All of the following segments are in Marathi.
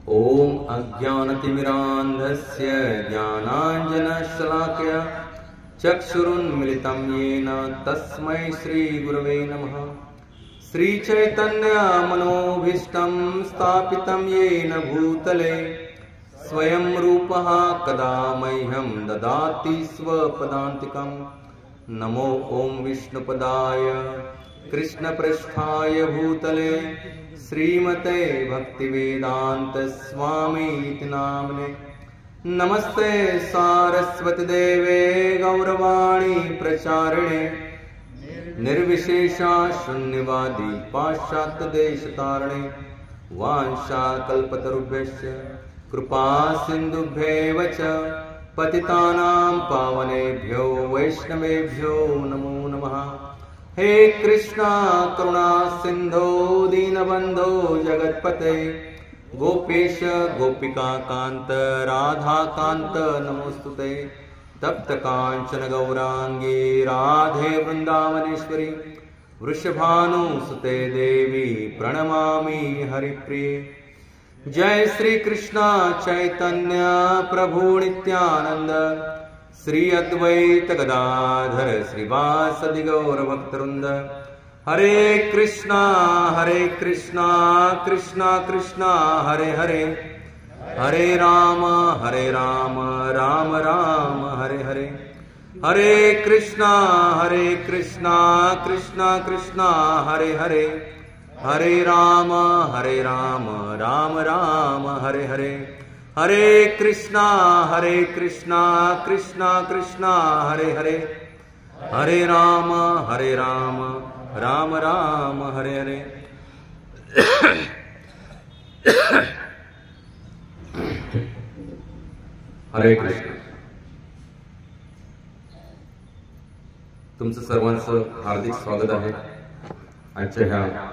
ओम अज्ञानतिमिरान्धस्य ज्ञानाञ्जनशलाकया चक्षुरुन्मिलितं येन तस्मै श्रीगुरवे नमः। श्रीचैतन्यमनोभीष्टं स्थापितं येन भूतले स्वयं रूपः कदा मह्यं ददाति स्वपदान्तिकं। नमो ओम विष्णुपदाय कृष्णपृष्ठाय भूतले श्रीमते भक्तिवेदांत स्वामीति नामने। नमस्ते सारस्वती देवे गौरवाणी प्रचारिणे निर्विशेषा शून्यवादी पाश्चात्य देशतारिणे। वाञ्छाकल्पतरुभ्यश्च कृपा सिन्धुभ्येव च पतितानां पावनेभ्यो वैष्णवेभ्यो नमो नमः। हे कृष्णा करुणा सिंधो दीनबंधो जगत्पते गोपेश गोपिका कांत राधा कांत नमोस्तुते। तप्त कांचन गौरांगी राधे वृंदावनेश्वरी वृषभानुसुते देवी प्रणमामि हरिप्रिये। जय श्री कृष्णा चैतन्य प्रभु नित्यानंद श्री अद्वैत गदाधर श्रीवासदि गौर भक्तवृंद। हरे कृष्णा कृष्णा कृष्णा हरे हरे हरे राम राम राम हरे हरे। हरे कृष्णा कृष्णा कृष्णा हरे हरे हरे राम राम राम हरे हरे। हरे कृष्णा कृष्णा कृष्णा हरे हरे हरे राम राम राम हरे हरे। हरे कृष्ण। तुमचं सर्वांचं हार्दिक स्वागत आहे आजच्या ह्या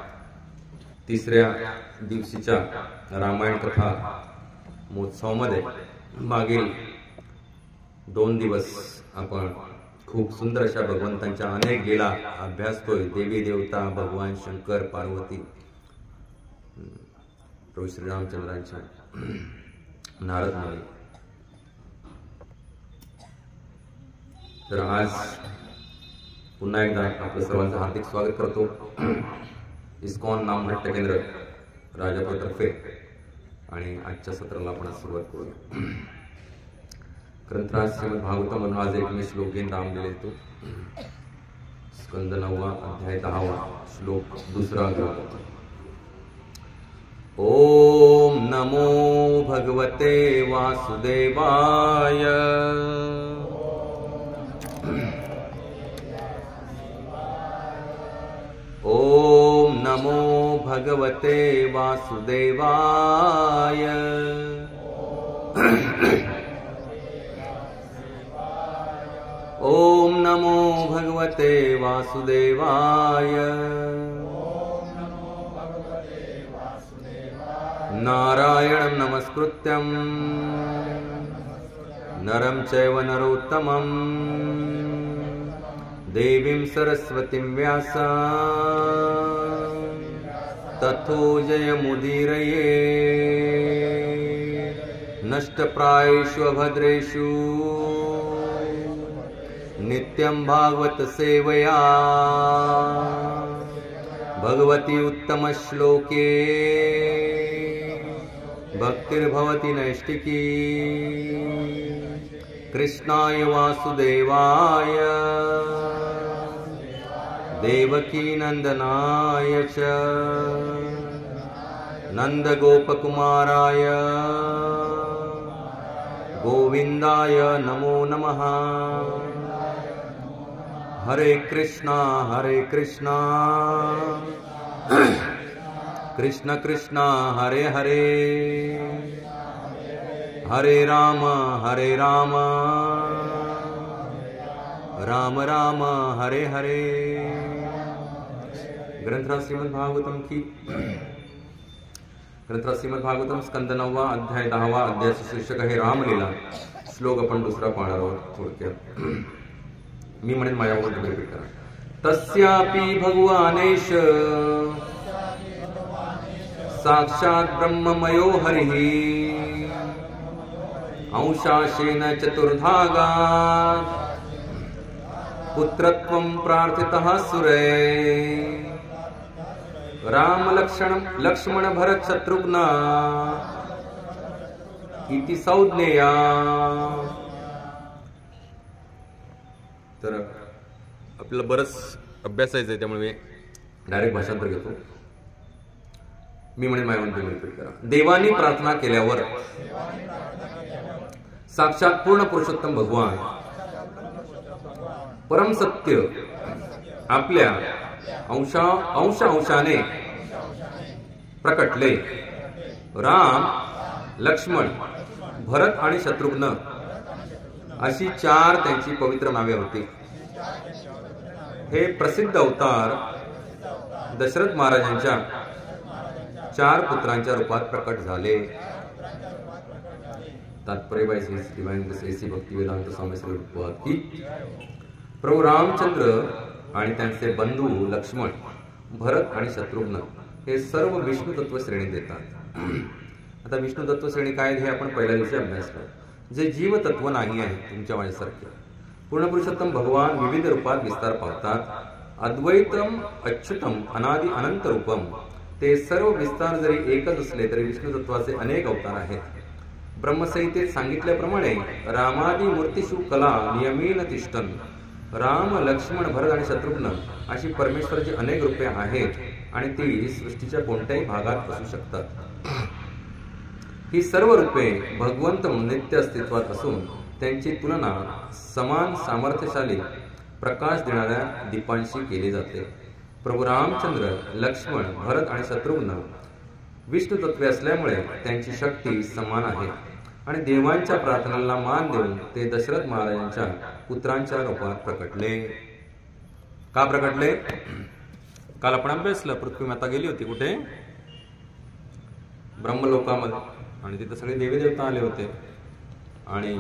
तिसऱ्या दिवशीच्या रामायण कथा महोत्सवामध्ये। मागील 2 दिवस आपण खूप सुंदर अशा भगवंतांच्या अनेक लीला अभ्यासतोय। देवी देवता भगवान शंकर पार्वती प्रभू श्रीरामचंद्रांच्या नारद मुनी। तर आज पुन्हा एकदा आपलं सर्वांचं हार्दिक स्वागत करतो इस्कॉन नामभट्ट केंद्र राजापूरतर्फे। आणि आजच्या सत्राला आपण सुरुवात करूया। ग्रंथराज श्रीमद भागवतम मधून आज एक मी श्लोक घेऊन राम दिले तो स्कंद 9 अध्याय 10 श्लोक 2 घेऊन। ओम नमो भगवते वासुदेवाय ओम नमो भगवते वासुदेवाय। ओम नमो भगवते वासुदेवाय। नारायणं नमस्कृत्यं नरं चैव नरोत्तमं देवीं सरस्वतीं व्यासं ततो जयमुदीरये। नष्टप्रायेषु अभद्रेषु नित्यं भागवत सेवया भगवती उत्तम श्लोके भक्तिर्भवति नैष्टिकी। कृष्णाय वासुदेवाय देवकी नंदनाय च नंदगोपकुमाराय गोविंदाय नमो नमः। हरे कृष्णा कृष्ण कृष्ण हरे हरे हरे राम राम राम हरे हरे। ग्रंथराज श्रीमद भागवतम की ग्रंथराज श्रीमद भागवतम स्कंद 9 अध्याय 10 अध्यायाचं शीर्षक आहे रामलीला। श्लोक आपण दुसरा पाहणार आहोत थोडक्यात। मी म्हणेन माझ्यावर रिपीट करा। तस्यापि भगवानेश साक्षात् ब्रह्ममयो हरिः अंशाशेन चतुर्धागात् पुत्रत्वं प्रार्थितः सुरे राम लक्ष्मण भरत शत्रुघ्न इति संज्ञेया. तर आपल्याला बरंच अभ्यासायचं आहे, त्यामुळे मी डायरेक्ट भाषांतर घेतो. मी म्हणे माझ्या म्हणतो रिपीट करा. देवानी प्रार्थना केल्यावर साक्षात पूर्ण पुरुषोत्तम भगवान परम सत्य आपल्या अंशाने प्रकटले. राम, लक्ष्मण, भरत आणि शत्रुघ्न अशी 4 त्यांची पवित्र नावे होती. हे प्रसिद्ध अवतार दशरथ महाराजांच्या 4 पुत्रांच्या रूपात प्रकट झाले. तात्पर्य बाय श्री भक्ती वेदांत स्वामी श्री रूपवाद की प्रभू रामचंद्र आणि त्यांचे बंधू लक्ष्मण, भरत आणि शत्रुघ्न हे सर्व विष्णू तत्व श्रेणी देतात. आता विष्णू तत्व श्रेणी काय हे आपण पहिल्या दिवशी अभ्यास करू. जे जीव तत्व नाही आहे तुमच्या माझ्यासारखे, पूर्ण पुरुषोत्तम भगवान विविध रूपात विस्तार पावतात. अद्वैतम अच्युतम अनादि अनंत रूपम, ते सर्व विस्तार जरी एकच असले तरी विष्णू तत्वाचे अनेक अवतार आहेत. ब्रह्मसंहितेत सांगितल्याप्रमाणे रामादि मूर्तिषु कला नियमेन तिष्ठन्, राम, लक्ष्मण, भरत आणि शत्रुघ्न अशी परमेश्वराची अनेक रूपे आहेत आणि ती सृष्टीच्या कोणत्याही भागात असू शकतात. ही सर्व रूपे भगवंत नित्य अस्तित्वात असून त्यांची तुलना समान सामर्थ्यशाली प्रकाश देणाऱ्या दीपांशी केली जाते. प्रभू रामचंद्र, लक्ष्मण, भरत आणि शत्रुघ्न विष्णू तत्वे असल्यामुळे त्यांची शक्ती समान आहे आणि देवांच्या प्रार्थनेला मान देऊन ते दशरथ महाराजांच्या पुत्रांच्या रूपात प्रकटले. का प्रकटले? काल आपण अभ्यासलं. पृथ्वी माता गेली होती कुठे? ब्रह्मलोकामध्ये, आणि तिथे सगळे देवी देवता आले होते आणि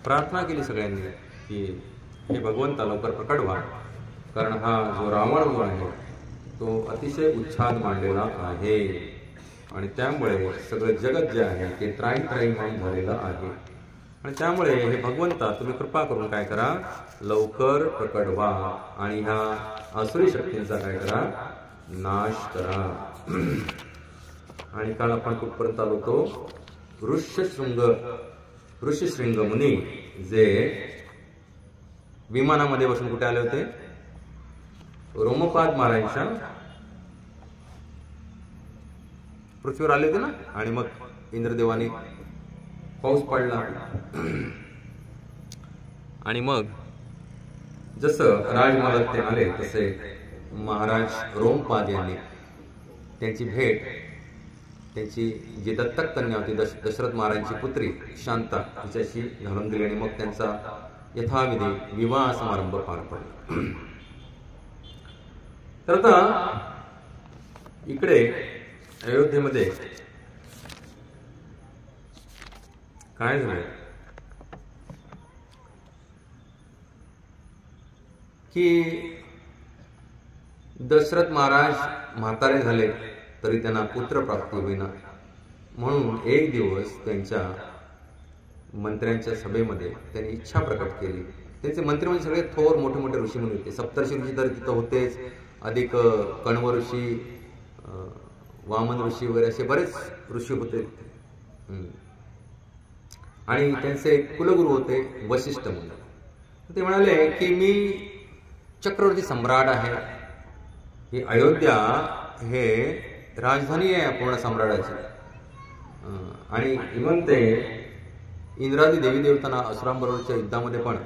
प्रार्थना केली सगळ्यांनी की हे भगवंता लवकर प्रकट व्हा, कारण हा जो रावण जो आहे तो अतिशय उच्छाद मांडलेला आहे आणि त्यामुळे सगळं जगत जे आहे ते त्राईमान झालेलं आहे. आणि त्यामुळे हे भगवंता तुम्ही कृपा करून काय करा, लवकर प्रकट व्हा आणि ह्या आसुरी शक्तींचा काय करा, नाश करा. आणि काल आपण कुठपर्यंत आलो होतो? ऋषिशृंग मुनी जे विमानामध्ये बसून कुठे आले होते? रोमपाद महाराजांच्या पृथ्वीवर आले होते ना. आणि मग इंद्रदेवानी पाऊस पडला आणि मग जसं राजमहाराज ते आले तसे महाराज रोमपाद यांनी त्यांची भेट, त्यांची जी दत्तक कन्या होती दशरथ महाराजांची पुत्री शांता तिच्याशी घालून दिली आणि मग त्यांचा यथाविधी विवाह समारंभ पार पडला. तर आता इकडे अयोध्येमध्ये काय झालं की दशरथ महाराज म्हातारे झाले तरी त्यांना पुत्र प्राप्ती होईना. म्हणून एक दिवस त्यांच्या मंत्र्यांच्या सभेमध्ये त्यांनी इच्छा प्रकट केली. त्यांचे मंत्री म्हणजे सगळे थोर मोठे मोठे ऋषी मुनी होते. सप्तर्षी ऋषी तर तिथं होतेच, अधिक कण्व ऋषी, वामन ऋषी वगैरे असे बरेच ऋषी होते. आणि त्यांचे कुलगुरू होते वशिष्ठ म्हणून. ते म्हणाले की मी चक्रवर्ती सम्राट आहे, ही अयोध्या हे राजधानी आहे पूर्ण सम्राटाची. आणि इवन ते इंद्रादी देवी देवतांना असुरांबरोबरच्या युद्धामध्ये पण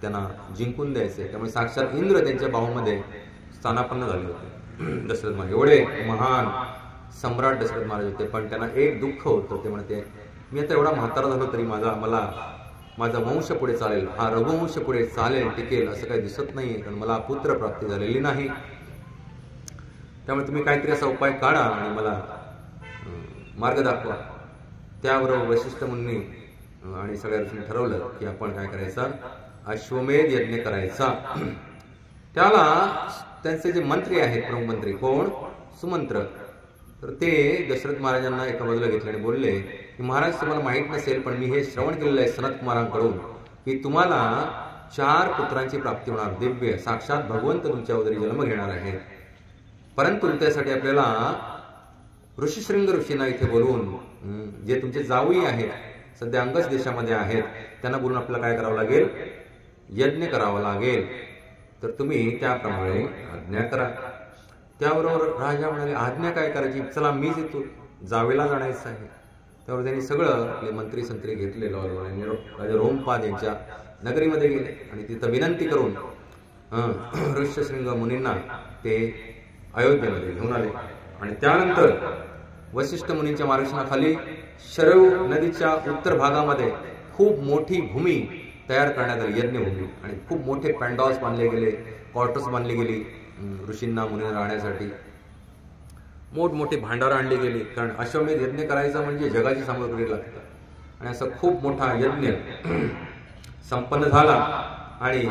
त्यांना जिंकून द्यायचे. त्यामुळे साक्षात इंद्र त्यांच्या बाहूमध्ये स्थानापन्न झाले होते. दशरथ महाराज एवढे महान सम्राट दशरथ महाराज होते. पण त्यांना एक दुःख होतं. ते म्हणते मी आता एवढा म्हातारा झालो तरी माझा वंश पुढे चालेल, हा रघुवंश पुढे चालेल, टिकेल असं काही दिसत नाही, कारण मला पुत्र प्राप्ती झालेली नाही. त्यामुळे तुम्ही काहीतरी असा उपाय काढा आणि मला मार्ग दाखवा. त्याबरोबर वशिष्ठ मुनी आणि सगळ्या ऋषींनी ठरवलं की आपण काय करायचं, अश्वमेध यज्ञ करायचा. त्याला त्यांचे जे मंत्री आहेत, प्रमुख मंत्री कोण, सुमंत्र, तर ते दशरथ महाराजांना एका बाजूला घेतले आणि बोलले की महाराज, तुम्हाला माहीत नसेल पण मी हे श्रवण केलेलं आहे सनत कुमारांकडून की तुम्हाला 4 पुत्रांची प्राप्ती होणार, दिव्य साक्षात भगवंत तुमच्या उदरी जन्म घेणार आहेत. परंतु त्यासाठी आपल्याला ऋषीशृंग ऋषींना इथे बोलवून, जे तुमचे जावई आहेत, सध्या अंगस देशामध्ये आहेत, त्यांना बोलून आपल्याला काय करावं लागेल, यज्ञ करावा लागेल. तर तुम्ही त्याप्रमाणे आज्ञा करा. त्याबरोबर राजा म्हणाले, आज्ञा काय करायची, चला मीच येतो, जावेला जाणायचं आहे. त्यावर त्यांनी सगळं आपले मंत्री संत्री घेतले, राजा रोमपाद यांच्या नगरीमध्ये गेले आणि तिथं विनंती करून ऋष्यशृंग मुनींना ते अयोध्येमध्ये घेऊन आले. आणि त्यानंतर वसिष्ठ मुनींच्या मार्गदर्शनाखाली शरयू नदीच्या उत्तर भागामध्ये खूप मोठी भूमी तयार करण्यात आली, यज्ञभूमी, आणि खूप मोठे पॅन्डॉल्स बांधले गेले, क्वार्टर्स बांधली गेली ऋषींना मुनींना राहण्यासाठी. मोठमोठे भांडार आणले गेले, कारण अश्वमेध यज्ञ करायचा म्हणजे जगाची सामग्री लागतात. आणि असा खूप मोठा यज्ञ संपन्न झाला आणि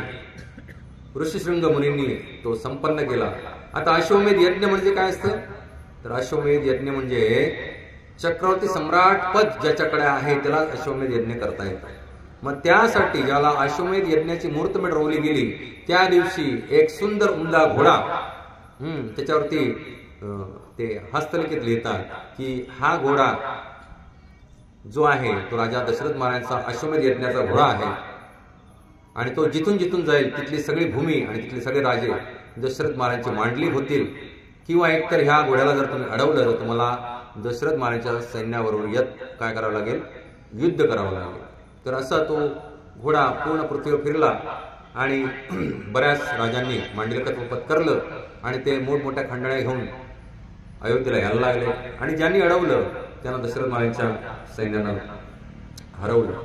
ऋषीशृंग मुनींनी तो संपन्न केला. आता अश्वमेध यज्ञ म्हणजे काय असतं, तर अश्वमेध यज्ञ म्हणजे चक्रवर्ती सम्राट पद ज्याच्याकडे आहे त्याला अश्वमेध यज्ञ करता येतं. मग त्यासाठी ज्याला अश्वमेध यज्ञाची मुहूर्तमेढ रोवली गेली त्या दिवशी एक सुंदर उमदा घोडा, त्याच्यावरती ते हस्तलिखित लिहितात की हा घोडा जो आहे तो राजा दशरथ महाराजांचा अश्वमेध यज्ञाचा घोडा आहे. आणि तो जिथून जिथून जाईल तिथली सगळी भूमी आणि तिथले सगळे राजे दशरथ महाराजांची मांडली होतील. किंवा एकतर ह्या घोड्याला जर तुम्ही अडवलं तर तुम्हाला दशरथ महाराजांच्या सैन्याबरोबर काय करावं लागेल, युद्ध करावं लागेल. तर असा तो घोडा पूर्ण पृथ्वीवर फिरला आणि बऱ्याच राजांनी मांडलिकत्व पत्करलं आणि ते मोठमोठ्या खंडण्या घेऊन अयोध्येला यायला लागले. आणि ज्यांनी अडवलं त्यांना दशरथ महाराजांच्या सैन्यानं हरवलं.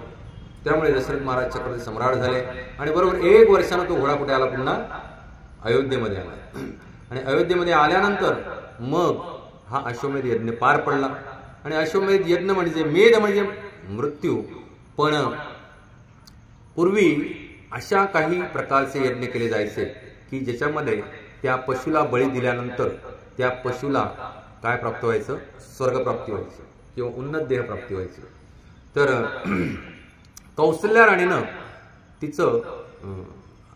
त्यामुळे दशरथ महाराज चक्रवर्ती सम्राट झाले. आणि बरोबर 1 वर्षानं तो घोडा कुठे आला, पुन्हा अयोध्येमध्ये आला. आणि अयोध्येमध्ये आल्यानंतर मग हा अश्वमेध यज्ञ पार पडला. आणि अश्वमेध यज्ञ म्हणजे मेध म्हणजे मृत्यू, पण पूर्वी अशा काही प्रकारचे यज्ञ केले जायचे की ज्याच्यामध्ये त्या पशुला बळी दिल्यानंतर त्या पशुला काय प्राप्त व्हायचं, स्वर्ग प्राप्ती व्हायची किंवा उन्नत देह प्राप्ती व्हायची. तर कौसल्या राणीनं तिचं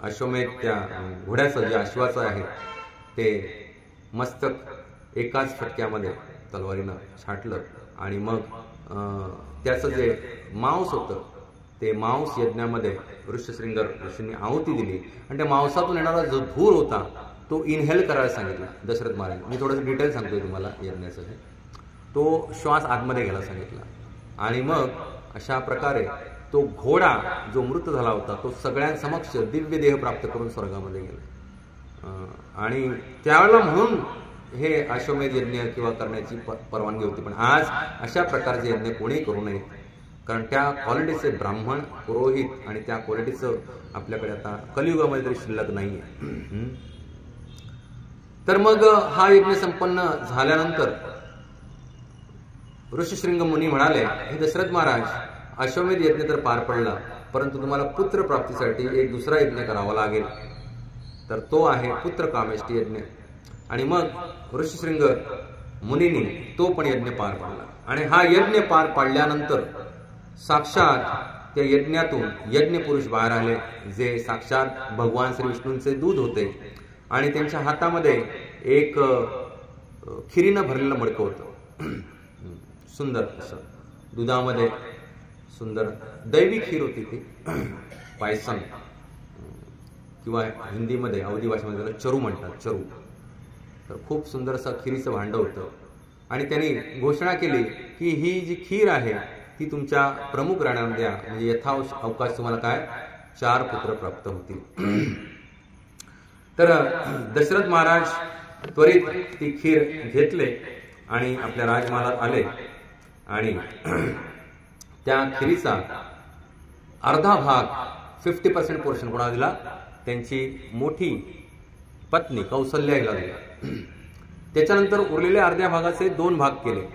अश्वमेध त्या घोड्याचं जे अश्वाचं आहे ते मस्तक एकाच फटक्यामध्ये तलवारीनं छाटलं. आणि मग त्याचं जे मांस होतं ते मांस यज्ञामध्ये ऋष्यशृंग ऋषींनी आहुती दिली. आणि त्या मांसातून येणारा जो धूर होता तो इनहेल करायला सांगितला दशरथ महाराज. मी थोडंसं डिटेल सांगतोय तुम्हाला यज्ञाचं. तो श्वास आतमध्ये घ्यायला सांगितला. आणि मग अशा प्रकारे तो घोडा जो मृत झाला होता तो सगळ्यांसमक्ष दिव्य देह प्राप्त करून स्वर्गामध्ये गेला. आणि त्यावेळेला म्हणून हे अश्वमेध यज्ञ किंवा करण्याची परवानगी होती. पण आज अशा प्रकारचे यज्ञ कोणी करू नये, कारण त्या क्वालिटीचे ब्राह्मण पुरोहित आणि त्या क्वालिटीचं आपल्याकडे आता कलियुगामध्ये तरी शिल्लक नाहीये. तर मग हा यज्ञ संपन्न झाल्यानंतर ऋषीशृंग मुनी म्हणाले, हे दशरथ महाराज, अश्वमेध यज्ञ तर पार पडला, परंतु तुम्हाला पुत्र प्राप्तीसाठी एक दुसरा यज्ञ करावा लागेल. तर तो आहे पुत्र कामेष्टी यज्ञ. आणि मग ऋषीशृंग मुनींनी तो पण यज्ञ पार पाडला. आणि हा यज्ञ पार पाडल्यानंतर साक्षात त्या यज्ञातून यज्ञ पुरुष बाहेर आले, जे साक्षात भगवान श्री विष्णूंचे दूध होते. आणि त्यांच्या हातामध्ये एक खिरीनं भरलेलं मडकं होतं, सुंदर असं दुधामध्ये सुंदर दैवी खीर होती ती, पायसन किंवा हिंदीमध्ये अवधी भाषेमध्ये त्याला चरू म्हणतात, चरू. तर खूप सुंदर असं खिरीचं भांडं होतं. आणि त्यांनी घोषणा केली की ही जी खीर आहे ती तुमच्या प्रमुख राण्यांना द्या, म्हणजे यथाअवकाश तुम्हाला काय 4 पुत्र प्राप्त होतील. तर दशरथ महाराज त्वरित ती खीर घेतले आणि आपल्या राजमहालात आले. आणि त्या खिरीचा अर्धा भाग 50% पोर्शन कोणाला दिला, त्यांची मोठी पत्नी कौसल्या हिला दिला. त्याच्यानंतर उरलेल्या अर्ध्या भागाचे 2 भाग केले.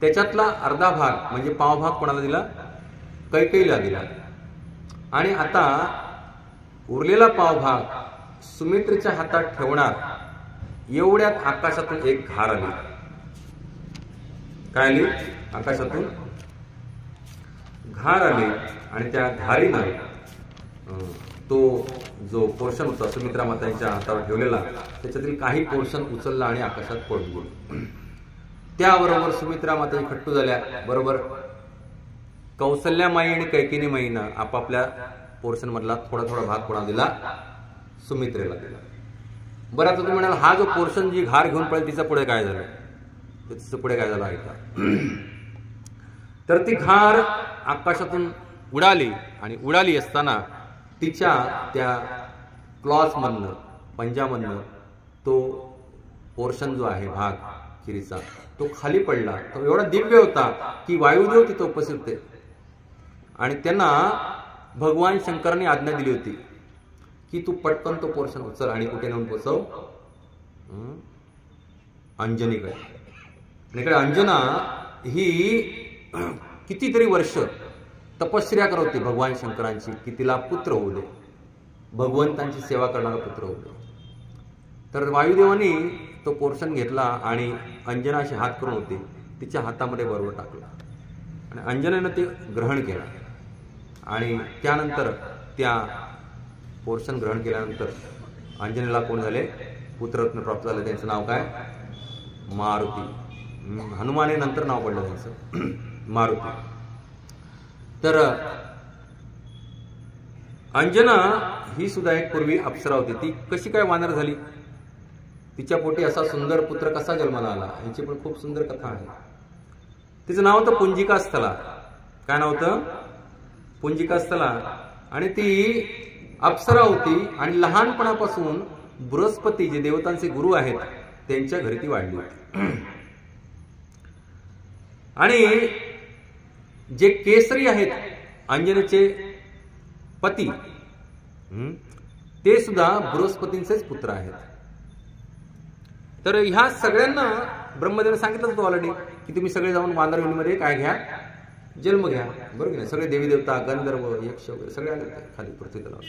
त्याच्यातला अर्धा भाग म्हणजे पाव भाग कोणाला दिला, कैकेयीला दिला. आणि आता उरलेला पाव भाग सुमित्रेच्या हातात ठेवणार एवढ्यात आकाशातून एक घार आली. काय आली? आकाशातून घार आली आणि त्या घारीनं तो जो पोर्शन होता सुमित्रा मातांच्या हातावर ठेवलेला त्याच्यातील काही पोर्शन उचलला आणि आकाशात पडून गेला. त्याबरोबर सुमित्रा माता खट्टू झाल्या. बरोबर कौसल्यामाई आणि कैकेयी माईनं आपापल्या पोर्शन मधला थोडा थोडा भाग कोणा दिला? सुमित्रेला दिला. बरं आता तुम्ही म्हणाल हा जो पोर्शन जी घार घेऊन पडेल तिचं पुढे काय झालं? तिचं पुढे काय झालं ऐका. तर ती घार आकाशातून उडाली आणि उडाली असताना तिच्या त्या क्लॉज मधनं पंजामधनं तो पोर्शन जो आहे भाग खिरीचा तो खाली पडला. तो एवढा दिव्य होता की वायुदेव तिथं उपस्थित होते आणि त्यांना भगवान शंकरांनी आज्ञा दिली होती की तू पटकन तो पोर्शन उचल आणि कुठे नेऊन पोचव? अंजनीकडे. आणि इकडे अंजना ही कितीतरी वर्ष तपश्चर्या करत होती भगवान शंकरांची की तिला पुत्र होऊ दे, भगवंतांची सेवा करणारा पुत्र होऊ दे. तर वायुदेवानी तो पोर्शन घेतला आणि अंजना अशी हात करून होती तिच्या हातामध्ये बरोबर टाकला आणि अंजनेनं ते ग्रहण केलं. आणि त्यानंतर त्या पोर्शन ग्रहण केल्यानंतर अंजनेला कोण झाले? पुत्ररत्न प्राप्त झाले. त्यांचं नाव काय? मारुती. हनुमाने नंतर नाव पडलं त्यांचं मारुती. तर अंजना ही सुद्धा एक पूर्वी अप्सरा होती. ती कशी काय वानर झाली? तिच्या पोटी असा सुंदर पुत्र कसा जन्माला आला? याची पण खूप सुंदर कथा आहे. तिचं नाव होतं पुंजिकास्थला. काय नाव होतं? पुंजिकास्थला. आणि ती अप्सरा होती आणि लहानपणापासून बृहस्पती जे देवतांचे गुरु आहेत त्यांच्या घरी ती वाढली होती. आणि जे केसरी आहेत अंजनेचे पती ते सुद्धा बृहस्पतींचेच पुत्र आहेत. तर ह्या सगळ्यांना ब्रह्मदेवाने सांगितलं होतं ऑलरेडी की तुम्ही सगळे जाऊन वानर योनीमध्ये काय घ्या? जन्म घ्या. बरोबर की नाही? सगळे देवी देवता गंधर्व यक्ष वगैरे सगळे आले खाली पृथ्वी तलावर.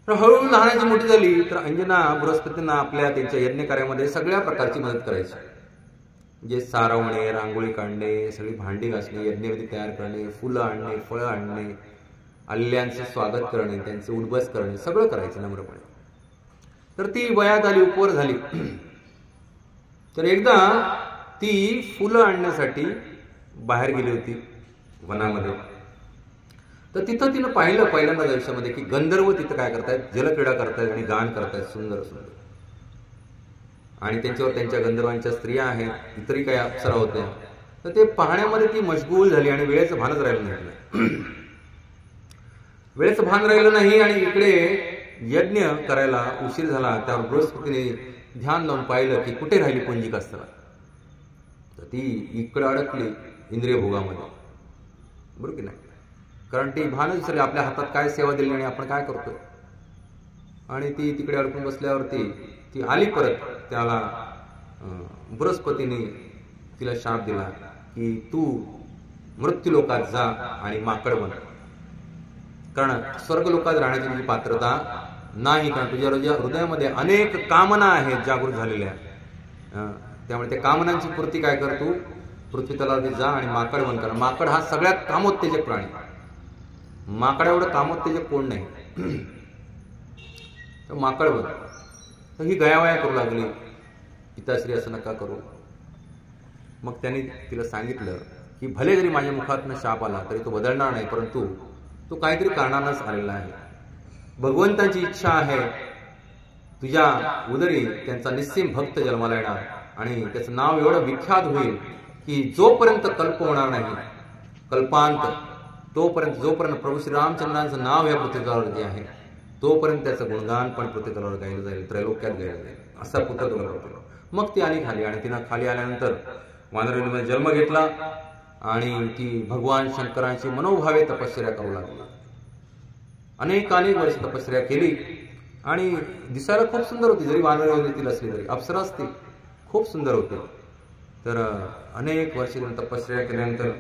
तर हळूहळू लहानाची मोठी झाली तर अंजना बृहस्पतींना आपल्या त्यांच्या यज्ञ कार्यामध्ये सगळ्या प्रकारची मदत करायची. जे सारवणे, रांगोळी काढणे, सगळी भांडी घासणे, यज्ञविधी तयार करणे, फुलं आणणे, फळं आणणे, आल्यांचं स्वागत करणे, त्यांचे उद्बस करणे, सगळं करायचं नम्रपणे. तर ती वयात आली, उपवर झाली. तर एकदा ती फुलं आणण्यासाठी बाहेर गेली होती वनामध्ये. तर तिथं तिनं पाहिलं पहिल्यांदा आयुष्यामध्ये की गंधर्व तिथं काय करतायत? जलक्रीडा करतायत आणि गान करतायत सुंदर सुंदर. आणि त्यांच्यावर त्यांच्या गंधर्वांच्या स्त्रिया आहेत, इतरही काही अप्सरा होत्या. तर ते पाहण्यामध्ये ती मशगूल झाली आणि वेळेचं भानच राहिलं नाही. वेळेचं भान राहिलं नाही आणि इकडे यज्ञ करायला उशीर झाला. त्यावर बृहस्पतीने ध्यान लावून पाहिलं की कुठे राहिली पुंजिकास्थला. तर ती इकडे अडकली इंद्रिय भोगामध्ये. बरोबर की नाही? कारण ती भानच विसरली आपल्या हातात काय सेवा दिली आणि आपण काय करतोय. आणि ती तिकडे अडकून बसल्यावरती ती आली परत. त्याला बृहस्पतीने तिला शाप दिला की तू मृत्यू लोकात जा आणि माकड बन. कारण स्वर्ग लोकात राहण्याची तुझी पात्रता नाही. कारण तुझ्या हृदयामध्ये अनेक कामना आहेत जागृत झालेल्या. त्यामुळे त्या कामनांची पूर्ती काय कर? तू पृथ्वी तलावरती जा आणि माकड बन. कारण माकड हा सगळ्यात कामोत्तेजक प्राणी. माकडा एवढं कामोत्तेजक कोण नाही. तर माकड बन. तर ही गयावया करू लागली. पिताश्री असं नका करू. मग त्यांनी तिला सांगितलं की भले जरी माझ्या मुखातनं शाप आला तरी तो बदलणार नाही, परंतु तो काहीतरी कारणानंच आलेला आहे. भगवंताची इच्छा आहे तुझ्या उदरी त्यांचा निस्सीम भक्त जन्माला येणार आणि त्याचं नाव एवढं विख्यात होईल की जोपर्यंत कल्प होणार नाही, कल्पांत, तोपर्यंत जोपर्यंत प्रभू श्रीरामचंद्रांचं नाव या पृथ्वीतलावरती आहे तोपर्यंत त्याचं गुणगान पण पृथ्वीतलावर गायलं जाईल, त्रैलोक्यात गायलं जाईल. असा पुत्र तुला होतो. मग ती आली खाली आणि तिनं खाली आल्यानंतर वानरयोनीमध्ये जन्म घेतला आणि ती भगवान शंकरांची मनोभावे तपश्चर्या करू लागली. अनेक वर्ष तपश्चर्या केली आणि दिसायला खूप सुंदर होती. जरी वानरयोनीतील असली तरी अप्सरा असती खूप सुंदर होती. तर अनेक वर्ष तपश्चर्या केल्यानंतर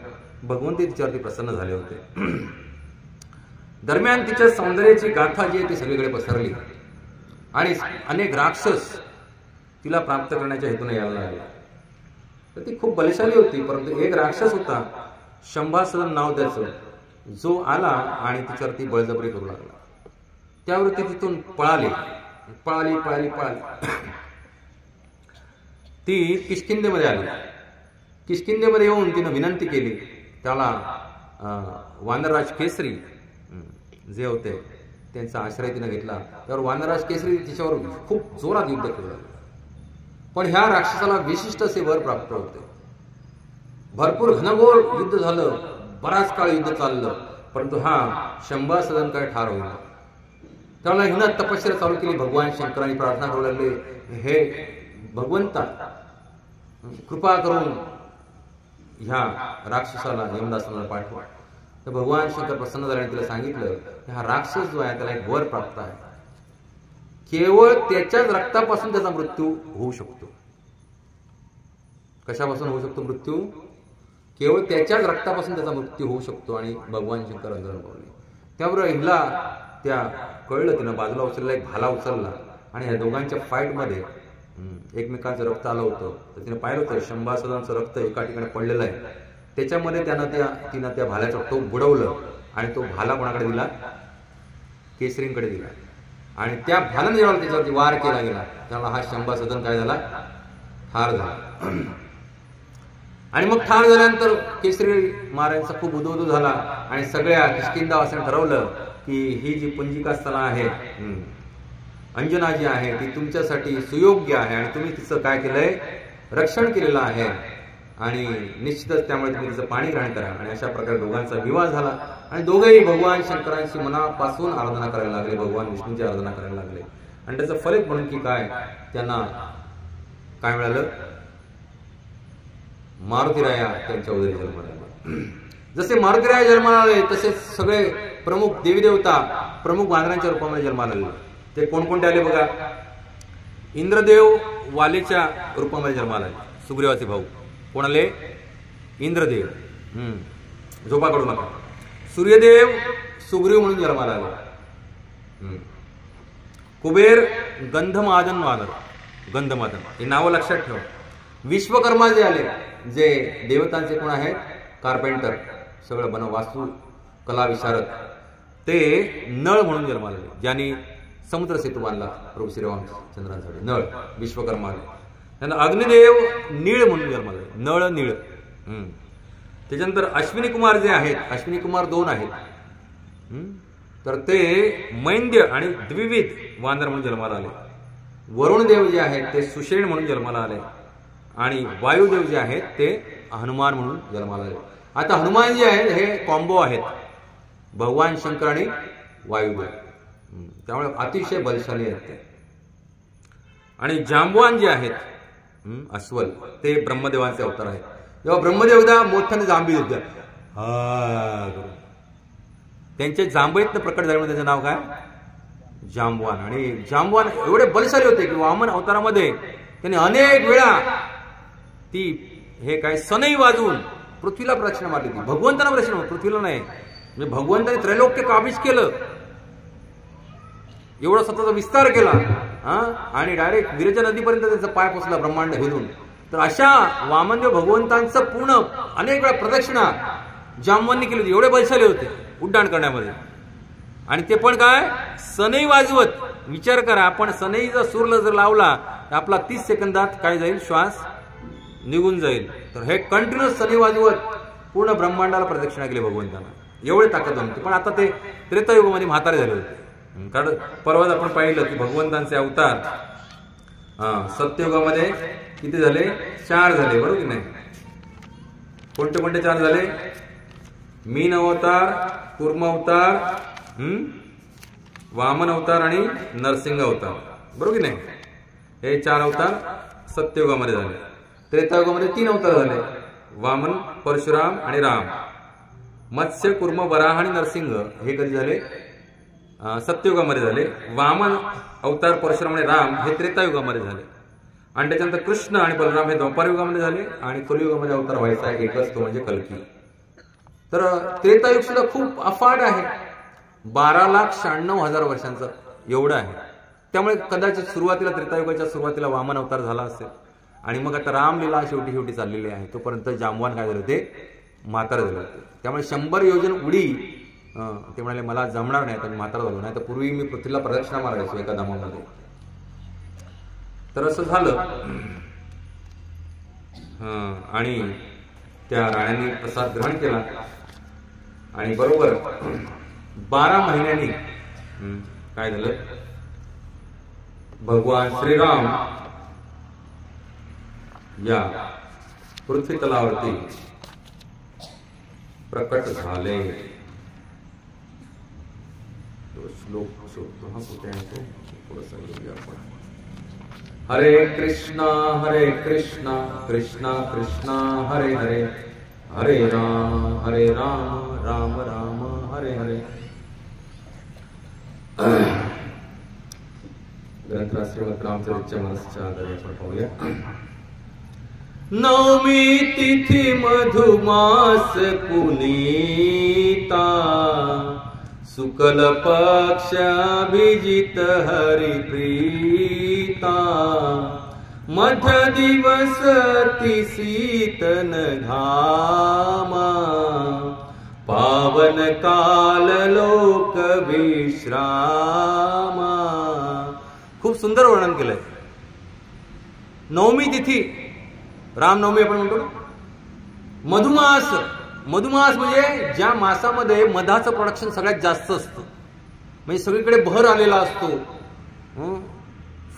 भगवंत तिच्यावरती प्रसन्न झाले होते. दरम्यान तिच्या सौंदर्याची गाथा जी आहे ती सगळीकडे पसरली आणि अनेक राक्षस तिला प्राप्त करण्याच्या हेतूने यायला लागले. तर ती खूप बलशाली होती. परंतु एक राक्षस होता, शंभासदन नाव त्याचं, जो आला आणि तिच्यावरती बळजबरी करू लागला. त्यावर ती तिथून पळाली. ती किष्किंधेमध्ये आली. किष्किंधेमध्ये येऊन तिनं विनंती केली. त्याला वानरराज केसरी जे होते त्यांचा आश्रय तिनं घेतला. त्यावर वानरराज केसरी तिच्यावर खूप जोरात युद्ध करू लागले. पण ह्या राक्षसाला विशिष्ट असे वर प्राप्त होते. भरपूर घनघोर युद्ध झालं, बराच काळ युद्ध चाललं, परंतु हा शंभासदन काय ठार होईल. त्याला हिनं तपश्चर्या चालू केली. भगवान शंकरांनी प्रार्थना करू लागले, हे भगवंता कृपा करून ह्या राक्षसाला यमदासाला पाठवा. तर भगवान शंकर प्रसन्न झाल्याने तिला सांगितलं की हा राक्षस जो आहे त्याला एक वर प्राप्त आहे. केवळ त्याच्याच रक्तापासून त्याचा मृत्यू होऊ शकतो. कशापासून होऊ शकतो मृत्यू? केवळ त्याच्याच रक्तापासून त्याचा मृत्यू होऊ शकतो. आणि भगवान शंकर आंदोलन पावले. त्याबरोबर हिला त्या कळलं, तिनं बाजूला उचलला, एक भाला उचलला आणि ह्या दोघांच्या फाईटमध्ये एकमेकांचं रक्त आलं होतं. तर तिने पाहिलं होतं शंभासदांचं रक्त एका ठिकाणी पडलेलं आहे. त्याच्यामध्ये तिनं त्या भाल्याचं टोक बुडवलं आणि तो भाला कोणाकडे दिला? केसरींकडे दिला. आणि त्या भाल्याने जेव्हा त्याच्यावरती वार केला गेला त्याला हा शंभासदन काय झाला? ठार झाला. आणि मग ठार झाल्यानंतर केसरी महाराजांचा खूप उदोउदो झाला आणि सगळ्या किष्किंधावासीयांनी ठरवलं की ही जी पुंजिका स्थला आहे, अंजना जी आहे, ती तुमच्यासाठी सुयोग्य आहे आणि तुम्ही तिचं काय केलंय? रक्षण केलेलं आहे आणि निश्चितच त्यामुळे तुम्ही तिचं पाणी ग्रहण करा. आणि अशा प्रकारे दोघांचा विवाह झाला आणि दोघेही भगवान शंकरांची मनापासून आराधना करायला लागले, भगवान विष्णूची आराधना करायला लागले. आणि त्याचं फलित म्हणून की काय त्यांना काय मिळालं? मारुतीराया त्यांच्या उदरी जन्माला. जसे मारुतीराया जन्माला आले तसेच सगळे प्रमुख देवी देवता प्रमुख वानरांच्या रूपामध्ये जन्माला आले. ते कोणकोणते आले बघा? इंद्रदेव वालीच्या रूपामध्ये जन्माला आले, सुग्रीवाचे भाऊ. कोण आले? इंद्रदेव. झोपा काढू नका. सूर्यदेव सुग्रीव म्हणून जन्माला आले. कुबेर गंधमादन वानर, गंधमादन, हे नावं लक्षात ठेवा. विश्वकर्मा जे आले, जे देवतांचे कोण आहेत? कार्पेंटर, सगळं बनव, वास्तू कला विशारद, ते नळ म्हणून जन्माला आले, ज्यांनी समुद्र सेतू बांधला प्रभू श्रीरामचंद्रांसाठी. नळ विश्वकर्मा आले. त्यांना अग्निदेव नीळ म्हणून जन्माला आले, नळ नीळ. त्याच्यानंतर अश्विनी कुमार जे आहेत, अश्विनी कुमार 2 आहेत, तर ते मैंद्य आणि द्विविध वानर म्हणून जन्माला आले. वरुणदेव जे आहेत ते सुषेण म्हणून जन्माला आले आणि वायुदेव जे आहेत ते हनुमान म्हणून जन्माला आले. आता हनुमान जे आहेत हे कॉम्बो आहेत, भगवान शंकर आणि वायुदेव, त्यामुळे अतिशय बलशाली आहेत ते. आणि जांबवान जे आहेत अस्वल, ते ब्रह्मदेवांचे अवतार आहेत. जेव्हा ब्रह्मदेवदा मोठ्याने जांभी देतात, त्यांचे जांभईतनं प्रकट झाल्यामुळे त्याचं नाव काय? जांबवान. आणि जांबवान एवढे बलशाली होते की वामन अवतारामध्ये त्यांनी अनेक वेळा ती हे काय सनई वाजवून पृथ्वीला प्रदक्षिणा मारली होती. भगवंतांना प्रदक्षिणा, पृथ्वीला नाही. म्हणजे भगवंताने त्रैलोक्य काबीज केलं, एवढा स्वतःचा विस्तार केला आणि डायरेक्ट विरजा नदीपर्यंत त्यांचा पाय पोचला ब्रह्मांड हिरून. तर अशा वामनदेव भगवंतांचं पूर्ण अनेक वेळा प्रदक्षिणा जांबवांनी केली होती. एवढे बलशाली होते उड्डाण करण्यामध्ये. आणि ते पण काय? सनई वाजवत. विचार करा, आपण सनईचा सूरला जर लावला तर आपला 30 सेकंदात काय जाईल? श्वास निघून जाईल. तर हे कंटिन्युअस सनई वाजवत पूर्ण ब्रह्मांडाला प्रदक्षिणा केली भगवंतांना. एवढे ताकद होती. पण आता ते त्रेतायुगामध्ये म्हातारे झाले होते. कारण परवाच आपण पाहिलं की भगवंतांचे अवतार सत्ययुगामध्ये किती झाले? 4 झाले, बरोबर की नाही? कोणते कोणते 4 झाले? मीन अवतार, कूर्म अवतार, वामन अवतार आणि नरसिंह अवतार, बरोबर की नाही? हे 4 अवतार सत्ययुगामध्ये झाले. त्रेतायुगामध्ये 3 अवतार झाले, वामन, परशुराम आणि राम. मत्स्य, कुर्म, वराह आणि नरसिंह हे कधी झाले? सत्ययुगामध्ये झाले. वामन अवतार, परशुराम आणि राम हे त्रेतायुगामध्ये झाले. आणि त्याच्यानंतर कृष्ण आणि बलराम हे द्वापार युगामध्ये झाले. आणि कलियुगामध्ये अवतार व्हायचा एकच, तो म्हणजे कल्की. तर त्रेतायुग सुद्धा खूप अफाट आहे, 12,96,000 वर्षांचं एवढं आहे. त्यामुळे कदाचित सुरुवातीला त्रेतायुगाच्या सुरुवातीला वामन अवतार झाला असेल आणि मग आता रामलीला शेवटी चाललेली आहे. तोपर्यंत जांबवान काय झालं ते म्हातारं झालं. त्यामुळे 100 योजन उडी ते म्हणाले मला जमणार नाही, तर म्हातारं झालो नाही, तर पूर्वी मी पृथ्वीला प्रदक्षिणा मारायचो एका दामामध्ये. तर असं झालं. आणि त्या राण्यांनी प्रसाद ग्रहण केला आणि बरोबर 12 महिन्यांनी काय झालं, भगवान श्रीराम या पृथ्वी तलावरती प्रकट झाले. तो श्लोक शोधतो हा कुठे आहे तो, थोडासा घेऊया आपण. हरे कृष्णा कृष्णा कृष्णा हरे हरे, हरे राम राम राम हरे हरे. ग्रंथ श्रीमद रामचरित्र मानसच्या आधारे आपण पाहूया. नवमी तिथी मधुमास पुनीता, शुक्ल पक्ष अभिजित हरिप्रीता, मध्य दिवस ति शीतन घामा, पावन काल लोक विश्रामा. खूप सुंदर वर्णन केलंय. नवमी तिथी, रामनवमी आपण म्हणतो. मधुमास, मधुमास म्हणजे ज्या मासामध्ये मधाचं प्रोडक्शन सगळ्यात जास्त असतं, म्हणजे सगळीकडे भर आलेला असतो,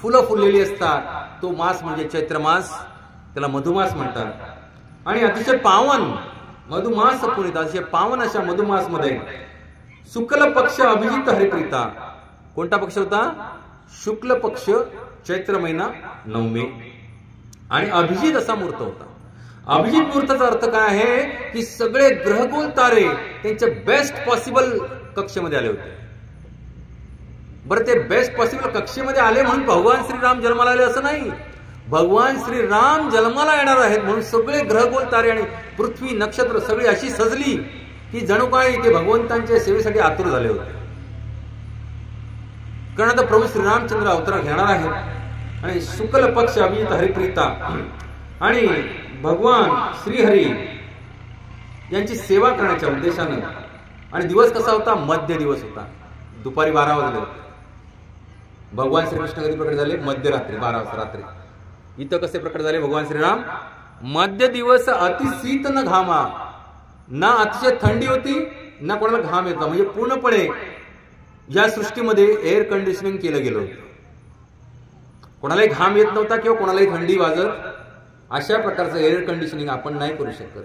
फुलं फुललेली असतात, तो मास म्हणजे चैत्र मास, त्याला मधुमास म्हणतात. आणि अतिशय पावन मधुमास पुनीत, अतिशय पावन अशा मधुमास मध्ये शुक्ल पक्ष अभिजित हरिप्रीता. कोणता पक्ष होता? शुक्ल पक्ष, चैत्र महिना, नवमी. आणि अभिजित असा मुहूर्त होता. अभिजित मुहूर्ताचा अर्थ काय आहे की सगळे ग्रहगोल तारे त्यांच्या बेस्ट पॉसिबल कक्षेमध्ये आले होते. बरं, ते बेस्ट पॉसिबल कक्षेमध्ये आले म्हणून भगवान श्रीराम जन्माला आले असं नाही. भगवान श्रीराम जन्माला येणार आहेत म्हणून सगळे ग्रहगोल तारे आणि पृथ्वी नक्षत्र सगळी अशी सजली की जणू काय ते भगवंतांच्या सेवेसाठी आतुर झाले होते. कारण आता प्रभू श्रीरामचंद्र अवतार घेणार आहेत आणि शुक्ल पक्ष अभिजित हरिप्रीता आणि भगवान श्रीहरी यांची सेवा करण्याच्या उद्देशानं. आणि दिवस कसा होता? मध्य दिवस होता. दुपारी 12 वाजले. भगवान श्रीकृष्ण कधी प्रकट झाले? मध्यरात्री 12 वाजता रात्री. इथं कसे प्रकट झाले भगवान श्रीराम? मध्य दिवस अतिशीत न घामा, ना अतिशय थंडी होती ना कोणाला घाम येतो. म्हणजे पूर्णपणे या सृष्टीमध्ये एअर कंडिशनिंग केलं गेलं होतं. कोणालाही घाम येत नव्हता किंवा कोणालाही थंडी वाजत. अशा प्रकारचं एअर कंडिशनिंग आपण नाही करू शकत.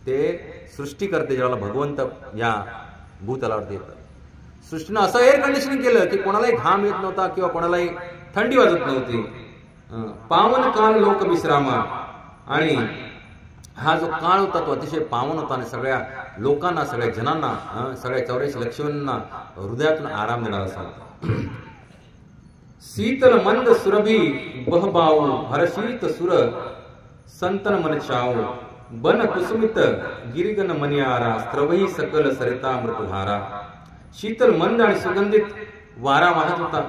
ते सृष्टी करते ज्याला भगवंत या भूतलावरती येतात. सृष्टीनं असं एअर कंडिशनिंग केलं की कोणालाही घाम येत नव्हता किंवा कोणालाही थंडी वाजत नव्हती. पावन काल लोक विश्रामा. आणि हा जो काळ होता तो अतिशय पावन होता आणि सगळ्या लोकांना, सगळ्या जनांना, सगळ्या 84 लक्ष्मणांना हृदयातून आराम देणारा असा होता. शीतल मंद सुरभी बहबाऊ, हर्षित सुर संतन मन चाऊ, बन कुसुमित गिरिगन मनियारा, स्त्रवही सकल सरिता मृतधारा. शीतल मंद आणि सुगंधित वारा वाहत होता.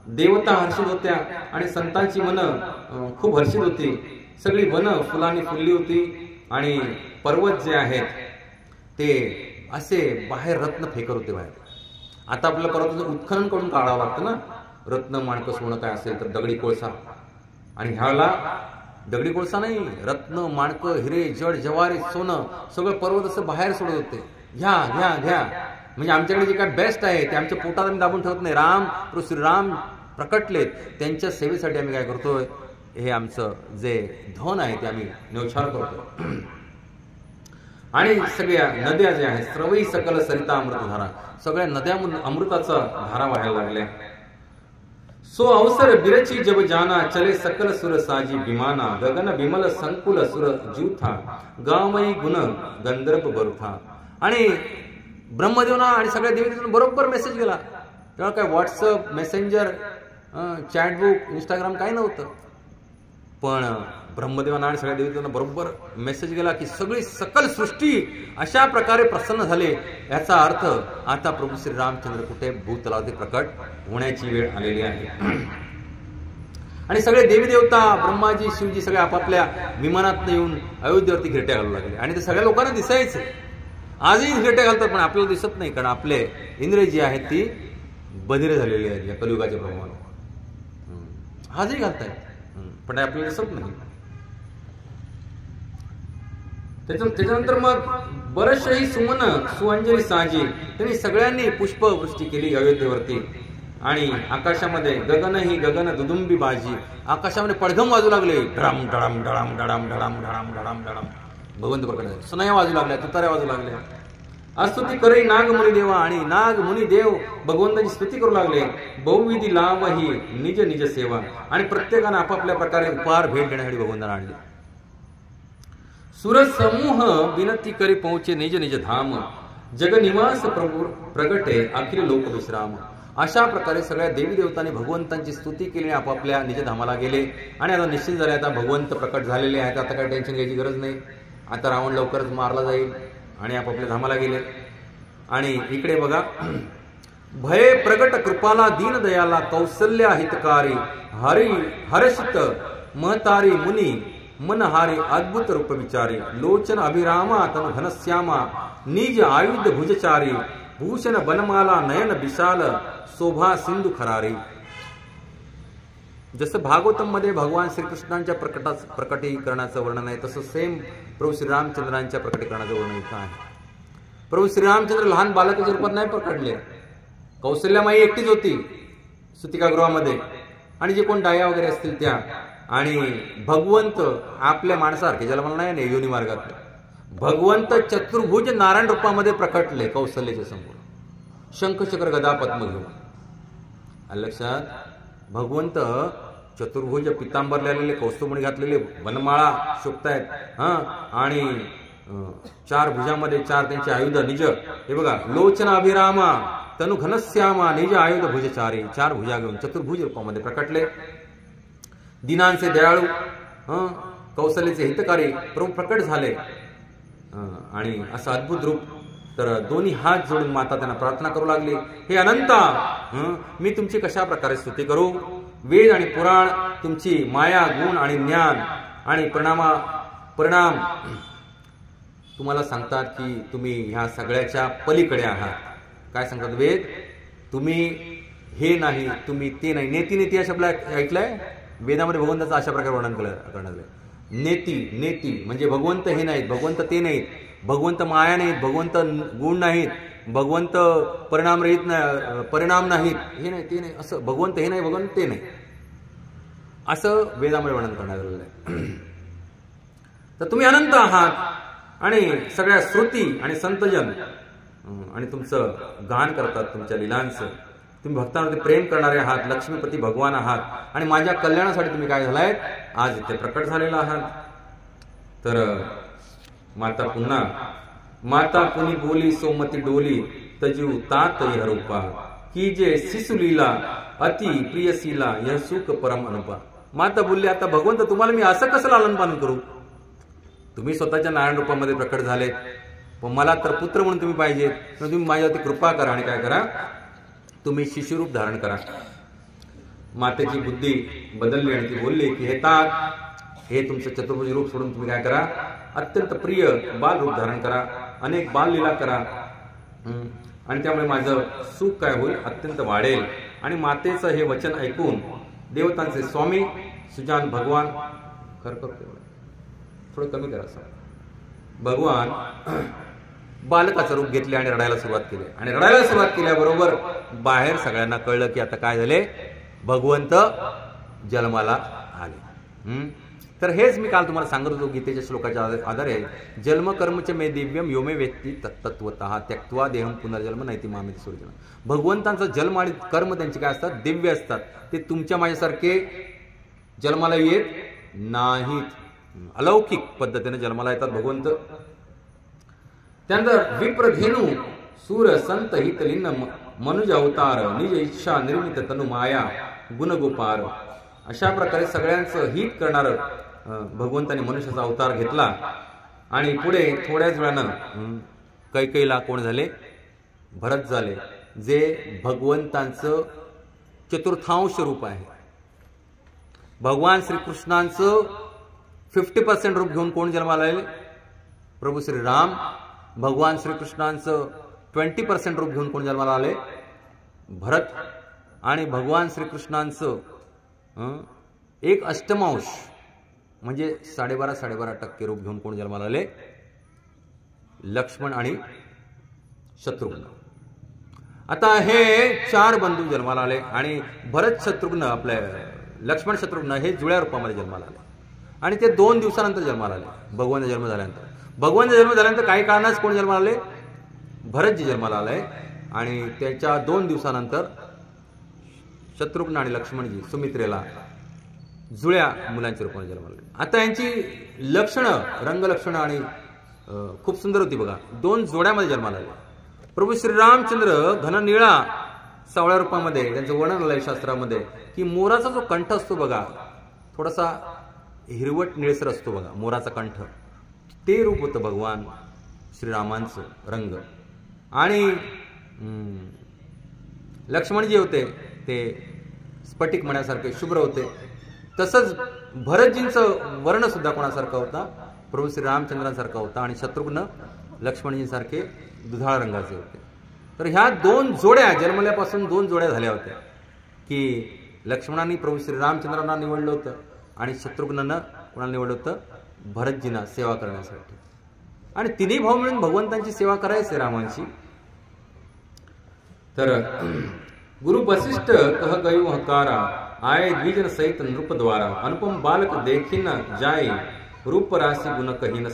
देवता हर्षित होत्या आणि संतांची मन खूप हर्षित होती. सगळी वन फुलांनी फुलली होती आणि पर्वत जे आहेत ते असे बाहेर रत्न फेकत होते बाहेर. आता आपल्याला पर्वताचं उत्खनन करून काढावं लागतं ना, रत्न माणकं सोनं काय असेल तर दगडी कोळसा. आणि ह्याला दगडी कोळसा नाही, रत्न माणकं हिरे जड जवारी सोनं सगळं पर्वत असं बाहेर सोडत होते. घ्या घ्या घ्या. म्हणजे आमच्याकडे जे काय बेस्ट आहे ते आमच्या पोटात आम्ही दाबून ठेवत नाही. राम श्रीराम प्रकटलेत, त्यांच्या सेवेसाठी आम्ही काय करतोय, हे आमचं जे धन आहे ते आम्ही न्यौछावर करतो. आणि सगळ्या नद्या ज्या आहेत, स्रवई सकल सरिता अमृतधारा, सगळ्या नद्या अमृताचा धारा व्हायला लागल्या. सो अवसर बिरची जब जाना, चले सकल सुर साजी विमाना, गगन विमल संकुल सुर जूथा, गावमयी गुण गंधर्व बरुथा. आणि ब्रह्मदेवना आणि सगळ्या देवीदेवांना बरोबर मेसेज गेला. तेव्हा काय व्हॉट्सअप, मेसेंजर, चॅटबुक, इंस्टाग्राम काही नव्हतं. पण ब्रह्मदेवांना आणि सगळ्या देवीदेवांना बरोबर मेसेज गेला की सगळी सकल सृष्टी अशा प्रकारे प्रसन्न झाले. याचा अर्थ आता प्रभू श्री रामचंद्र कुठे भूतलावरती प्रकट होण्याची वेळ आलेली आहे. आणि सगळे देवी देवता ब्रह्माजी शिवजी सगळे आपापल्या विमानात येऊन अयोध्येवरती घिरट्या घालू लागले आणि ते सगळ्या लोकांना दिसायचं. आजही घिरट्या घालतात पण आपल्याला दिसत नाही, कारण आपले इंद्रिय जी आहेत ती बधिर झालेली आहेत या कलियुगाच्या प्रमाणात. आजही घालतायत पण आपल्याला दिसत नाही. त्याच्यानंतर मग बरचशाही सुमन सुअंजली साजी, त्यांनी सगळ्यांनी पुष्पवृष्टी केली अयोध्येवरती. आणि आकाशामध्ये गगन दुदुंबी बाजी, आकाशामध्ये पडघम वाजू लागले, ढळाम ढळाम ढळाम ढळाम ढळाम ढळाम ढळाम ढळाम, भगवंत प्रकट झाले. सनया वाजू लागल्या, तुताऱ्या वाजू लागल्या. स्तुती करे नाग मुनी देवा, आणि नाग मुनी देव भगवंताची स्तुती करू लागले. बहुविधी लावही निज निज सेवा, आणि प्रत्येकानं आपापल्या प्रकारे उपहार भेट देण्यासाठी भगवंतांना आणली. सुर समूह विनती करी पोहोचे निज निज धाम, जगनिवास प्रभू प्रगटे अखिल लोक विश्राम. अशा प्रकारे सगळ्या देवी देवतांनी भगवंतांची स्तुती केली, आपल्या निजधामाला गेले. आणि आता निश्चित झाले, आता भगवंत प्रकट झालेले आहेत, आता काही टेन्शन घ्यायची गरज नाही. आता रावण लवकरच मारला जाईल आणि आपापल्या धामाला गेले. आणि इकडे बघा, भय प्रगट कृपाला दीनदयाला कौसल्या हितकारी, हरी हर्षित महतारी मुनी मनहारी अद्भुत रूप विचारी. लोचन अभिरामा तनु घनश्यामा, निज आयुध भुजचारी. भूषण बनमाला नयन विशाल, शोभा सिंधू खरारी. जसं भागवतम मध्ये भगवान श्रीकृष्णांच्या प्रकटीकरणाचं वर्णन आहे, तसं सेम प्रभू श्रीरामचंद्रांच्या प्रकटीकरणाचं वर्णन इथं आहे. प्रभू श्रीरामचंद्र लहान बालकाच्या रूपात नाही प्रकटले. कौशल्यामाई एकटीच होती सुतिकागृहामध्ये, आणि जे कोण डाया वगैरे असतील त्या. आणि भगवंत आपल्या माणसासारखे, ज्याला मला नाही योनी मार्गात, भगवंत चतुर्भुज नारायण रूपामध्ये प्रकटले कौशल्याच्या समोर, शंखचक्र गदा पद्म घेऊन. लक्षात, भगवंत चतुर्भुज पितांबर लिहिलेले, कौस्तुभमणी घातलेले, वनमाळा शोभतायत आणि 4 भुजामध्ये 4 त्यांचे आयुध निज. हे बघा, लोचन अभिरामा तनु घनश्यामा, निज आयुध भुजचारी. 4 भुजा घेऊन चतुर्भुज रूपामध्ये प्रकटले. दिनांचे दयाळू, कौशल्याचे हितकारी प्रभू प्रकट झाले. आणि असं अद्भुत रूप. तर दोन्ही हात जोडून माता त्यांना प्रार्थना करू लागली, हे अनंता, मी तुमची कशा प्रकारे स्तुती करू. वेद आणि पुराण तुमची माया, गुण आणि ज्ञान आणि परिणाम तुम्हाला सांगतात की तुम्ही ह्या सगळ्याच्या पलीकडे आहात. काय सांगतात वेद? तुम्ही हे नाही, तुम्ही ते नाही. नेती नेती या शब्द ऐकलाय वेदामध्ये? भगवंताचं अशा प्रकारे वर्णन करण्यात आलंय. नेती नेती म्हणजे भगवंत हे नाहीत, भगवंत ते नाहीत, भगवंत माया नाहीत, भगवंत गुण नाहीत, भगवंत परिणाम नाहीत, हे नाही ते नाही, असं भगवंत हे नाही, भगवंत ते नाही, असं वेदामध्ये वर्णन करण्यात आलेलं आहे. तर तुम्ही अनंत आहात आणि सगळ्या श्रुती आणि संतजन आणि तुमचं गान करतात तुमच्या लीलांचं. तुम्ही भक्तांवरती प्रेम करणारे आहात, लक्ष्मीपती भगवान आहात आणि माझ्या कल्याणासाठी तुम्ही काय झालायत, आज इथे प्रकट झालेला आहात. तर माता पुन्हा, माता पुनी बोली सोमती डोली, तजू तात रूपा, की जे शिशुलीला अति प्रियसीला यह सुख परम अनुपा. माता बोलली, आता भगवंत तुम्हाला मी असं कसं लालन पालन करू? तुम्ही स्वतःच्या नारायण रूपामध्ये प्रकट झालेत, पण मला तर पुत्र म्हणून तुम्ही पाहिजे, तर तुम्ही माझ्यावरती कृपा करा आणि काय करा, तुम्ही शिशुरूप धारण करा. मातेची बुद्धी बदलली आणि ती बोलली की हे तात, हे तुमचं चतुर्भुज रूप सोडून तुम्ही काय करा, अत्यंत प्रिय बाल रूप धारण करा, अनेक बाल लीला करा आणि त्यामुळे माझं सुख काय होईल, अत्यंत वाढेल. आणि मातेचं हे वचन ऐकून देवतांचे स्वामी सुजान भगवान, थोडं कमी करा सर, भगवान बालकाचं रूप घेतले आणि रडायला सुरुवात केली. आणि रडायला सुरुवात केल्याबरोबर बाहेर सगळ्यांना कळलं की आता काय झाले, भगवंत जन्माला आले. तर हेच मी काल तुम्हाला सांगत होतो गीतेच्या श्लोकाच्या आधारे, जन्म कर्मच मे दिव्यम योमे व्यक्ती तत्वतः त्यक्त्वा देहम पुनर्जन्म नैति मामेति सूर्यजन्म. भगवंतांचा जन्म आणि कर्म त्यांचे काय असतात, दिव्य असतात. ते तुमच्या माझ्यासारखे जन्माला येत नाहीत, अलौकिक पद्धतीने जन्माला येतात भगवंत. त्यानंतर विप्रधेनु सूर संत हितलिन्न मनुज अवतार, निज इच्छा निर्मित तनु माया गुणगोपार. अशा प्रकारे सगळ्यांचं हित करणार भगवंताने मनुष्याचा अवतार घेतला. आणि पुढे थोड्याच वेळानं कैकेयीला कोण झाले, भरत झाले, जे भगवंतांचं चतुर्थांश रूप आहे. भगवान श्रीकृष्णांचं 50% रूप घेऊन कोण जन्माला आले? प्रभू श्रीराम. भगवान श्रीकृष्णांचं 20% रूप घेऊन कोण जन्माला आले? भरत. आणि भगवान श्रीकृष्णांचं 1/8 म्हणजे 12.5% रूप घेऊन कोण जन्माला आले? लक्ष्मण आणि शत्रुघ्न. आता हे 4 बंधू जन्माला आले आणि भरत शत्रुघ्न आपले लक्ष्मण शत्रुघ्न हे जुळ्या रूपामध्ये जन्माला आले आणि ते 2 दिवसानंतर जन्माला आले. भगवानचा जन्म झाल्यानंतर. भगवानचा जन्म झाल्यानंतर काही कारणास कोण जन्माला आले? भरतजी जन्माला आले आणि त्याच्या 2 दिवसानंतर शत्रुघ्न आणि लक्ष्मणजी सुमित्रेला जुळ्या मुलांच्या रूपाने जन्माला आले. आता यांची लक्षणं, रंगलक्षणं आणि खूप सुंदर होती बघा. 2 जोड्यामध्ये जन्माला आले. प्रभू श्रीरामचंद्र घननिळा सावळ्या रूपामध्ये, त्यांचं वर्णन आलंय शास्त्रामध्ये की मोराचा जो कंठ असतो बघा, थोडासा हिरवट निळसर असतो बघा मोराचा कंठ, ते रूप होतं भगवान श्रीरामांचं रंग. आणि लक्ष्मण जे होते ते स्फटिक मण्यासारखे शुभ्र होते. तसंच भरतजींचं वर्ण सुद्धा कोणासारखा होता? प्रभू श्रीरामचंद्रांसारखा होता. आणि शत्रुघ्न लक्ष्मणजींसारखे दुधाळ रंगाचे होते. तर ह्या 2 जोड्या जन्मल्यापासून 2 जोड्या झाल्या होत्या की लक्ष्मणांनी प्रभू श्रीरामचंद्रांना निवडलं होतं आणि शत्रुघ्नानं कोणाला निवडलं होतं? भरतजींना सेवा करण्यासाठी. आणि तिन्ही भाऊ मिळून भगवंतांची सेवा करायचे रामांची. तर गुरु वशिष्ठ कह गयो हकारा आय द्विजन सहित नृप द्वारा अनुपम बालक देखीन जाय रूप राशी गुण कहीन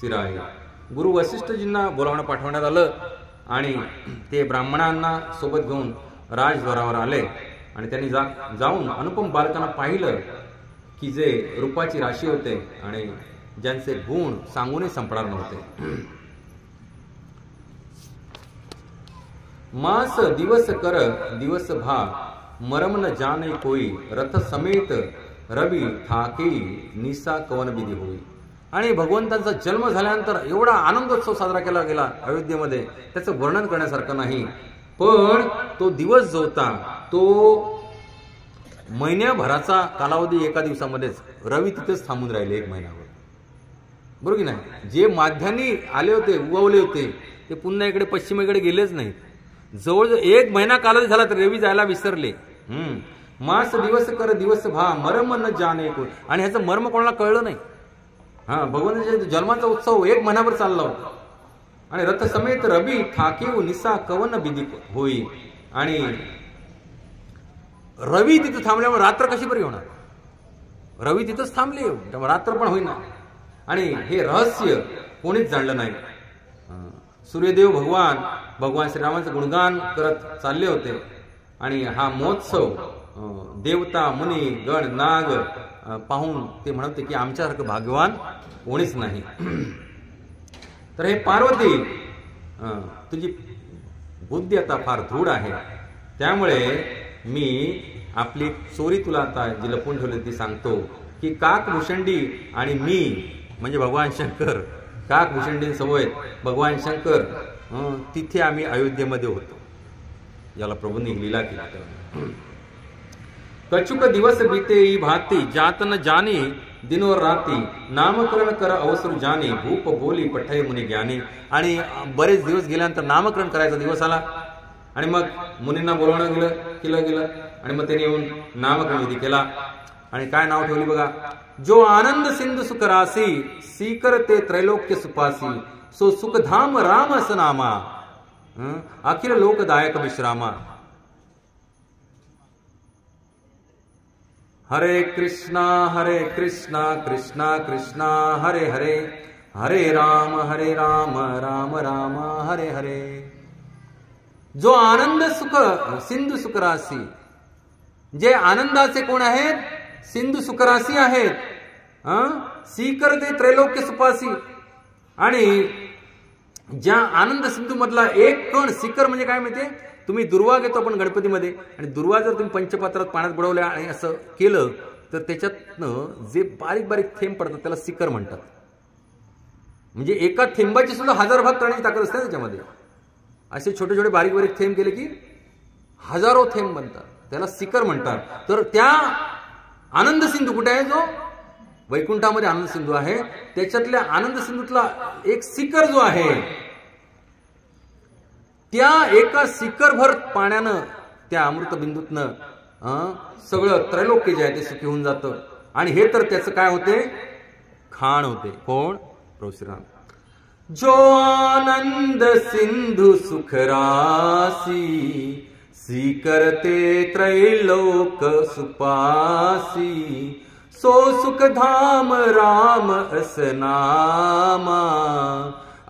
सिराय. गुरु वशिष्ठजींना बोलावणं पाठवण्यात आलं आणि ते ब्राह्मणांना सोबत घेऊन राजद्वारावर आले आणि त्यांनी जाऊन अनुपम बालकांना पाहिलं की जे रूपाची राशी होते आणि ज्यांचे गुण सांगूनही संपणार नव्हते. मास दिवस कर दिवस भा मरम न जाने कोई रथ समेत रवी थाके निसा कवन विधी होई. आणि भगवंतांचा जन्म झाल्यानंतर एवढा आनंदोत्सव साजरा केला गेला अयोध्येमध्ये, त्याचं वर्णन करण्यासारखं नाही. पण तो दिवस जो होता तो महिन्याभराचा कालावधी एका दिवसामध्येच. रवी तिथेच थांबून राहिले 1 महिनाभर. बरोबर की नाही? जे माध्यान्ही आले होते, उगवले होते, ते पुन्हा इकडे पश्चिमेकडे गेलेच नाहीत. जवळजवळ 1 महिना कालावधी झाला तर रवी जायला विसरले. मास दिवस कर दिवस भा मरम न जाने कोई. आणि ह्याचं मर्म कोणाला कळलं नाही. भगवानाच्या जन्माचा उत्सव 1 महिनाभर चालला होता. आणि रथ समेत रवी ठाकीव निसा कवन विधी होई. आणि रवी तिथे थांबल्यामुळे रात्र कशी बरी होणार? रवी तिथंच थांबले, त्यामुळे रात्र पण होईना. आणि हे रहस्य कोणीच जाणलं नाही. सूर्यदेव भगवान श्रीरामांचं गुणगान करत चालले होते आणि हा महोत्सव देवता मुनी गण नाग पाहून ते म्हणते की आमच्यासारखं भाग्यवान कोणीच नाही. तर हे पार्वती, तुझी बुद्धी आता फार दृढ आहे, त्यामुळे मी आपली चोरी तुला आता जी लपून ठेवली ती सांगतो की काकभूषंडी आणि मी म्हणजे भगवान शंकर, काकभूषंडी सवयत भगवान शंकर तिथे आम्ही अयोध्येमध्ये होतो. याला प्रभूंनी लीला केली. कचुक दिवस बीते भाती जात न जाने दिनोर राती नामकरण कर अवसर जाने भूप बोली पठय मुनी ज्ञानी. आणि बरेच दिवस गेल्यानंतर नामकरण करायचा दिवस आला आणि मग मुनींना बोलवणं केलं गेलं आणि मग त्यांनी येऊन नामकरण विधी केला. आणि काय नाव ठेवली बघा? जो आनंद सिंधु सुख रासी सीकर ते त्रैलोक्य सुपासी सो सुखधाम राम असनामा अखिल लोकदायक विश्रामा. हरे कृष्णा कृष्णा कृष्णा हरे हरे हरे राम राम राम हरे हरे. जो आनंद सुख सिंधू सुखरासी, जे आनंदाचे कोण आहेत? सिंधू सुखरासी आहेत. सीकर ते त्रैलोक्य सुपासी. आणि ज्या आनंद सिंधू मधला एक कण, सीकर म्हणजे काय माहितीये? तुम्ही दुर्वा घेतो आपण गणपतीमध्ये, आणि दुर्वा जर तुम्ही पंचपात्रात पाण्यात बुडवल्या आणि असं केलं तर त्याच्यातनं जे बारीक बारीक थेंब पडतात त्याला सीकर म्हणतात. म्हणजे एका थेंबाची सुद्धा 1000 भाग करण्याची ताकद असते त्याच्यामध्ये. असे छोटे छोटे बारीक बारीक थेंब केले की हजारो थेंब बनतात, त्याला सीकर म्हणतात. तर त्या आनंद सिंधू कुठे आहे? जो वैकुंठामध्ये आनंद सिंधू आहे, त्याच्यातल्या आनंद सिंधूतला एक शिखर जो आहे, त्या एका शिखरभर पाण्यानं, त्या अमृतबिंदूतनं सगळं त्रैलोक्य जे आहे ते सुखी होऊन जातं. आणि हे तर त्याचं काय होते? खाण होते. कोण? प्रभू श्रीराम. जो आनंद सिंधु सुख रासी, स्वीकरते त्रैलोक सुपासी, सो सुख धाम राम असनामा,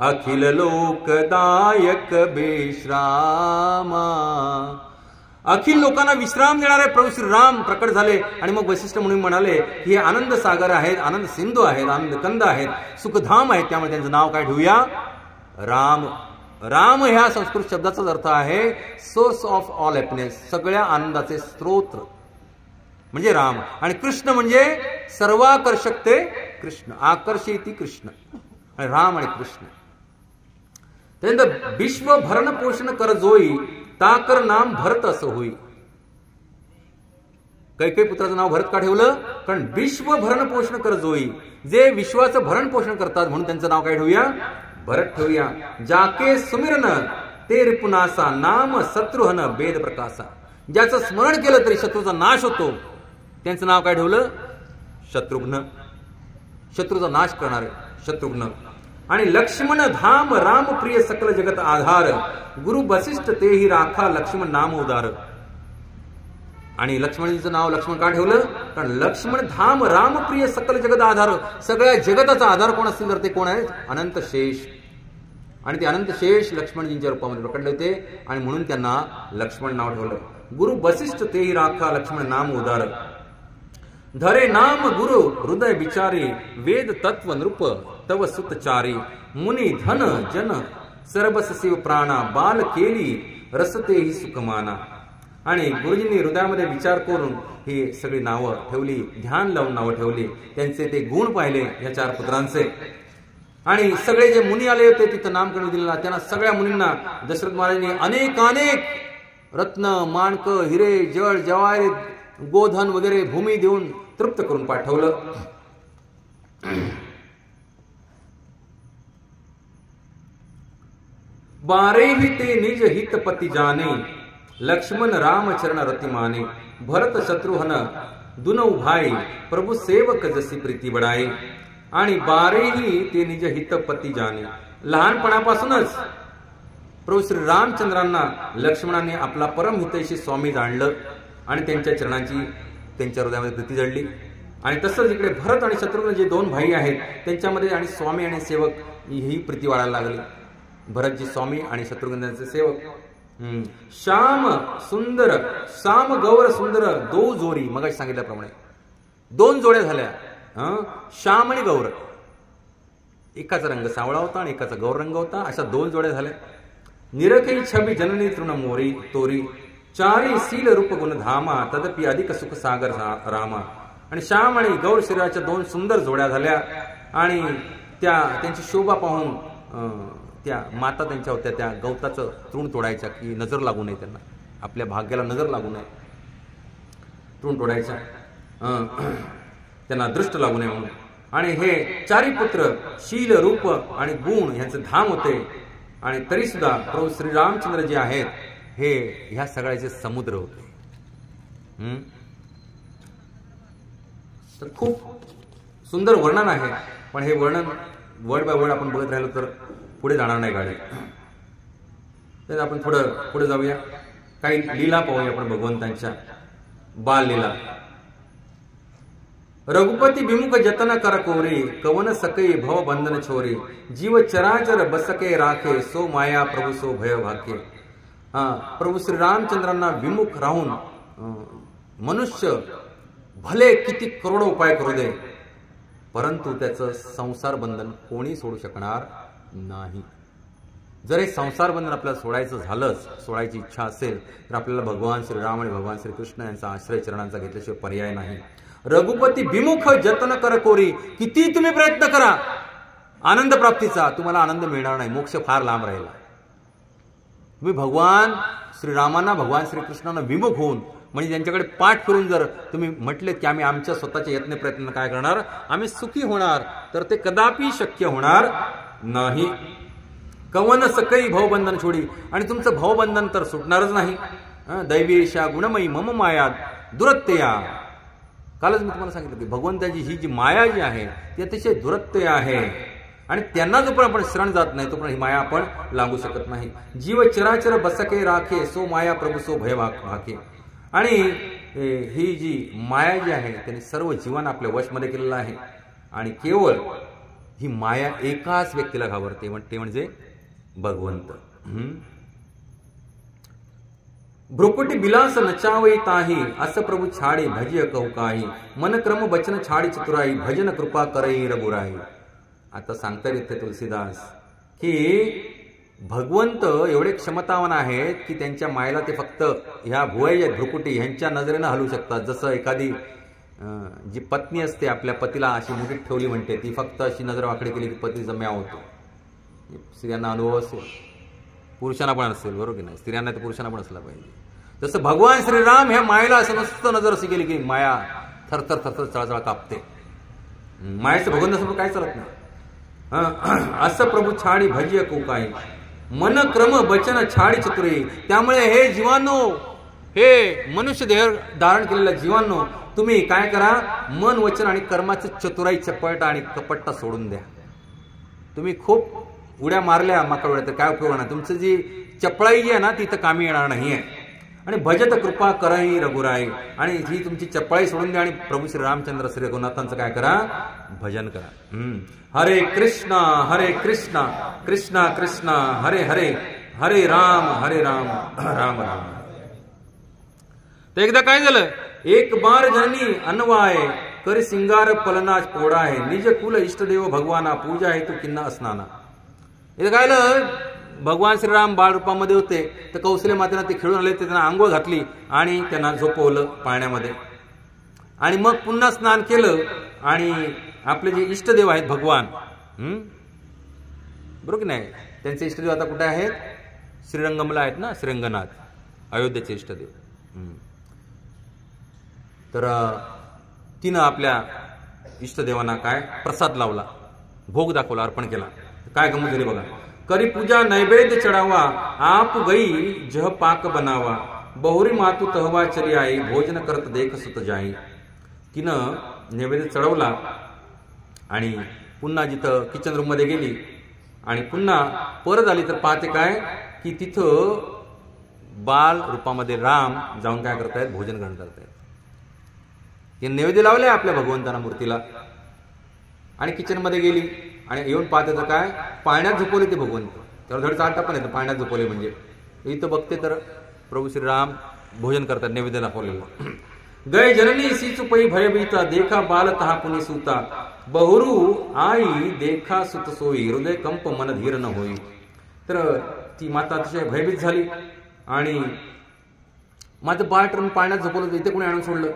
अखिल लोकदायक बेश्रामा. अखिल लोकांना विश्राम देणारे प्रभू श्री राम प्रकट झाले. आणि मग वशिष्ठ म्हणून म्हणाले की हे आनंद सागर आहेत, आनंद सिंधू आहेत, आनंद कंद आहेत, सुखधाम आहेत, त्यामुळे त्यांचं नाव काय ठेवूया? राम. राम ह्या संस्कृत शब्दाचाच अर्थ आहे सोर्स ऑफ ऑल हॅपीनेस, सगळ्या आनंदाचे स्रोत म्हणजे राम. आणि कृष्ण म्हणजे सर्वाकर्षक ते कृष्ण, आकर्षिती कृष्ण. आणि राम आणि कृष्ण. त्यानंतर विश्व भरण पोषण कर जोई, ताकर नाम भरत असं होई. कैकेयी पुत्राचं नाव भरत का ठेवलं? कारण विश्व भरण पोषण कर जोई, जे विश्वाचं भरण पोषण करतात म्हणून त्यांचं नाव काय ठेवूया? भरत ठेवूया. जाके सुमिरन ते रिपुनासा, नाम शत्रुहन वेद प्रकाशा. ज्याचं स्मरण केलं तरी शत्रूचा नाश होतो, त्यांचं नाव काय ठेवलं? शत्रुघ्न. शत्रूचा नाश करणारे शत्रुघ्न. आणि लक्ष्मण धाम राम प्रिय सकल जगत आधार, गुरु वशिष्ठ तेही राखा लक्ष्मण नाम उदार. आणि लक्ष्मणजीचं नाव लक्ष्मण का ठेवलं? कारण लक्ष्मण धाम राम प्रिय सकल जगत आधार, सगळ्या जगताचा आधार कोण असतील तर ते कोण आहेत? अनंत शेष. आणि ते अनंत शेष लक्ष्मणजींच्या रूपामध्ये प्रकटले होते आणि म्हणून त्यांना लक्ष्मण नाव ठेवलं. गुरु वशिष्ठ तेही राखा लक्ष्मण नाम उदार, धरे नाम गुरु हृदय विचारी, वेद तत्व नृप तव सुतचारी, मुनी धन जन सर्वस शिव प्राणा, बाल केली रसते ही सुखमाना. आणि गुरुजींनी हृदयामध्ये विचार करून ही सगळी नावं ठेवली, ध्यान लावून नावं ठेवली, त्यांचे ते गुण पाहिले या 4 पुत्रांचे. आणि सगळे जे मुनी आले होते तिथं नामकरण दिलेला, त्यांना सगळ्या मुनींना दशरथ महाराजांनी अनेक रत्न, माणक, हिरे, जळ, जवाहर, गोधन वगैरे भूमी देऊन तृप्त करून पाठवलं. बारेही ते निज हित पती जाने, लक्ष्मण राम चरण रती माने, भरत शत्रुघ्न दुनौ भाई, प्रभू सेवक जसी प्रीती बडाई. आणि बारेही ते निज हित पती जाने, लहानपणापासूनच प्रभू श्री रामचंद्रांना लक्ष्मणाने आपला परम हितैषी स्वामी जाणलं आणि त्यांच्या चरणांची त्यांच्या हृदयामध्ये प्रीती जडली. आणि तसंच इकडे भरत आणि शत्रुघ्न जे 2 भाई आहेत त्यांच्यामध्ये आणि स्वामी आणि सेवक ही प्रीती वाढायला लागली. भरतजी स्वामी आणि शत्रुघ्न त्यांचे सेवक. श्याम सुंदर, श्याम गौर सुंदर दो जोरी, मगाशी सांगितल्याप्रमाणे 2 जोड्या झाल्या, श्याम आणि गौर. एकाचा रंग सावळा होता आणि एकाचा गौर रंग होता, अशा 2 जोड्या झाल्या. निरखई छबी जननी तृण मोरी तोरी, चारी सील रूप गुण धामा, तदपि अधिक सुख सागर रामा. आणि श्याम आणि गौर शरीराच्या 2 सुंदर जोड्या झाल्या. आणि त्यांची शोभा पाहून त्या माता त्यांच्या होत्या त्या गवताचं तृण तोडायच्या की नजर लागू नये, त्यांना आपल्या भाग्याला नजर लागू नये, तृण तोडायच्या, त्यांना दृष्ट लागू नये म्हणून. आणि हे 4 पुत्र शील रूप आणि गुण यांचे धाम होते. आणि तरी सुद्धा प्रभू श्रीरामचंद्र जे आहेत हे ह्या सगळ्याचे समुद्र होते. तर खूप सुंदर वर्णन आहे, पण हे वर्णन वर्ड बाय वर्ड आपण बघत राहिलो तर पुढे जाणार नाही गाडी. तर आपण पुढे जाऊया, काही लीला पाहूया आपण भगवंतांच्या बाल लीला. रघुपती विमुख जतन कर कोरे, कवन सके भव बंधन छोरे, जीव चराचर बसके राखे, सो माया प्रभू सो भय भाके. प्रभू श्री रामचंद्रांना विमुख राहून मनुष्य भले किती करोडो उपाय करू दे, परंतु त्याचं संसार बंधन कोणी सोडू शकणार नाही. जर हे संसार बंधन आपल्याला सोडायचं झालंच, सोडायची इच्छा असेल तर आपल्याला भगवान श्रीराम आणि भगवान श्रीकृष्ण यांचा आश्रय चरणांचा घेतल्याशिवाय पर्याय नाही. रघुपती विमुख जतन कर कोरी, किती तुम्ही प्रयत्न करा आनंद प्राप्तीचा, तुम्हाला आनंद मिळणार नाही, मोक्ष फार लांब राहिला. तुम्ही भगवान श्रीरामांना, भगवान श्रीकृष्णांना विमुख होऊन म्हणजे त्यांच्याकडे पाठ फिरून जर तुम्ही म्हटले की आम्ही आमच्या स्वतःच्या यत्न प्रयत्न काय करणार, आम्ही सुखी होणार, तर ते कदापि शक्य होणार नाही. कवन सकई भवबंधन छोडी, आणि तुमचं भवबंधन तर सुटणारच नाही. दैवेशा गुणमयी मम माया दुरत्यया. कालच मी तुम्हाला सांगितलं की भगवंताची ही जी माया जी आहे ती अतिशय दुरत्यय आहे, आणि त्यांना जोपर्यंत आपण शरण जात नाही तोपर्यंत ही माया आपण लागू शकत नाही. जीव चराचर बसके राखे, सो माया प्रभू सो भय भाके. आणि ही जी माया जी आहे त्यांनी सर्व जीवन आपल्या वशमध्ये केलेलं आहे, आणि केवळ ही माया एकाच व्यक्तीला घाबरते, ते म्हणजे भगवंत. भ्रुकुटी बिलास नचावई ताही, अस प्रभू छाडी भजिय कहू काही. मन क्रम बचन छाडी चतुराई, भजन कृपा करई रघुराई. आता सांगता येते तुलसीदास की भगवंत एवढे क्षमतावान आहेत की त्यांच्या मायेला ते फक्त ह्या भुवया भ्रुकुटी ह्यांच्या नजरेनं हलवू शकतात. जसं एखादी जी पत्नी असते आपल्या पतीला अशी मुठीत ठेवली म्हणते, ती फक्त अशी नजर वाकडी केली की पतीचा म्याव होतो. स्त्रियांना अनुभव असेल, पुरुषांना पण असेल, बरोबर की नाही? स्त्रियांना तर पुरुषांना पण असला पाहिजे. जसं भगवान श्रीराम ह्या मायेला असं नुसतं नजर अशी गेली की माया थरथर थरथर चळचळ कापते. मायेचं भगवंतासमोर काय चालत नाही. असं प्रभू छाडी भजिय कोकाई, मन क्रम बचन छाडी चतुरी. त्यामुळे हे जीवांनो, हे मनुष्य देह धारण केलेल्या जीवांनो, तुम्ही काय करा, मन वचन आणि कर्माचं चतुराई चपळता आणि कपटता सोडून द्या. तुम्ही खूप उड्या मारल्या माकड तर काय उपयोग नाही. तुमचं जी चपळाई जी आहे ना ती तर कामी येणार नाहीये. आणि भजत कृपा करई रघुराई, आणि ही तुमची चपळाई सोडून द्या आणि प्रभू श्री रामचंद्र श्री रघुनाथांचं काय करा, भजन करा. हरे कृष्णा कृष्णा कृष्णा हरे हरे, हरे राम राम राम. तर एकदा काय झालं, एक बार जननी अन्वाय करी सिंगार पलनाच पोडाय, निज कुल इष्टदेव भगवाना पूजा हेतू किन्ना असनाना. इथं काय झालं, भगवान श्रीराम बाळ रूपामध्ये होते, तर कौशल्य मातेनं ते खेळून आले, त्यांना आंघोळ घातली आणि त्यांना झोपवलं पाण्यामध्ये, आणि मग पुन्हा स्नान केलं. आणि आपले जे इष्टदेव आहेत भगवान, बरोबर की नाही, त्यांचे इष्टदेव आता कुठे आहेत, श्रीरंगमला आहेत ना, श्रीरंगनाथ अयोध्येचे इष्टदेव. तर तिनं आपल्या इष्टदेवांना काय प्रसाद लावला, भोग दाखवला, अर्पण केला. काय गमत झाली बघा. करी पूजा नैवेद्य चढावा, आप गई जह पाक बनावा, बहुरी मातू तहवा चली आई, भोजन करत देख सुत जाई. तिनं नैवेद्य चढवला आणि पुन्हा जिथं किचन रूम मध्ये गेली आणि पुन्हा परत आली, तर पाहते काय की तिथं बाल रूपामध्ये राम जाऊन काय करतायत, भोजन ग्रहण करतायत. तिने नैवेद्य लावले आपल्या भगवंतांना मूर्तीला, आणि किचन मध्ये गेली आणि येऊन पाहते तर काय, पाण्यात झोपवले ते भगवंत. त्यावर धड चालता पण येतं, पाण्यात झोपवले म्हणजे. इथं बघते तर प्रभू श्रीराम भोजन करतात नैवेद्य दाखवलेलं. गय जननी सीचु पै भयभीता, देखा बाल तहा पुनि सूता, बहुरू आई देखा सुत सोई, हृदय कंप मन धीर न होई. तर ती माता अतिशय भयभीत झाली आणि माझं बाळ टरून पाण्यात झोपवलं, इथे कोणी आणून सोडलं,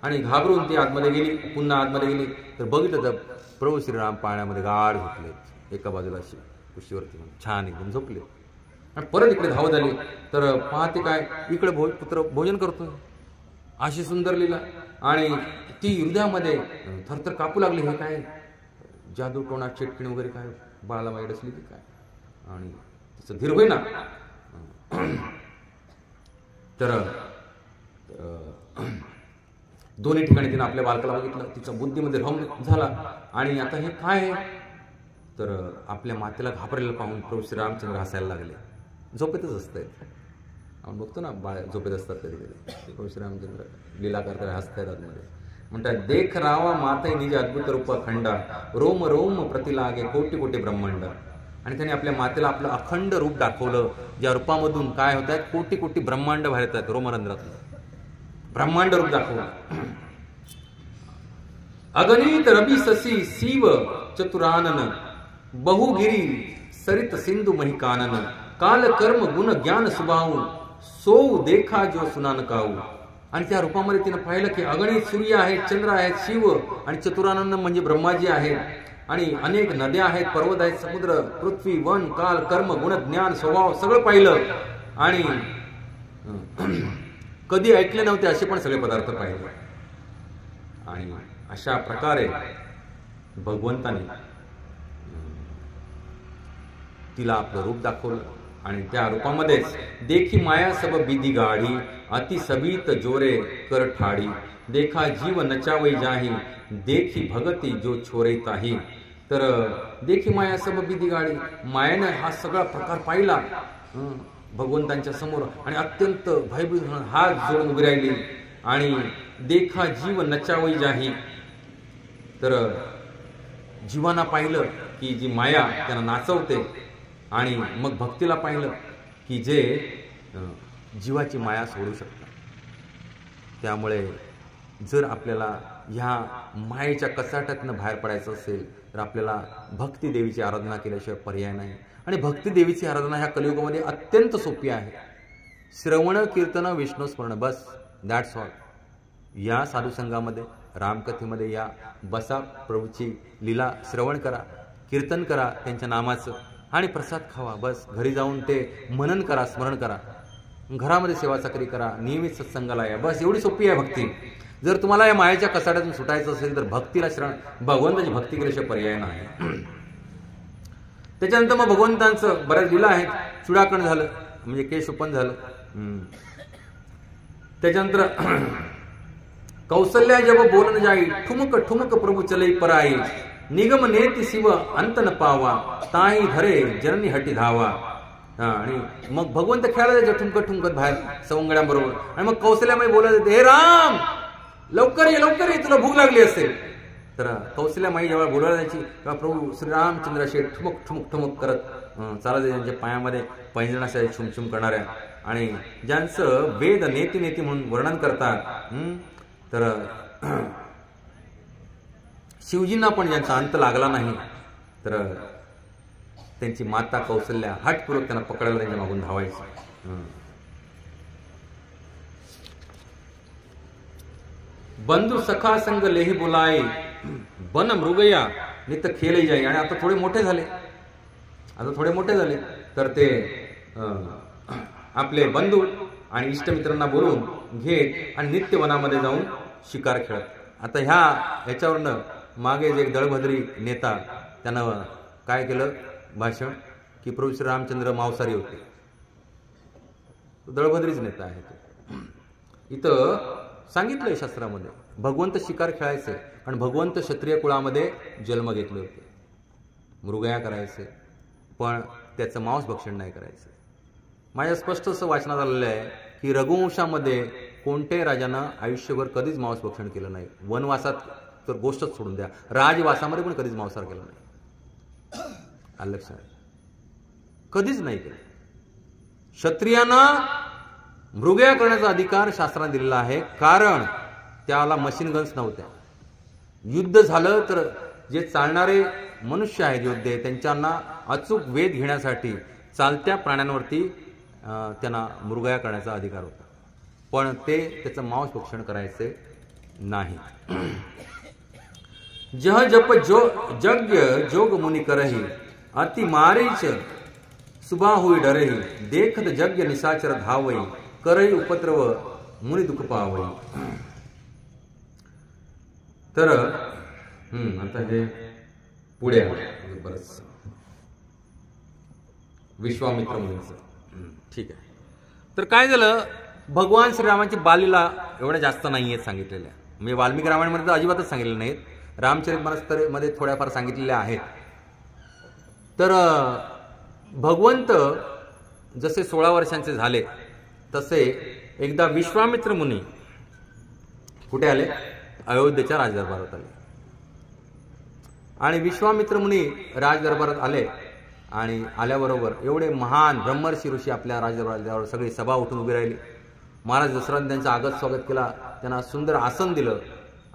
आणि घाबरून ती आतमध्ये गेली. पुन्हा आतमध्ये गेली तर बघितलं तर प्रभू श्रीराम पाण्यामध्ये गाढ झोपले, एका बाजूला अशी कुशीवरती छान एकदम झोपले. आणि परत इकडे धावत आली तर पाहते काय, इकडे पुत्र भोजन करतोय, अशी सुंदर लीला. आणि ती हृदयामध्ये थरथर कापू लागली, हे काय जादू टोणा चेटकिणी वगैरे काय बाळाला वाईट असली की काय, आणि तिचं धीर होईना. तर दोन्ही ठिकाणी तिने आपल्या बालकाला बघितलं, तिचा बुद्धीमध्ये भ्रम झाला. आणि आता हे काय, तर आपल्या मातेला घाबरलेलं पाहून प्रभू श्रीरामचंद्र हसायला लागले. झोपेतच असतंय, आपण बघतो ना बाळ झोपेत असतात कधी कधी, प्रभू श्रीरामचंद्र लीला करताना हसतायत आतमध्ये. म्हणतात, देख रावा माते निज अद्भुत रूप खंडा, रोम रोम प्रतिलागे कोटी कोटी ब्रह्मांड. आणि त्याने आपल्या मातेला आपलं अखंड रूप दाखवलं, ज्या रूपामधून काय होत आहेत, कोटी कोटी ब्रह्मांड बाहेर येतात, रोमरंध्रातून ब्रह्मांड रूप दाखवलं. अगणित रवि ससी शिव चतुरानन, बहुगिरी सरित सिंधु महिकानन, काल कर्म गुण ज्ञान सुभाऊ, सो देखा जो सुनान काऊ. आणि त्या रूपामध्ये तिनं पाहिलं की अगणित सूर्य आहेत, चंद्र आहेत, शिव आणि चतुरानंद म्हणजे ब्रह्माजी आहेत, आणि अनेक नद्या आहेत, पर्वत आहेत, समुद्र, पृथ्वी, वन, काल, कर्म, गुण, ज्ञान, स्वभाव सगळं पाहिलं. आणि कधी ऐकले नव्हते असे पण सगळे पदार्थ पाहिले. आणि अशा प्रकारे भगवंताने तिला आपलं रूप दाखवलं. आणि त्या रूपामध्येच देखी माया सब बिदी गाडी अति सबीत जोरे कर ठाडी देखा जीव नचावई जाही देखी भगती जो छोरे ताही. तर देखी माया सब बिदी गाडी, मायाने हा सगळा प्रकार पाहिला भगवंतांच्या समोर आणि अत्यंत भयभीत होऊन हात जोडून उभी राहिली. आणि देखा जीव नचावई जाही, तर जीवाना पाहिलं की जी माया त्यांना नाचवते. आणि मग भक्तीला पाहिलं की जे जीवाची माया सोडू शकतात. त्यामुळे जर आपल्याला ह्या मायेच्या कचाट्यातनं बाहेर पडायचं असेल तर आपल्याला भक्ती देवीची आराधना केल्याशिवाय पर्याय नाही. आणि भक्ती देवीची आराधना ह्या कलियुगामध्ये अत्यंत सोपी आहे. श्रवण कीर्तन विष्णू स्मरण, बस, दॅट्स ऑल. या साधुसंगामध्ये रामकथेमध्ये या, बसा, प्रभूची लीला श्रवण करा, कीर्तन करा त्यांच्या नामाचं आणि प्रसाद खावा. बस, घरी जाऊन ते मनन करा, स्मरण करा, घरामध्ये सेवा चाकरी करा, नियमित सत्संगाला या. बस, एवढी सोपी आहे भक्ती. जर तुम्हाला या मायेच्या कसाड्यातून सुटायचं असेल तर भक्तीला भगवंताची भक्ती केल्याशिवाय पर्याय नाही. त्याच्यानंतर मग भगवंतांचं बऱ्याच लीला आहेत. चुडाकण झालं म्हणजे केशोपन झालं. त्याच्यानंतर कौसल्या जब बोलन जाई ठुमक ठुमक प्रभू चलई पराई निगम नेति शिव अंत न पावा ताई धरे जननी हटी धावा. आणि मग भगवंत खेळायला जायचे ठुमकत ठुमकत बाहेर सवंगड्यांबरोबर. आणि मग कौशल्यामाई बोलत होते, हे राम, लवकर ये, तुला भूक लागली असेल. तर कौशल्यामाई जेव्हा बोलायला जायची तेव्हा प्रभू श्रीरामचंद्र असे ठुमक ठुमक ठुमक करत चालत त्यांच्या पायामध्ये पैंजण असे छुमछुम करणाऱ्या आणि ज्यांचं वेद नेती नेती म्हणून वर्णन करतात. तर शिवजींना पण ज्यांचा अंत लागला नाही तर त्यांची माता कौशल्या हटपूर्वक त्यांना पकडायला त्यांच्या मागून धावायची. बंधू सखा संग लेही बोलाय बन मृगया नित खेळही जाई. आणि आता थोडे मोठे झाले तर ते आपले बंधू आणि इष्टमित्रांना बोलवून घेत आणि नित्य वनामध्ये जाऊन शिकार खेळत. आता ह्याच्यावरनं मागे जे दळभद्री नेता त्यानं काय केलं भाषण की प्रभू श्री रामचंद्र मांसाहारी होते. दळभद्रीच नेता आहे तो. इथं सांगितलंय शास्त्रामध्ये भगवंत शिकार खेळायचे आणि भगवंत क्षत्रिय कुळामध्ये जन्म घेतले होते. मृगया करायचे पण त्याचं मांस भक्षण नाही करायचं. माझ्या स्पष्ट असं वाचनात आलेलं आहे की रघुवंशामध्ये कोणत्याही राजानं आयुष्यभर कधीच मांस भक्षण केलं नाही. वनवासात तर गोष्टच सोडून द्या, राजवासामध्ये पण कधीच मांसाहार केला नाही. आलं लक्षात? कधीच नाही केलं. क्षत्रियांना मृगया करण्याचा अधिकार शास्त्राने दिलेला आहे कारण त्याला मशीन गन्स नव्हत्या. युद्ध झालं तर जे चालणारे मनुष्य आहेत योद्धे त्यांच्यांना अचूक वेध घेण्यासाठी चालत्या प्राण्यांवरती त्यांना मृगया करण्याचा अधिकार होता. पण ते त्याचं मांस भक्षण करायचे नाही. जह जप जो यज्ञ जोग मुनि करही अति मारीच सुबा हुई डरही देखत यज्ञ निशाचर धावई करही उपद्रव मुनि दुख पावई. तर आता हे पुढे बरंच विश्वामित्र मुनींचं. ठीक आहे. तर काय झालं, भगवान श्रीरामाची बालीला एवढ्या जास्त नाहीये सांगितलेल्या. म्हणजे वाल्मिकी रामायणामध्ये तर अजिबातच सांगितलेल्या नाहीत. रामचरितमानसमध्ये थोड्याफार सांगितलेल्या आहेत. तर भगवंत जसे 16 वर्षांचे झाले तसे एकदा विश्वामित्र मुनी कुठे आले, अयोध्येच्या राजदरबारात आले. आणि विश्वामित्र मुनी राजदरबारात आले आणि आल्याबरोबर एवढे महान ब्रह्मर्षी ऋषी आपल्या राजदरबारावर सगळी सभा उठून उभी राहिली. महाराज दशरथाने त्यांचं आगत स्वागत केला, त्यांना सुंदर आसन दिलं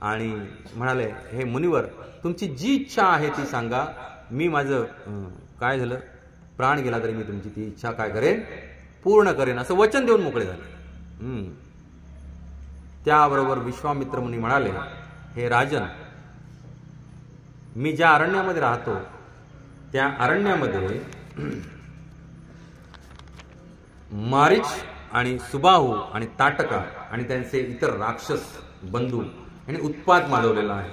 आणि म्हणाले, हे मुनिवर, तुमची जी इच्छा आहे ती सांगा, मी माझं काय झालं प्राण गेला तरी मी तुमची ती इच्छा काय करेन, पूर्ण करेन, असं वचन देऊन मोकळे झाले. त्याबरोबर विश्वामित्र मुनी म्हणाले, हे राजन, मी ज्या अरण्यामध्ये राहतो त्या अरण्यामध्ये मारीच आणि सुबाहू आणि ताटका आणि त्यांचे इतर राक्षस बंधू यांनी उत्पात माजवलेला आहे.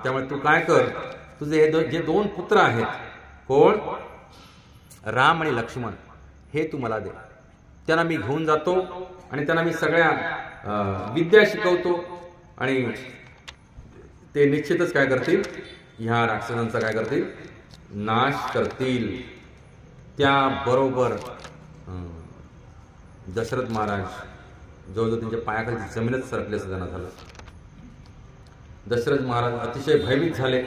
त्यामुळे तू काय कर, तुझे जे 2 पुत्र आहेत, कोण, राम आणि लक्ष्मण, हे तू मला दे. त्यांना मी घेऊन जातो आणि त्यांना मी सगळ्या विद्या शिकवतो आणि ते निश्चितच काय करतील, ह्या राक्षसांचा काय करतील, नाश करतील. त्याबरोबर दशरथ महाराज जवळजवळ त्यांच्या पायाखाली जमीनच सरकले असं त्यांना झालं. दशरथ महाराज अतिशय भयभीत झाले.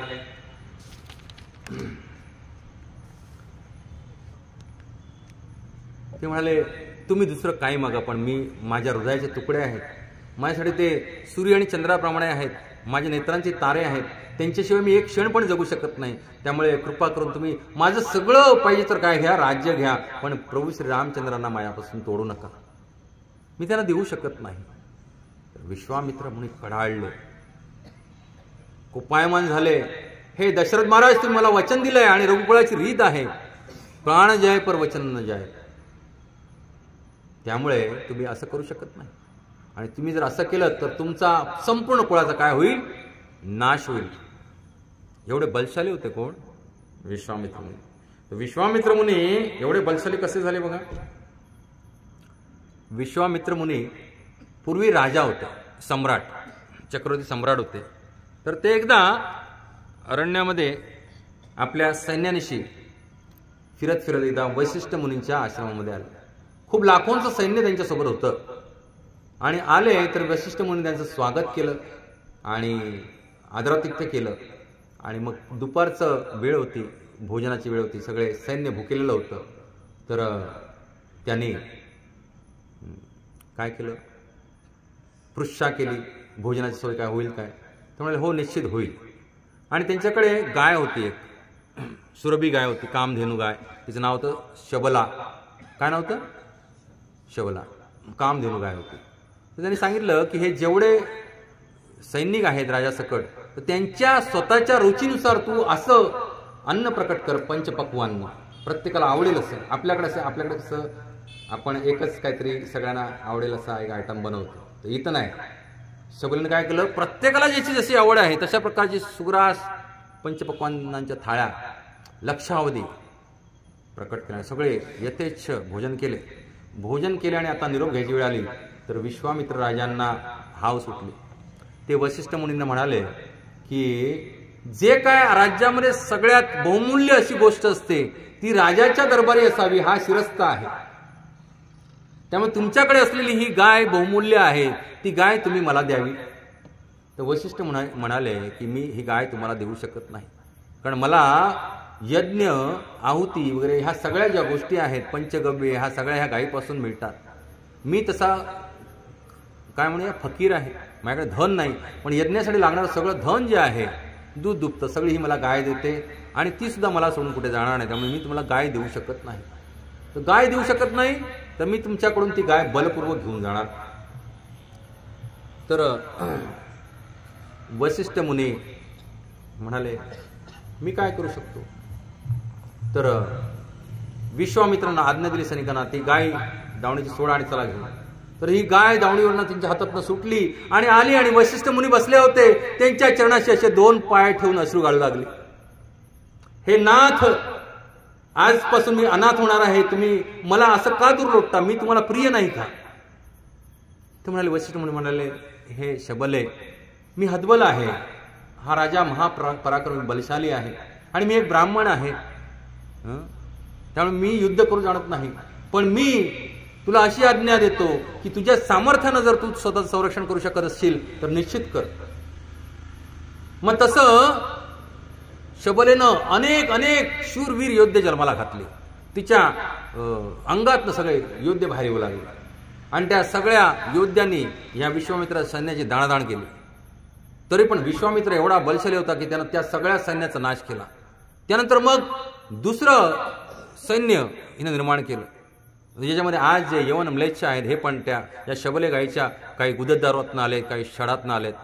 ते म्हणाले, तुम्ही दुसरं काही मागा, पण मी, माझ्या हृदयाचे तुकडे आहेत, माझ्यासाठी ते सूर्य आणि चंद्राप्रमाणे आहेत, माझ्या नेत्रांचे तारे आहेत, त्यांच्याशिवाय मी एक क्षण पण जगू शकत नाही. त्यामुळे कृपा करून तुम्ही माझं सगळं पाहिजे तर काय घ्या, राज्य घ्या, पण प्रभू श्री रामचंद्रांना माझ्यापासून तोडू नका, मी त्यांना देऊ शकत नाही. विश्वामित्र मुनी कडाळले, कोपायमान झाले. हे दशरथ महाराज, तुम्ही मला वचन दिलंय आणि रघुकुळाची रीत आहे, प्राण जाय पर वचन न जाय, त्यामुळे तुम्ही असं करू शकत नाही. आणि तुम्ही जर असं केलं तर तुमचा संपूर्ण कुळाचा काय होईल, नाश होईल. एवढे बलशाली होते कोण, विश्वामित्र मुनी. विश्वामित्र मुनी एवढे बलशाली कसे झाले बघा. विश्वामित्र मुनी पूर्वी राजा होते, सम्राट, चक्रवर्ती सम्राट होते. तर ते एकदा अरण्यामध्ये आपल्या सैन्यानिशी फिरत फिरत एकदा वैशिष्ठ मुनींच्या आश्रमामध्ये आले. खूप लाखोंचं सैन्य त्यांच्यासोबत होतं आणि आले तर वैशिष्ठ मुनी त्यांचं स्वागत केलं आणि आदरातिथ्य केलं. आणि मग दुपारचं वेळ होती, भोजनाची वेळ होती, सगळे सैन्य भुकेलेलं होतं. तर त्यांनी काय केलं, पृच्छा केली, भोजनाची सोय काय होईल काय. तर म्हणाले, हो निश्चित होईल. आणि त्यांच्याकडे गाय होती, एक सुरभी गाय होती, कामधेनू गाय, तिचं नाव होतं शबला. काय नाव होतं, शबला, कामधेनू गाय होती. तर त्यांनी सांगितलं की हे जेवढे सैनिक आहेत राजासकट, तर त्यांच्या स्वतःच्या रुचीनुसार तू असं अन्न प्रकट कर, पंचपक्वान्न, प्रत्येकाला आवडेल असं. आपल्याकडे कसं आपण एकच काहीतरी सगळ्यांना आवडेल असा एक आयटम बनवतो, तर इथं नाही. शबलीने काय केलं, प्रत्येकाला ज्याची जशी आवड आहे तशा प्रकारची सुग्रास पंचपक्वान्नांच्या थाळ्या लक्षावधी प्रकट केल्या. सगळे यथेच्छ भोजन केले आणि आता निरोप घ्यायची वेळ आली तर विश्वामित्र राजांना हाव सुटली. ते वसिष्ठ मुनींना म्हणाले की जे काय राज्यामध्ये सगळ्यात बहुमूल्य अशी गोष्ट असते ती राजाच्या दरबारी असावी, हा शिरस्ता आहे. त्यामुळे तुमच्याकडे असलेली ही गाय बहुमूल्य आहे, ती गाय तुम्ही मला द्यावी. तर वसिष्ठ म्हणाले की मी ही गाय तुम्हाला देऊ शकत नाही, कारण मला यज्ञ, आहुती वगैरे ह्या सगळ्या ज्या गोष्टी आहेत, पंचगव्य, ह्या सगळ्या ह्या गायीपासून मिळतात. मी तसा काय म्हणूया फकीर आहे, माझ्याकडे धन नाही, पण यज्ञासाठी लागणारं सगळं धन जे आहे, दूध दुभतं, सगळी ही मला गाय देते आणि ती सुद्धा मला सोडून कुठे जाणार नाही. त्यामुळे मी तुम्हाला गाय देऊ शकत नाही. तर गाय देऊ शकत नाही तर मी तुमच्याकडून ती गाय बलपूर्वक घेऊन जाणार. तर वसिष्ठ मुनी म्हणाले, मी काय करू शकतो. तर विश्वामित्रांना आज्ञा दिली सैनिकांना, ती गाय दावणीची सोडा आणि चला घेऊन. तर ही गाय दावणीवरनं त्यांच्या हातातनं सुटली आणि आली आणि वसिष्ठ मुनी बसले होते, त्यांच्या चरणाशी असे 2 पाय ठेवून अश्रू घालू लागले. हे नाथ, आजपासून मी अनाथ होणार आहे, तुम्ही मला असं का दूर लोटता, मी तुम्हाला प्रिय नाही का. ते म्हणाले, वसिष्ठ मुनी म्हणाले, हे शबले, मी हतबल आहे, हा राजा महापराक्रमी बलशाली आहे आणि मी एक ब्राह्मण आहे, त्यामुळे मी युद्ध करू जाणत नाही. पण मी तुला अशी आज्ञा देतो की तुझ्या सामर्थ्यानं जर तू स्वतःचं संरक्षण करू शकत असशील तर निश्चित कर. मग तसं शबलेनं अनेक शूरवीर योद्धे जन्माला घातले. तिच्या अंगातनं सगळे योद्धे बाहेर येऊ लागले आणि त्या सगळ्या योद्ध्यांनी या विश्वामित्र सैन्याची दाणादाण केली. तरी पण विश्वामित्र एवढा बलशाली होता की त्यानं त्या सगळ्या सैन्याचा नाश केला. त्यानंतर मग दुसरं सैन्य हिनं निर्माण केलं, ज्याच्यामध्ये आज जे यवन म्लेच्छ आहेत हे पण त्या या शबले गायीच्या काही गुदद्वारातनं आलेत, काही षडातनं आलेत,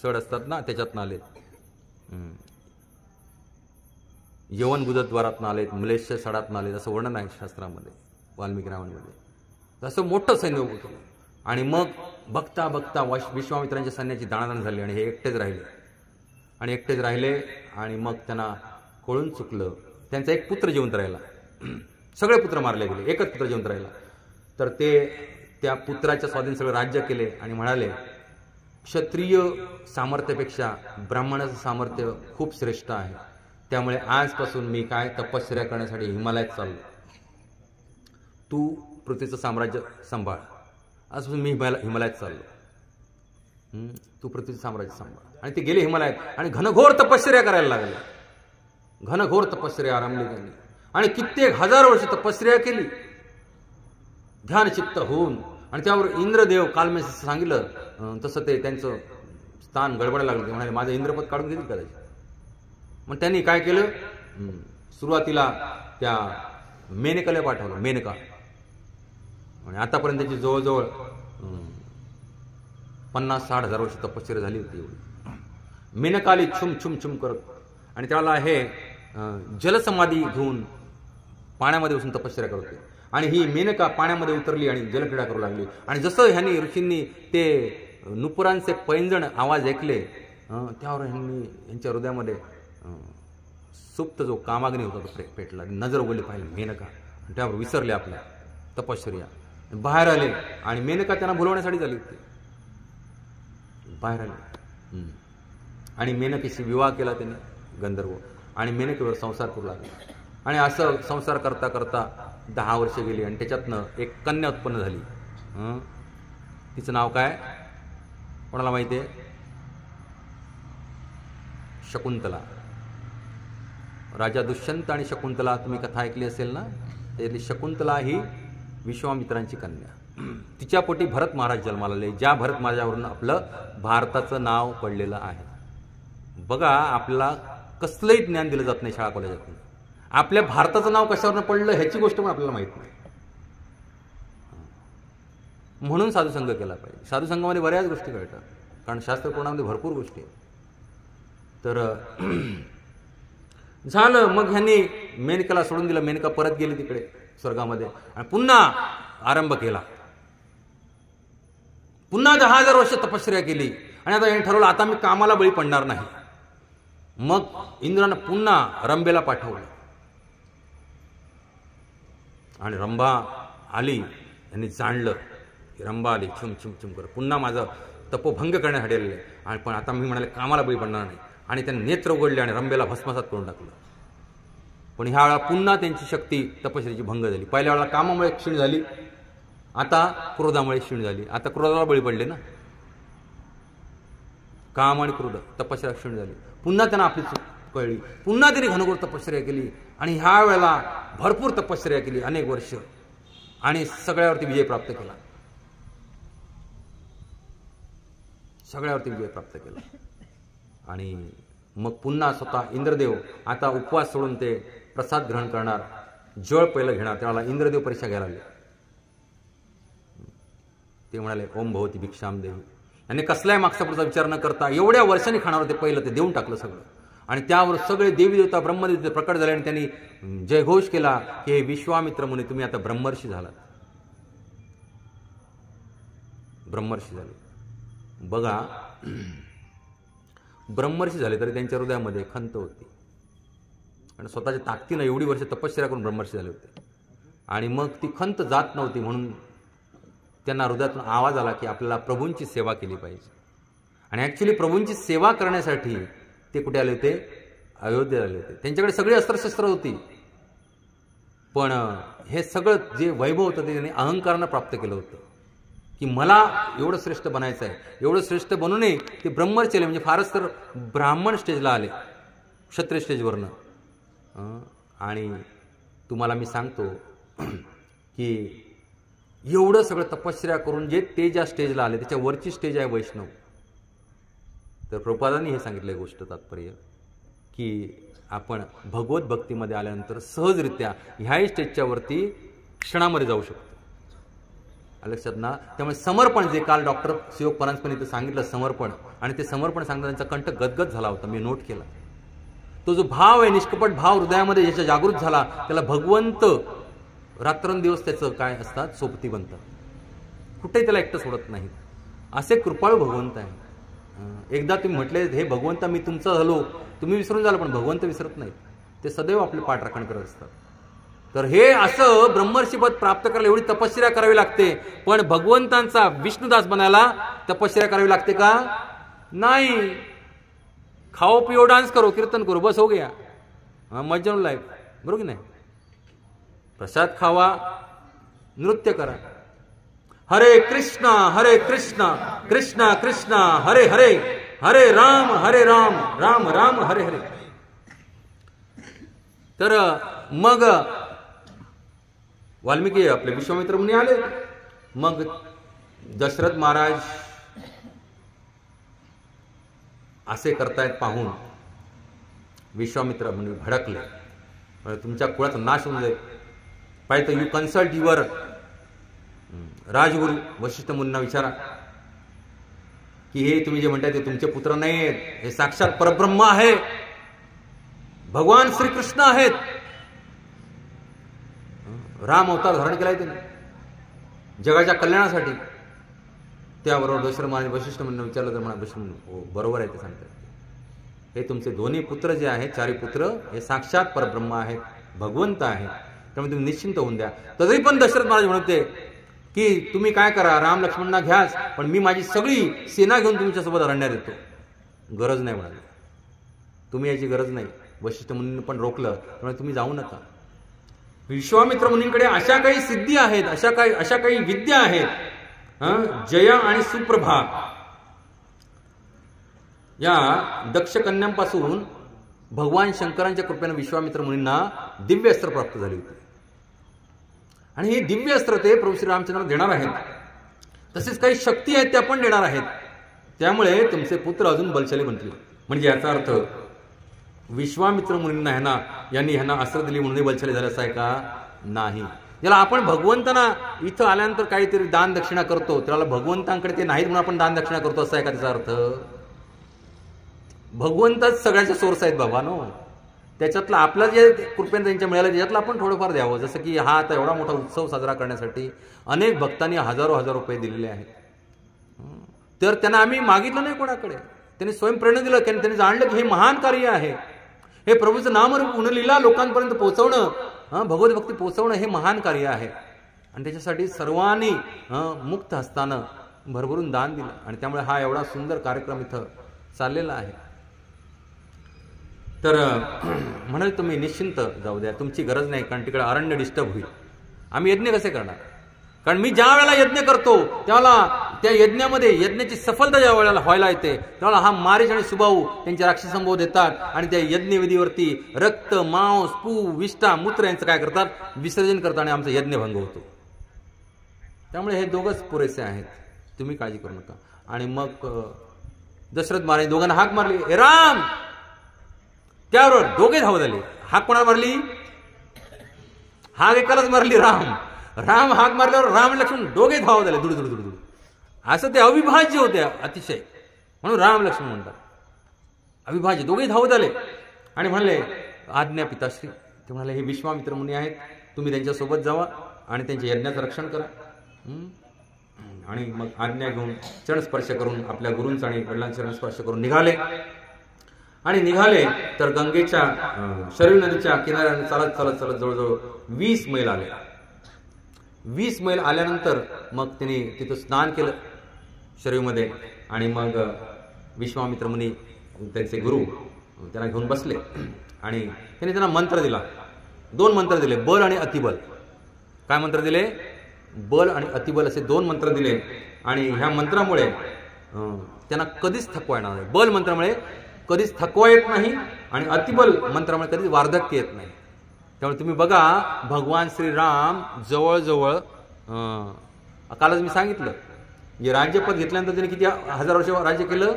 सड असतात ना त्याच्यातनं आलेत, यवन गुदद्वारातनं आलेत, म्लेच्छ सडातनं आलेत, असं वर्णन आहे शास्त्रामध्ये, वाल्मिकी रामायणामध्ये. असं मोठं सैन्य उभं केलं. आणि मग बघता बघता विश्वामित्रांच्या सैन्याची दाणादाण झाली आणि हे एकटेच राहिले. आणि मग त्यांना कळून चुकलं. त्यांचा एक पुत्र जिवंत राहिला. सगळे पुत्र मारले गेले, एकच पुत्र जिवंत राहिला. तर ते त्या पुत्राच्या स्वाधीन सगळं राज्य केले आणि म्हणाले, क्षत्रिय सामर्थ्यापेक्षा ब्राह्मणाचं सामर्थ्य खूप श्रेष्ठ आहे. त्यामुळे आजपासून मी काय तपश्चर्या करण्यासाठी हिमालयात चाललो. तू पृथ्वीचं साम्राज्य सांभाळ. आजपासून मी हिमालयात चाललो. तू पृथ्वीचं साम्राज्य सांभाळ. आणि ते गेले हिमालयात आणि घनघोर तपश्चर्या करायला लागले. घनघोर तपश्चर्या आरंभली त्यांनी आणि कित्येक हजार वर्ष तपश्चर्या केली ध्यानचित्त होऊन. आणि त्यावर इंद्रदेव काल मी सांगितलं तसं ते त्यांचं स्थान गडबडायला लागलं. ते म्हणाले, माझं इंद्रपद काढून घेतील कदाचित. मग त्यांनी काय केलं, सुरुवातीला त्या मेनकाला पाठवलं. मेनका आणि आतापर्यंत त्याची जवळजवळ 50-60 हजार वर्ष तपश्चर्या झाली होती एवढी. मेनकाली छुम छुम छुम करत. आणि त्याला हे जलसमाधी घेऊन पाण्यामध्ये बसून तपश्चर्या करत होते. आणि ही मेनका पाण्यामध्ये उतरली आणि जलक्रीडा करू लागली. आणि जसं ह्यांनी ऋषींनी ते नुपुरांचे पैंजण आवाज ऐकले, त्यावर यांच्या हृदयामध्ये सुप्त जो कामाग्नी होता तो पेटला. नजर उघडली पाहिजे मेनका आणि त्यावर विसरले आपल्या तपश्चर्या. बाहेर आले आणि मेनका त्यांना बोलवण्यासाठी झाली होती. बाहेर आले आणि मेनकेशी विवाह केला त्याने गंधर्व. आणि मेनकेवर संसार करू लागला. आणि असं संसार करता करता 10 वर्ष गेली आणि त्याच्यातनं एक कन्या उत्पन्न झाली. तिचं नाव काय कोणाला माहिती आहे? शकुंतला. राजा दुष्यंत आणि शकुंतला तुम्ही कथा ऐकली असेल ना. त्यातली शकुंतला ही विश्वामित्रांची कन्या. तिच्या पोटी भरत महाराज जन्माला आले, ज्या भरत महाराजावरून आपलं भारताचं नाव पडलेलं आहे. बघा, आपल्याला कसलंही ज्ञान दिलं जात नाही शाळा कॉलेजातून. आपल्या भारताचं नाव कशावरनं पडलं ह्याची गोष्ट पण आपल्याला माहित नाही. म्हणून साधुसंग केला पाहिजे. साधुसंगामध्ये बऱ्याच गोष्टी कळतात, कारण शास्त्रपुराणामध्ये भरपूर गोष्टी आहेत. तर झालं. मग ह्यांनी मेनकाला सोडून दिलं. मेनका परत गेली तिकडे स्वर्गामध्ये आणि पुन्हा आरंभ केला. पुन्हा 10,000 वर्ष तपश्चर्या केली. आणि आता यांनी ठरवलं, आता मी कामाला बळी पडणार नाही. मग इंद्रानं पुन्हा रंभेला पाठवलं आणि रंभा आली. यांनी जाणलं की रंभा आली छुम छुम छुम कर, पुन्हा माझं तपोभंग करण्यासाठी आलेलं आहे. आणि पण आता मी म्हणाले कामाला बळी पडणार नाही. आणि त्यांनी नेत्र उघडले आणि रंभेला भस्मसात करून टाकलं. पण ह्या वेळा पुन्हा त्यांची शक्ती तपश्चर्याची भंग झाली. पहिल्या वेळेला कामामुळे क्षीण झाली, आता क्रोधामुळे क्षीण झाली. आता क्रोधाला बळी पडले ना. काम आणि क्रोध, तपश्चर्या क्षीण झाली. पुन्हा त्यांना आपली चूक कळली. पुन्हा त्यांनी घनघोर तपश्चर्या केली. आणि ह्या वेळेला भरपूर तपश्चर्या केली, अनेक वर्ष. आणि सगळ्यावरती विजय प्राप्त केला. सगळ्यावरती विजय प्राप्त केला. आणि मग पुन्हा स्वतः इंद्रदेव आता उपवास सोडून ते प्रसाद ग्रहण करणार, जळ पहिलं घेणार. त्याला इंद्रदेव परीक्षा घ्यायला लागले. ते म्हणाले, ओम भवती भिक्षाम देवी. आणि कसलाही मागचा पुढचा विचार न करता एवढ्या वर्षांनी खाणार होते, पहिलं ते देऊन टाकलं सगळं. आणि त्यावर सगळे देवी देवता ब्रह्मदेवते प्रकट झाले आणि त्यांनी जयघोष केला की हे विश्वामित्र मुनी, तुम्ही आता ब्रह्मर्षी झालात. ब्रह्मर्षी झाले. बघा, ब्रह्मर्षी झाले तरी त्यांच्या हृदयामध्ये खंत होती. आणि स्वतःच्या ताकदीनं एवढी वर्ष तपश्चर्या करून ब्रह्मर्षी झाले होते. आणि मग ती खंत जात नव्हती. म्हणून त्यांना हृदयातून आवाज आला की आपल्याला प्रभूंची सेवा केली पाहिजे. आणि ॲक्च्युली प्रभूंची सेवा करण्यासाठी ते कुठे आले होते? अयोध्येला आले होते. त्यांच्याकडे सगळी अस्त्रशस्त्र होती. पण हे सगळं जे वैभव होतं ते त्यांनी अहंकारानं प्राप्त केलं होतं की मला एवढं श्रेष्ठ बनायचं आहे. एवढं श्रेष्ठ बनूनही ते ब्रह्मर्षी आले. म्हणजे फारच तर ब्राह्मण स्टेजला आले, क्षत्रिय स्टेजवरनं. आणि तुम्हाला मी सांगतो की एवढं सगळं तपश्चर्या करून जे ते ज्या स्टेजला आले त्याच्या वरची स्टेज आहे वैष्णव. तर प्रभुपादांनी हे सांगितलं गोष्ट तात्पर्य की आपण भगवत भक्तीमध्ये आल्यानंतर सहजरित्या ह्याही स्टेजच्या वरती क्षणामध्ये जाऊ शकतो. लक्षात ना. त्यामुळे समर्पण, जे काल डॉक्टर शिवक परांजपेंनी इथं सांगितलं समर्पण, आणि ते समर्पण सांगताना त्यांचा कंठ गदगद झाला होता, मी नोट केला. तो जो भाव आहे, निष्कपट भाव हृदयामध्ये ज्याचा जागृत झाला, त्याला भगवंत रात्रंदिवस त्याचं काय असतात सोबती बनतात, कुठेही त्याला एकटं सोडत नाहीत. असे कृपाळू भगवंत आहे. एकदा तुम्ही म्हटले हे भगवंता मी तुमचं झालो, तुम्ही विसरून झालं, पण भगवंत विसरत नाहीत. ते सदैव आपले पाठराखण करत असतात. तर हे असं ब्रह्मर्षीपद प्राप्त करायला एवढी तपश्चर्या करावी लागते. पण भगवंतांचा विष्णुदास बनायला तपश्चर्या करावी लागते का? नाही. खाओ पिओ डान्स करो कीर्तन करो बस हो गया, मजा लाईफ, बरोबर की नाही? प्रसाद खावा, नृत्य करा. हरे कृष्णा कृष्णा कृष्णा हरे हरे, हरे राम राम राम हरे हरे. तर मग वाल्मिकी आपले विश्वामित्र मुनी आले. मग दशरथ महाराज असे करतायत पाहून विश्वामित्र मुनी भडकले. तुमच्या कुळाचा नाश होऊन जाईल. पाहिजे यू कन्सल्ट युअर राजगुरु वशिष्ठ मुनींना विचारा की हे तुम्ही जे म्हणताय ते तुमचे पुत्र नाही आहेत, हे साक्षात परब्रह्म आहे, भगवान श्रीकृष्ण आहेत. राम अवतार धारण केलाय त्यांनी जगाच्या कल्याणासाठी. त्याबरोबर दशरथ महाराज वशिष्ठ मुनींना विचारलं तर म्हणा वशिष्ठ मुनी हो बरोबर आहे ते सांगतात. हे तुमचे दोन्ही पुत्र जे आहेत, चारी पुत्र हे साक्षात परब्रह्म आहेत, भगवंत आहेत, त्यामुळे तुम्ही निश्चिंत होऊन द्या. तरी पण दशरथ महाराज म्हणते की तुम्ही काय करा, राम लक्ष्मणांना घ्याच, पण मी माझी सगळी सेना घेऊन तुमच्यासोबत अरण्यात येतो. गरज नाही म्हणाले, तुम्ही याची गरज नाही. वशिष्ठ मुनींनी पण रोखलं, त्यामुळे तुम्ही जाऊ नका. विश्वामित्र मुनींकडे अशा काही सिद्धी आहेत, अशा काही विद्या आहेत, जय आणि सुप्रभा. या दक्ष कन्यांपासून भगवान शंकरांच्या कृपेने विश्वामित्र मुनींना दिव्य अस्त्र प्राप्त झाली होती. आणि हे दिव्य अस्त्र ते प्रभू श्री रामचंद्र देणार आहेत. तसेच काही शक्ती आहेत त्या पण देणार आहेत. त्यामुळे तुमचे पुत्र अजून बलशाली बनतील. म्हणजे याचा अर्थ विश्वामित्र मुनींना यांनी अस्त्र दिली म्हणून बलशाली झाले असं आहे का? नाही. ज्याला आपण भगवंतांना इथं आल्यानंतर काहीतरी दान दक्षिणा करतो, त्याला भगवंतांकडे ते नाहीत म्हणून आपण दान दक्षिणा करतो असं आहे का त्याचा अर्थ? भगवंतच सगळ्याचे सोर्स आहेत बाबा नो. त्याच्यातलं आपलं जे कृपेने त्यांच्या मिळालं त्याच्यातलं आपण थोडंफार द्यावं. जसं की हा आता एवढा मोठा उत्सव साजरा करण्यासाठी अनेक भक्तांनी हजारो रुपये दिलेले आहेत. तर त्यांना आम्ही मागितलं नाही कोणाकडे, त्यांनी स्वयंप्रेरणा दिलं. त्यांनी जाणलं की हे महान कार्य आहे, हे प्रभूचं नामरूप गुणलीला लोकांपर्यंत पोहोचवणं, भगवत भक्ती पोहोचवणं हे महान कार्य आहे. आणि त्याच्यासाठी सर्वांनी मुक्त हस्तानं भरभरून दान दिलं. आणि त्यामुळे हा एवढा सुंदर कार्यक्रम इथं चाललेला आहे. तर म्हणाल तुम्ही निश्चिंत जाऊ द्या, तुमची गरज नाही, कारण तिकडे अरण्य डिस्टर्ब होईल. आम्ही यज्ञ कसे करणार? कारण मी ज्या वेळेला यज्ञ करतो त्यावेळेला त्या यज्ञामध्ये यज्ञाची सफलता ज्या वेळेला व्हायला येते त्यावेळेला हा मारीच आणि सुबाहू त्यांचे राक्षसंभव देतात आणि त्या यज्ञविधीवरती रक्त, मांस, पू, विष्ठा, मूत्र यांचं काय करतात? विसर्जन करतात आणि आमचा यज्ञ भंग होतो. त्यामुळे हे दोघंच पुरेसे आहेत, तुम्ही काळजी करू नका. आणि मग दशरथ महाराज दोघांना हाक मारली, हे राम. त्याबरोबर दोघे धावत आले. हाक कोणाला मारली? हाक एकालाच मारली, राम. राम हाक मारल्यावर राम लक्ष्मण दोघे धावत आले दुड दुड दुड दुड. असं ते अविभाज्य होते अतिशय, म्हणून राम लक्ष्मण म्हणतात. अविभाज्य दोघे धावत आले आणि म्हणले आज्ञा पिताश्री. ते म्हणाले हे विश्वामित्र मुनी आहेत, तुम्ही त्यांच्यासोबत जावा आणि त्यांच्या यज्ञाचं रक्षण करा. आणि मग आज्ञा घेऊन चरणस्पर्श करून आपल्या गुरूंचा आणि वडिलांचा चरणस्पर्श करून निघाले. आणि निघाले तर गंगेच्या शरयू नदीच्या किनाऱ्याने चालत चालत चालत जवळजवळ 20 मैल आले. 20 मैल आल्यानंतर मग त्यांनी तिथं स्नान केलं शरयूमध्ये. आणि मग विश्वामित्र मुनी त्यांचे गुरु त्यांना घेऊन बसले आणि त्यांनी त्यांना मंत्र दिला. 2 मंत्र दिले, बल आणि अतिबल. काय मंत्र दिले? बल आणि अतिबल असे 2 मंत्र दिले. आणि ह्या मंत्रामुळे त्यांना कधीच थकवा येणार नाही. बल मंत्रामुळे कधीच थकवा येत नाही आणि अतिबल मंत्रामुळे कधीच वार्धक्य येत नाही. त्यामुळे तुम्ही बघा भगवान श्रीराम जवळजवळ कालच मी सांगितलं जे राज्यपद घेतल्यानंतर त्यांनी किती 1000 वर्ष राज्य केलं?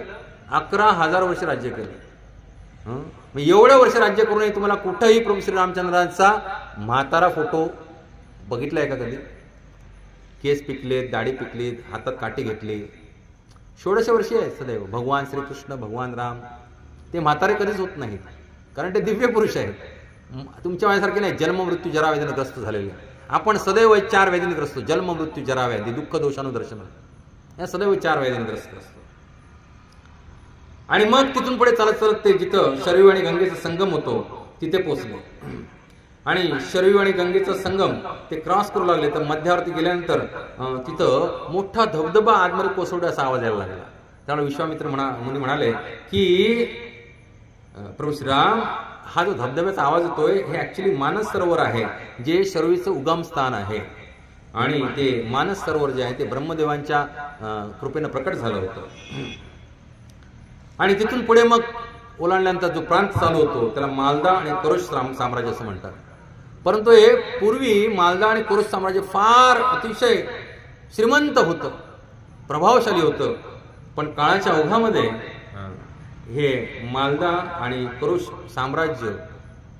11,000 वर्ष राज्य केलं. एवढ्या वर्ष राज्य करूनही तुम्हाला कुठंही प्रभू श्री रामचंद्रांचा म्हातारा फोटो बघितलाय का कधी? केस पिकलेत, दाढी पिकलीत, हातात काठी घेतली, 16 वर्षे आहेत सदैव. भगवान श्रीकृष्ण, भगवान राम ते म्हातारे कधीच होत नाहीत, कारण ते दिव्य पुरुष आहेत. तुमच्या माझ्यासारखे नाही जन्म मृत्यू जरा वेदनाग्रस्त झालेले. आपण सदैव 4 व्याधीने ग्रस्त, जन्म मृत्यू जरा व्याधी दुःख दोषानुदर्शन, या सदैव 4 व्याधीने ग्रस्त असतो. आणि मग तिथून पुढे चालत चालत ते जिथं शरयू आणि गंगेचा संगम होतो तिथे पोहोचले. आणि शरयू आणि गंगेचा संगम ते क्रॉस करू लागले तर मध्यावरती गेल्यानंतर तिथं मोठा धबधबा आतमध्ये कोसळतो असा आवाज यायला लागला. त्यामुळे विश्वामित्र मुनी म्हणाले की प्रभू श्रीराम, हा जो धबधब्याचा आवाज येतोय हे ऍक्च्युली मानस सरोवर आहे, जे शरयूचं उगम स्थान आहे. आणि ते मानस सरोवर जे आहे ते ब्रह्मदेवांच्या कृपेनं प्रकट झालं होतं. आणि तिथून पुढे मग ओलांडल्यानंतर जो प्रांत चालू होतो त्याला मालदा आणि करुष साम्राज्य असं म्हणतात. परंतु हे पूर्वी मालदा आणि करुष साम्राज्य फार अतिशय श्रीमंत होतं, प्रभावशाली होतं. पण काळाच्या ओघामध्ये हे मालदा आणि करुष साम्राज्य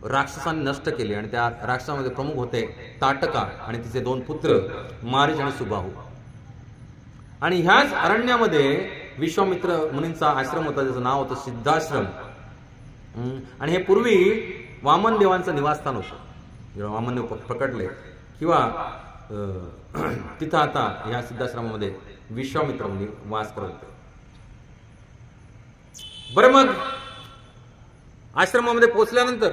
राक्षसांनी नष्ट केले. आणि त्या राक्षसामध्ये प्रमुख होते ताटका आणि तिचे 2 पुत्र मारीच आणि सुबाहू. आणि ह्याच अरण्यामध्ये विश्वामित्र मुनींचा आश्रम होता, ज्याचं नाव होतं सिद्धाश्रम. आणि हे पूर्वी वामन देवांचं निवासस्थान होतं. जेव्हा वामन देव प्रकटले किंवा तिथं आता ह्या सिद्धाश्रमामध्ये विश्वामित्र मुनी वास करत होते. बरं, मग आश्रमामध्ये पोहोचल्यानंतर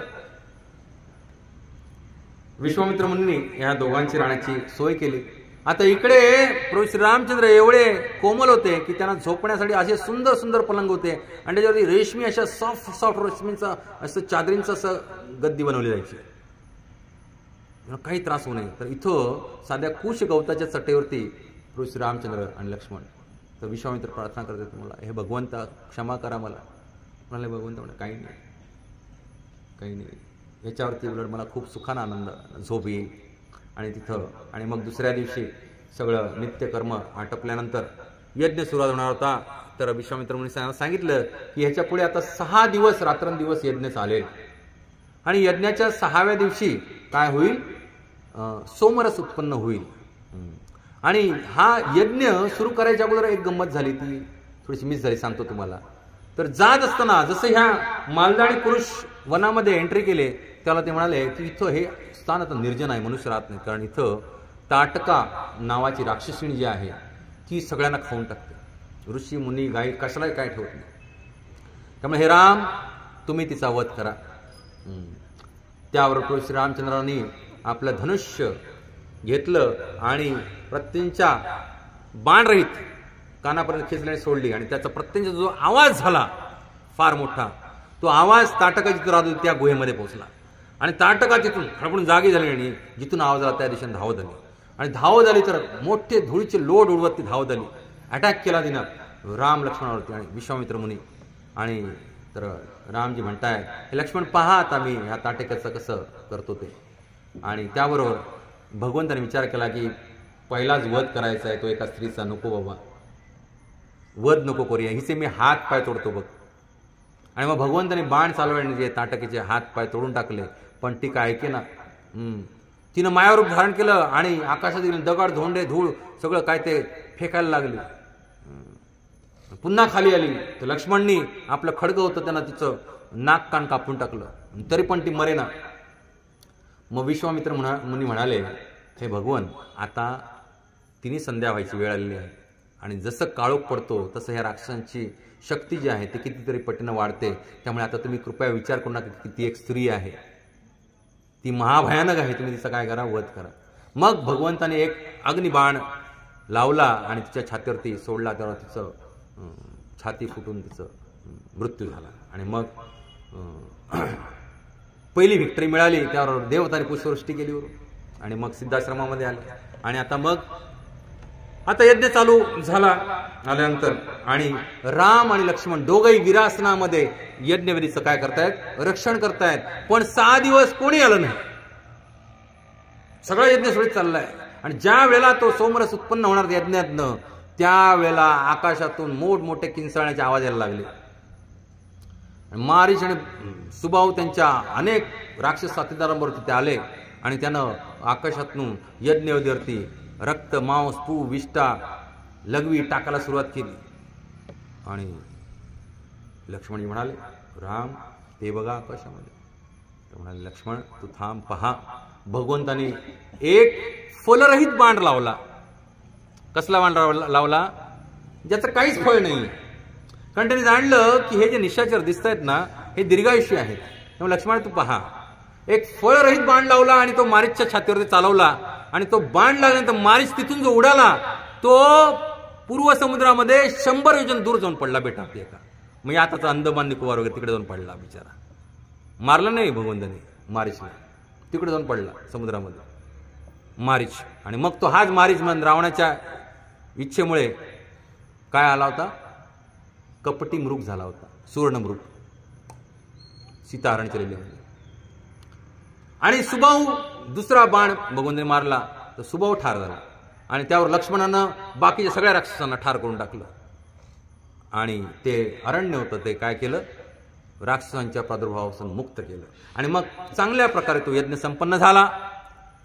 विश्वामित्र मुनींनी ह्या दोघांची राहण्याची सोय केली. आता इकडे प्रभू श्रीरामचंद्र एवढे कोमल होते की त्यांना झोपण्यासाठी असे सुंदर सुंदर पलंग होते आणि त्याच्यावरती रेशमी अशा सॉफ्ट रेशमीचा असं चादरींचं असं गद्दी बनवली जायची, काही त्रास होऊ नये. तर इथं साध्या कुश गवताच्या चटईवरती प्रभू श्रीरामचंद्र आणि लक्ष्मण. तर विश्वामित्र प्रार्थना करते, तुम्हाला हे भगवंता क्षमा करा मला. म्हणाले भगवंत म्हणे काही नाही, काही नाही, याच्यावरती उलट मला खूप सुखानं आनंद झोप येईल. आणि तिथं आणि मग दुसऱ्या दिवशी सगळं नित्यकर्म आटपल्यानंतर यज्ञ सुरुवात होणार होता. तर विश्वामित्र मुनी सांगितलं की ह्याच्या पुढे आता 6 दिवस रात्रंदिवस यज्ञ चालेल. आणि यज्ञाच्या 6व्या दिवशी काय होईल, सोमरस उत्पन्न होईल. आणि हा यज्ञ सुरू करायच्या अगोदर एक गंमत झाली, ती थोडीशी मिस झाली, सांगतो तुम्हाला. तर जात असताना जसं ह्या मालदा आणि पुरुष वनामध्ये एंट्री केले त्याला ते म्हणाले की इथं हे स्थान आता निर्जन आहे, मनुष्य राहत नाही. कारण इथं ताटका नावाची राक्षसिणी जी आहे ती सगळ्यांना खाऊन टाकते, ऋषी मुनी गाई कशालाही काय ठेवत नाही. त्यामुळे हे राम, तुम्ही तिचा वध करा. त्यावर प्रभू श्रीरामचंद्रांनी आपलं धनुष्य घेतलं आणि प्रत्यंच्या बाणरहित कानापर्यंत खेचल्याने सोडली. आणि त्याचा प्रत्यंचा जो आवाज झाला फार मोठा, तो आवाज ताटका जिथं राहत होती त्या गुहेमध्ये पोहोचला. आणि ताटका तिथून खडबडून जागी झाली आणि जिथून आवाज आला त्या दिशेने धावत आली. आणि धावत आली तर मोठे धुळीचे लोट उडवत ती धावत आली. अटॅक केला तिनं राम लक्ष्मणावरती आणि विश्वामित्र मुनी. आणि तर रामजी म्हणताय, हे लक्ष्मण पहा आता मी ह्या ताटक्याचं कसं करतो ते. आणि त्याबरोबर भगवंताने विचार केला की पहिलाच वध करायचा आहे तो एका स्त्रीचा, नको बाबा, वध नको करूया, हिचे मी हात पाय तोडतो बघ. आणि मग भगवंताने बाण चालवण्याने जे ताटकीचे हात पाय तोडून टाकले. पण ती काय ऐके ना, तिनं मायारूप धारण केलं आणि आकाशातील दगड धोंडे धूळ सगळं काय ते फेकायला लागली. पुन्हा खाली आली तर लक्ष्मणनी आपलं खडगं होतं त्यांना तिचं नाक कान कापून टाकलं, तरी पण ती मरेना. मग विश्वामित्र मुनी म्हणाले, हे भगवन, आता तिने संध्या व्हायची वेळ आलेली आहे. आणि जसं काळोख पडतो तसं ह्या राक्षसांची शक्ती जी आहे ती कितीतरी पटीनं वाढते. त्यामुळे आता तुम्ही कृपया विचार करू नका की ती एक स्त्री आहे, ती महाभयानक आहे, तुम्ही तिचा काय करा, वध करा. मग भगवंताने एक अग्निबाण लावला आणि तिच्या छातीवरती सोडला. त्यावर तिचं छाती फुटून तिचं मृत्यू झाला. आणि मग पहिली व्हिक्टरी मिळाली. त्यावर देवताने पुष्पवृष्टी केली वरून. आणि मग सिद्धाश्रमामध्ये आले. आणि आता यज्ञ चालू झाला आल्यानंतर आणि राम आणि लक्ष्मण दोघंही वीरासनामध्ये यज्ञवेदीचं काय करतायत, रक्षण करतायत. पण 6 दिवस कोणी आलं नाही, सगळा यज्ञ सुरळीत चाललाय. आणि ज्या वेळेला तो सोमरस उत्पन्न होणार यज्ञातनं त्यावेळेला आकाशातून मोठमोठे किंचाळण्याचे आवाज यायला लागले. मारीच आणि सुबाहू त्यांच्या अनेक राक्षस साथीदारांबरोबर तिथे आले आणि त्यानं आकाशातून यज्ञवेदीवरती रक्त, मांस, पू, विष्ठा, लघवी टाकायला सुरुवात केली. आणि लक्ष्मण म्हणाले, राम ते बघा आकाशामध्ये. तर म्हणाले, लक्ष्मण तू थांब, पहा. भगवंताने एक फलरहित बाण लावला. कसला बाण लावला? ज्याचं काहीच फळ नाही. कारण त्यांनी जाणलं की हे जे निशाचर दिसत आहेत ना, हे दीर्घायुष्य आहेत. त्यामुळे लक्ष्मण तू पहा, एक फळरहित बाण लावला आणि तो मारीचच्या छातीवरती चालवला. आणि तो बाण लागल्यानंतर मारीच तिथून जो उडाला तो पूर्व समुद्रामध्ये 100 योजन दूर जाऊन पडला बेटा आपल्या का. मग आताचा अंदमान निकोबार वगैरे तिकडे जाऊन पडला बिचारा. मारला नाही भगवंताने मारीचला, तिकडे जाऊन पडला समुद्रामध्ये मारीच. आणि मग तो हाच मारीच म्हणून रावणाच्या इच्छेमुळे काय आला होता? कपटी मृग झाला होता, सुवर्ण मृग. सीता हरण केलेली होती. आणि सुबाहू दुसरा बाण भगवंताने मारला तर सुबाहू ठार झाला. आणि त्यावर लक्ष्मणानं बाकीच्या सगळ्या राक्षसांना ठार करून टाकलं. आणि ते अरण्य होतं ते काय केलं? राक्षसांच्या प्रादुर्भावापासून मुक्त केलं. आणि मग चांगल्या प्रकारे तो यज्ञ संपन्न झाला.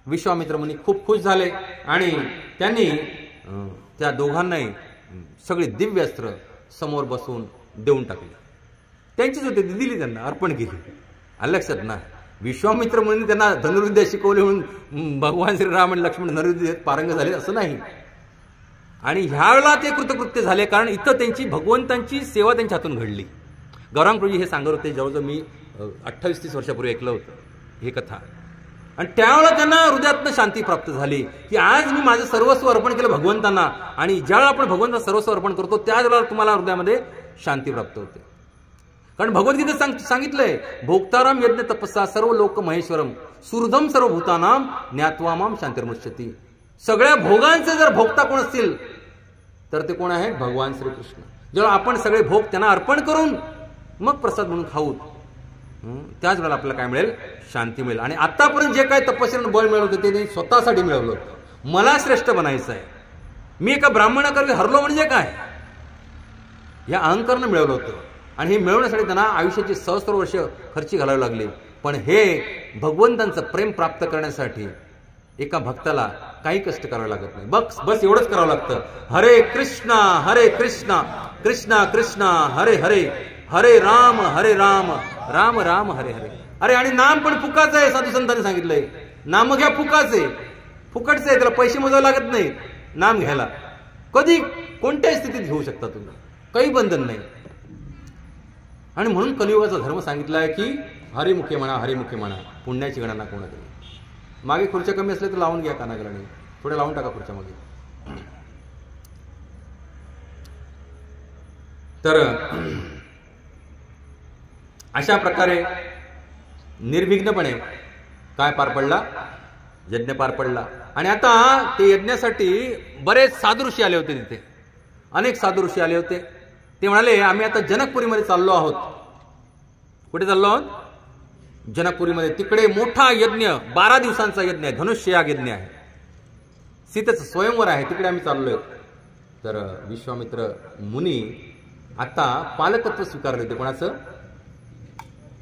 विश्वामित्र मुनी खूप खुश झाले आणि त्यांनी त्या दोघांनाही सगळी दिव्य अस्त्र समोर बसवून देऊन टाकली. त्यांचीच होते, दिली, त्यांना अर्पण केली. लक्षात ना, विश्वामित्र मुनी त्यांना धनुर्विद्या शिकवली म्हणून भगवान श्रीराम आणि लक्ष्मण धनुर्विद्येत पारंग झाले असं नाही. आणि ह्यावेळेला ते कृतकृत्य झाले कारण इथं त्यांची भगवंतांची सेवा त्यांच्या हातून घडली. गौरांग प्रभूजी हे सांगत होते, जवळजवळ मी 28-30 वर्षापूर्वी ऐकलं होतं हे कथा. आणि त्यावेळेला त्यांना हृदयातनं शांती प्राप्त झाली की आज मी माझं सर्वस्व अर्पण केलं भगवंतांना. आणि ज्यावेळेला आपण भगवंतांना सर्वस्व अर्पण करतो त्याच वेळेला तुम्हाला हृदयामध्ये शांती प्राप्त होते. कारण भगवद्गीतेत सांगितलंय, भोक्ताराम यज्ञ तपस्सा सर्व लोक महेश्वरम सुहृदम सर्वभूतानाम ज्ञात्वा शांतिर्मुच्यति. सगळ्या भोगांचे जर भोक्ता कोण असतील तर ते कोण आहेत? भगवान श्रीकृष्ण. जेव्हा आपण सगळे भोग त्यांना अर्पण करून मग प्रसाद म्हणून खाऊ त्याच वेळेला आपल्याला काय मिळेल? शांती मिळेल. आणि आतापर्यंत जे काय तपस्येनं बळ मिळवलं होतं ते स्वतःसाठी मिळवलं होतं. मला श्रेष्ठ बनायचं आहे, मी एका ब्राह्मणाकडे हरलो म्हणजे काय, या अहंकारानं मिळवलं होतं. आणि हे मिळवण्यासाठी त्यांना आयुष्याची सहस्त्र वर्ष खर्ची घालावी लागली. पण हे भगवंतांचं प्रेम प्राप्त करण्यासाठी एका भक्ताला काही कष्ट करावे लागत नाही. बस एवढंच करावं लागतं, हरे कृष्णा कृष्णा कृष्णा हरे हरे, हरे राम राम राम हरे हरे. अरे आणि नाम पण फुकाचं आहे. साधू संतांनी सांगितलंय, नाम घ्या फुकाचे, फुकटचे आहे, त्याला पैसे मोजावे लागत नाही. नाम घ्यायला कधी कोणत्याही स्थितीत घेऊ शकता तुम्ही, काही बंधन नाही. आणि म्हणून कलियुगाचा धर्म सांगितला आहे की हरिमुखे म्हणा, हरिमुखे म्हणा, पुण्याची गणना कोणा केली. मागे खुर्च्या कमी असल्या तर लावून घ्या कानागराने, थोडे लावून टाका खुर्च्या मागे. तर अशा प्रकारे निर्विघ्नपणे काय पार पडला? यज्ञ पार पडला. आणि आता ते यज्ञासाठी बरेच साधू ऋषी आले होते. तिथे अनेक साधू ऋषी आले होते. ते म्हणाले, आम्ही आता जनकपुरीमध्ये चाललो आहोत. कुठे चाललो आहोत? जनकपुरीमध्ये. तिकडे मोठा यज्ञ, 12 दिवसांचा यज्ञ आहे, धनुष्ययाग यज्ञ आहे, सीतेचं स्वयंवर आहे, तिकडे आम्ही चाललोय. तर विश्वामित्र मुनी आता पालकत्व स्वीकारले होते. कोणाचं?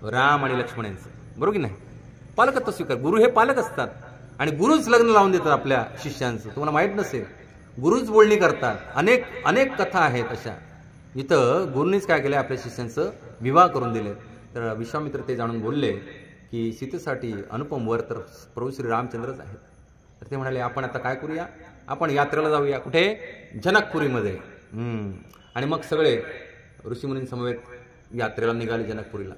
राम आणि लक्ष्मण यांचं. बरोबर की नाही? पालकत्व स्वीकार. गुरु हे पालक असतात आणि गुरुच लग्न लावून देतात आपल्या शिष्यांचं. तुम्हाला माहित नसेल, गुरुच बोलणी करतात. अनेक कथा आहेत अशा, इथं गुरुनीच काय केलं? आपल्या शिष्यांचं विवाह करून दिले. तर विश्वामित्र ते जाणून बोलले की सीतेसाठी अनुपम वर तर प्रभू श्री रामचंद्रच आहेत. तर ते म्हणाले, आपण आता काय करूया? आपण यात्रेला जाऊया. कुठे? जनकपुरीमध्ये. आणि मग सगळे ऋषीमुनींसमवेत यात्रेला निघाले जनकपुरीला.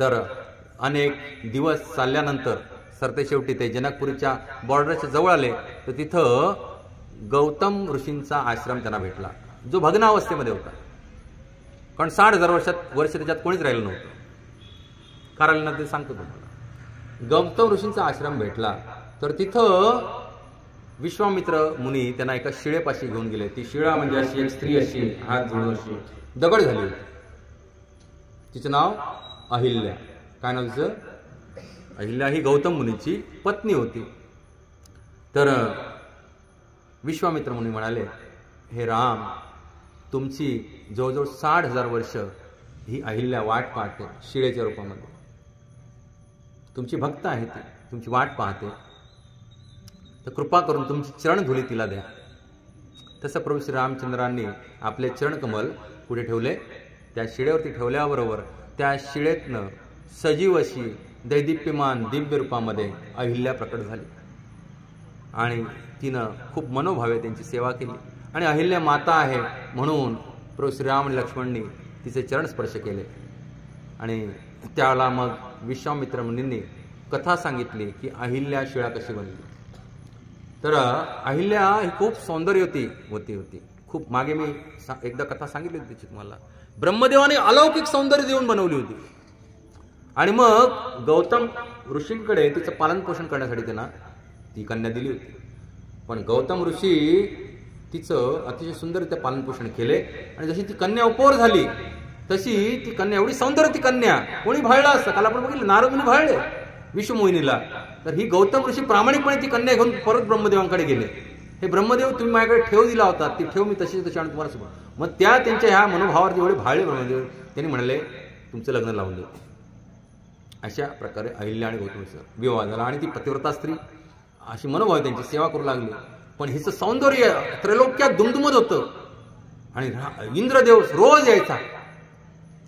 तर अनेक दिवस चालल्यानंतर सरते शेवटी ते जनकपुरीच्या बॉर्डरच्या जवळ आले. तर तिथं गौतम ऋषींचा आश्रम त्यांना भेटला, जो भग्नावस्थेमध्ये होता. कारण 60,000 वर्ष त्याच्यात कोणीच राहिलं नव्हतं. कारण ते सांगतो तुम्हाला. गौतम ऋषींचा आश्रम भेटला. तर तिथं विश्वामित्र मुनी त्यांना एका शिळेपाशी घेऊन गेले. ती शिळा म्हणजे अशी एक स्त्री, अशी हात जोडून अशी दगड झाली होती. तिचं नाव अहिल्या. काय नाव तिचं? अहिल्या. ही गौतम मुनीची पत्नी होती. तर विश्वामित्र मुनी म्हणाले, हे राम, तुमची जवळजवळ 60,000 वर्ष ही अहिल्या वाट पाहते शिळेच्या रूपामध्ये. तुमची भक्त आहे ती, तुमची वाट पाहते. तर कृपा करून तुमची चरणधुली तिला द्या. तसं प्रभू श्री रामचंद्रांनी आपले चरणकमल कुठे ठेवले? त्या शिळेवरती ठेवल्याबरोबर त्या शिळेतनं सजीव अशी दैदिप्यमान दिव्य रूपामध्ये अहिल्या प्रकट झाली आणि तिनं खूप मनोभावे त्यांची सेवा केली आणि अहिल्या माता आहे म्हणून प्रभू श्रीराम आणि लक्ष्मणनी तिचे चरण स्पर्श केले आणि त्याला मग विश्वामित्र मुनींनी कथा सांगितली की अहिल्या शिळा कशी बनली. तर अहिल्या ही खूप सौंदर्य होती. खूप मागे मी एकदा कथा सांगितली होती त्याची तुम्हाला. ब्रह्मदेवाने अलौकिक सौंदर्य देऊन बनवली होती आणि मग गौतम ऋषींकडे तिचं पालन पोषण करण्यासाठी त्यांना ती कन्या दिली होती. पण गौतम ऋषी तिचं अतिशय सुंदररित्या पालन पोषण केले आणि जशी ती कन्या उपवर झाली तशी ती कन्या एवढी सौंदर्य ती कन्या कोणी भाळलं असतं. काल आपण बघितलं नारदमुनी भाळले विश्वमोहिनीला. तर ही गौतम ऋषी प्रामाणिकपणे ती कन्या घेऊन परत ब्रह्मदेवांकडे गेले. हे ब्रह्मदेव तुम्ही माझ्याकडे ठेव दिला होता, ती ठेव मी तशी आणि तुम्हाला सोबत. मग त्यांच्या ह्या मनोभावावरती एवढे भाळले ब्रह्मदेव, त्यांनी म्हणाले तुमचं लग्न लावून देतो. अशा प्रकारे अहिल्या आणि गौतमचा विवाह झाला आणि ती पतिव्रता स्त्री अशी मनोभाव त्यांची सेवा करू लागली. पण हिचं सौंदर्य त्रैलोक्यात दुमदुमत होतं आणि इंद्रदेव रोज यायचा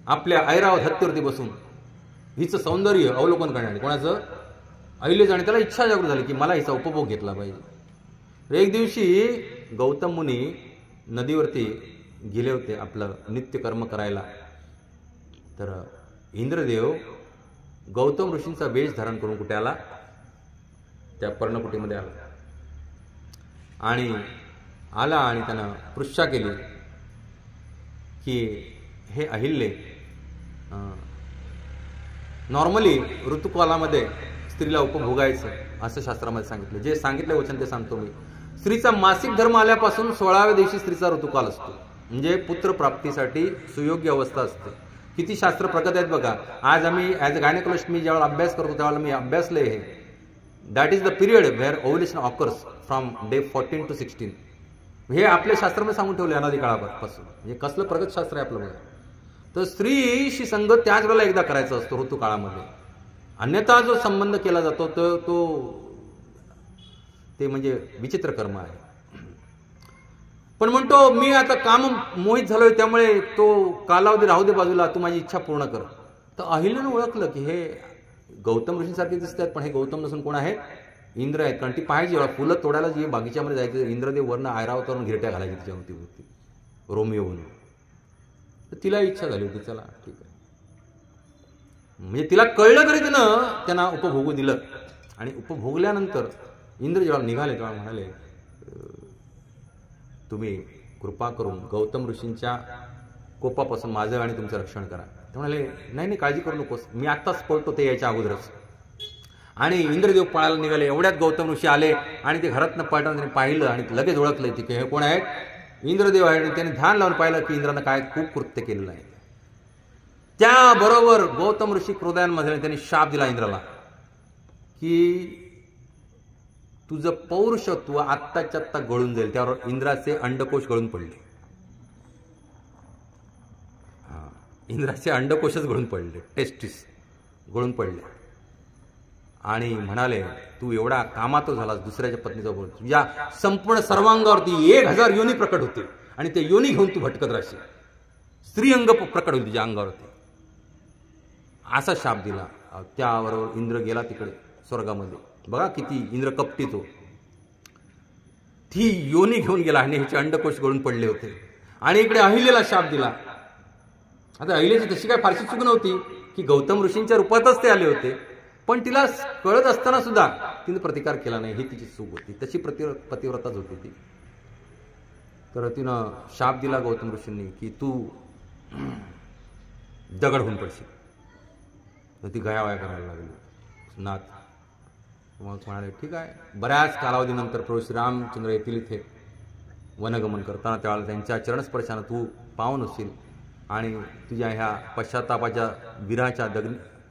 आपल्या ऐरावत हत्तीवरती बसून हिचं सौंदर्य अवलोकन करण्यासाठी. कोणाचं? अहिल्याचं. आणि त्याला इच्छा जागृत झाली की मला हिचा उपभोग घेतला पाहिजे. एक दिवशी गौतम मुनी नदीवरती गेले होते आपलं नित्य कर्म करायला. तर इंद्रदेव गौतम ऋषींचा वेश धारण करून कुठे आला? त्या पर्णकुटीमध्ये आला आणि त्यानं पृच्छा केली की हे अहिल्ये, नॉर्मली ऋतुकालामध्ये स्त्रीला उपभोगायचं असं शास्त्रामध्ये सांगितलं. जे सांगितलं वचन ते सांगतो मी. स्त्रीचा मासिक धर्म आल्यापासून 16व्या दिवशी स्त्रीचा ऋतुकाल असतो, म्हणजे पुत्र प्राप्तीसाठी सुयोग्य अवस्था असते. किती शास्त्र प्रगत आहेत बघा. आज आम्ही ॲज अ गायनेकोलॉजिस्ट मी ज्यावेळेला अभ्यास करतो त्यावेळेला मी अभ्यासले हे that is the period where ovulation occurs from day 14 to 16. हे आपल्या शास्त्रामध्ये सांगून ठेवले अनादी काळापासून. म्हणजे कसलं प्रगत शास्त्र आहे आपलं बघा. तर स्त्रीशी संगत त्याच वेळेला एकदा करायचा असतो ऋतुकाळामध्ये. अन्यथा जो संबंध केला जातो तो ते म्हणजे विचित्र कर्म आहे. पण म्हणतो मी आता काम मोहित झालोय त्यामुळे तो कालावधी राहू दे बाजूला, तू माझी इच्छा पूर्ण कर. तर अहिल्यानं ओळखलं की हे गौतम ऋषींसारखे दिसतात पण हे गौतम नसून कोण आहेत? इंद्र आहेत. कारण ती पाहिजे फुलं तोडायला जे बागीच्यामध्ये जायचं इंद्रदेव वर्ण ऐरावतावरून घिरट्या घालायची तिच्यावरती होती रोमिओ म्हणून. तर तिला इच्छा झाली होती चला ठीक आहे. म्हणजे तिला कळलं तरी त्यांना उपभोगू दिलं. आणि उपभोगल्यानंतर इंद्र जेव्हा निघाले तेव्हा म्हणाले तुम्ही कृपा करून गौतम ऋषींच्या कोपापासून माझं आणि तुमचं रक्षण करा. ते म्हणाले नाही काळजी करू नकोस, मी आत्ताच पळतो ते यायच्या अगोदरच. आणि इंद्रदेव पळायला निघाले. एवढ्यात गौतम ऋषी आले आणि ते घरातनं पळताना त्यांनी पाहिलं आणि लगेच ओळखलं की हे कोण आहेत? इंद्रदेव आहे. आणि त्यांनी ध्यान लावून पाहिलं की इंद्रानं काय खूप कृत्य केलेलं आहे. त्याबरोबर गौतम ऋषी क्रोधांमध्ये त्यांनी शाप दिला इंद्राला की तुझं पौरुषत्व आत्ताच्या आत्ता गळून जाईल. त्यावर इंद्राचे अंडकोश गळून पडले. इंद्राचे अंडकोशच गळून पडले, टेस्टिस गळून पडले. आणि म्हणाले तू एवढा कामातच झालास दुसऱ्याच्या पत्नीचा बोल, तुझ्या संपूर्ण सर्वांगावरती 1000 योनी प्रकट होतील आणि ते योनी घेऊन तू भटकत राहशील. स्त्रीअंग प्रकट होईल तुझ्या अंगावरती. असा शाप दिला. त्याबरोबर इंद्र गेला तिकडे स्वर्गामध्ये. बघा किती इंद्र कपटी तो. ती योनी घेऊन गेला आणि ह्याचे अंडकोश गळून पडले होते. आणि इकडे अहिल्याला शाप दिला. आता अहिल्याची तशी काय फारशी चूक नव्हती की गौतम ऋषींच्या रूपातच ते आले होते, पण तिला कळत असताना सुद्धा तिने प्रतिकार केला नाही. ही तिची चूक होती. तशी पतिव्रताच होती ती. तर तिनं शाप दिला गौतम ऋषींनी की तू दगड होऊन पडशील. तर ती गयावया करायला लागली. नाथ मग म्हणाले ठीक आहे. बऱ्याच कालावधीनंतर प्रभू श्रीरामचंद्र येथील इथे वनगमन करताना त्यावेळेला त्यांच्या चरणस्पर्शानं तू पावन होशील आणि तुझ्या ह्या पश्चातापाच्या विराच्या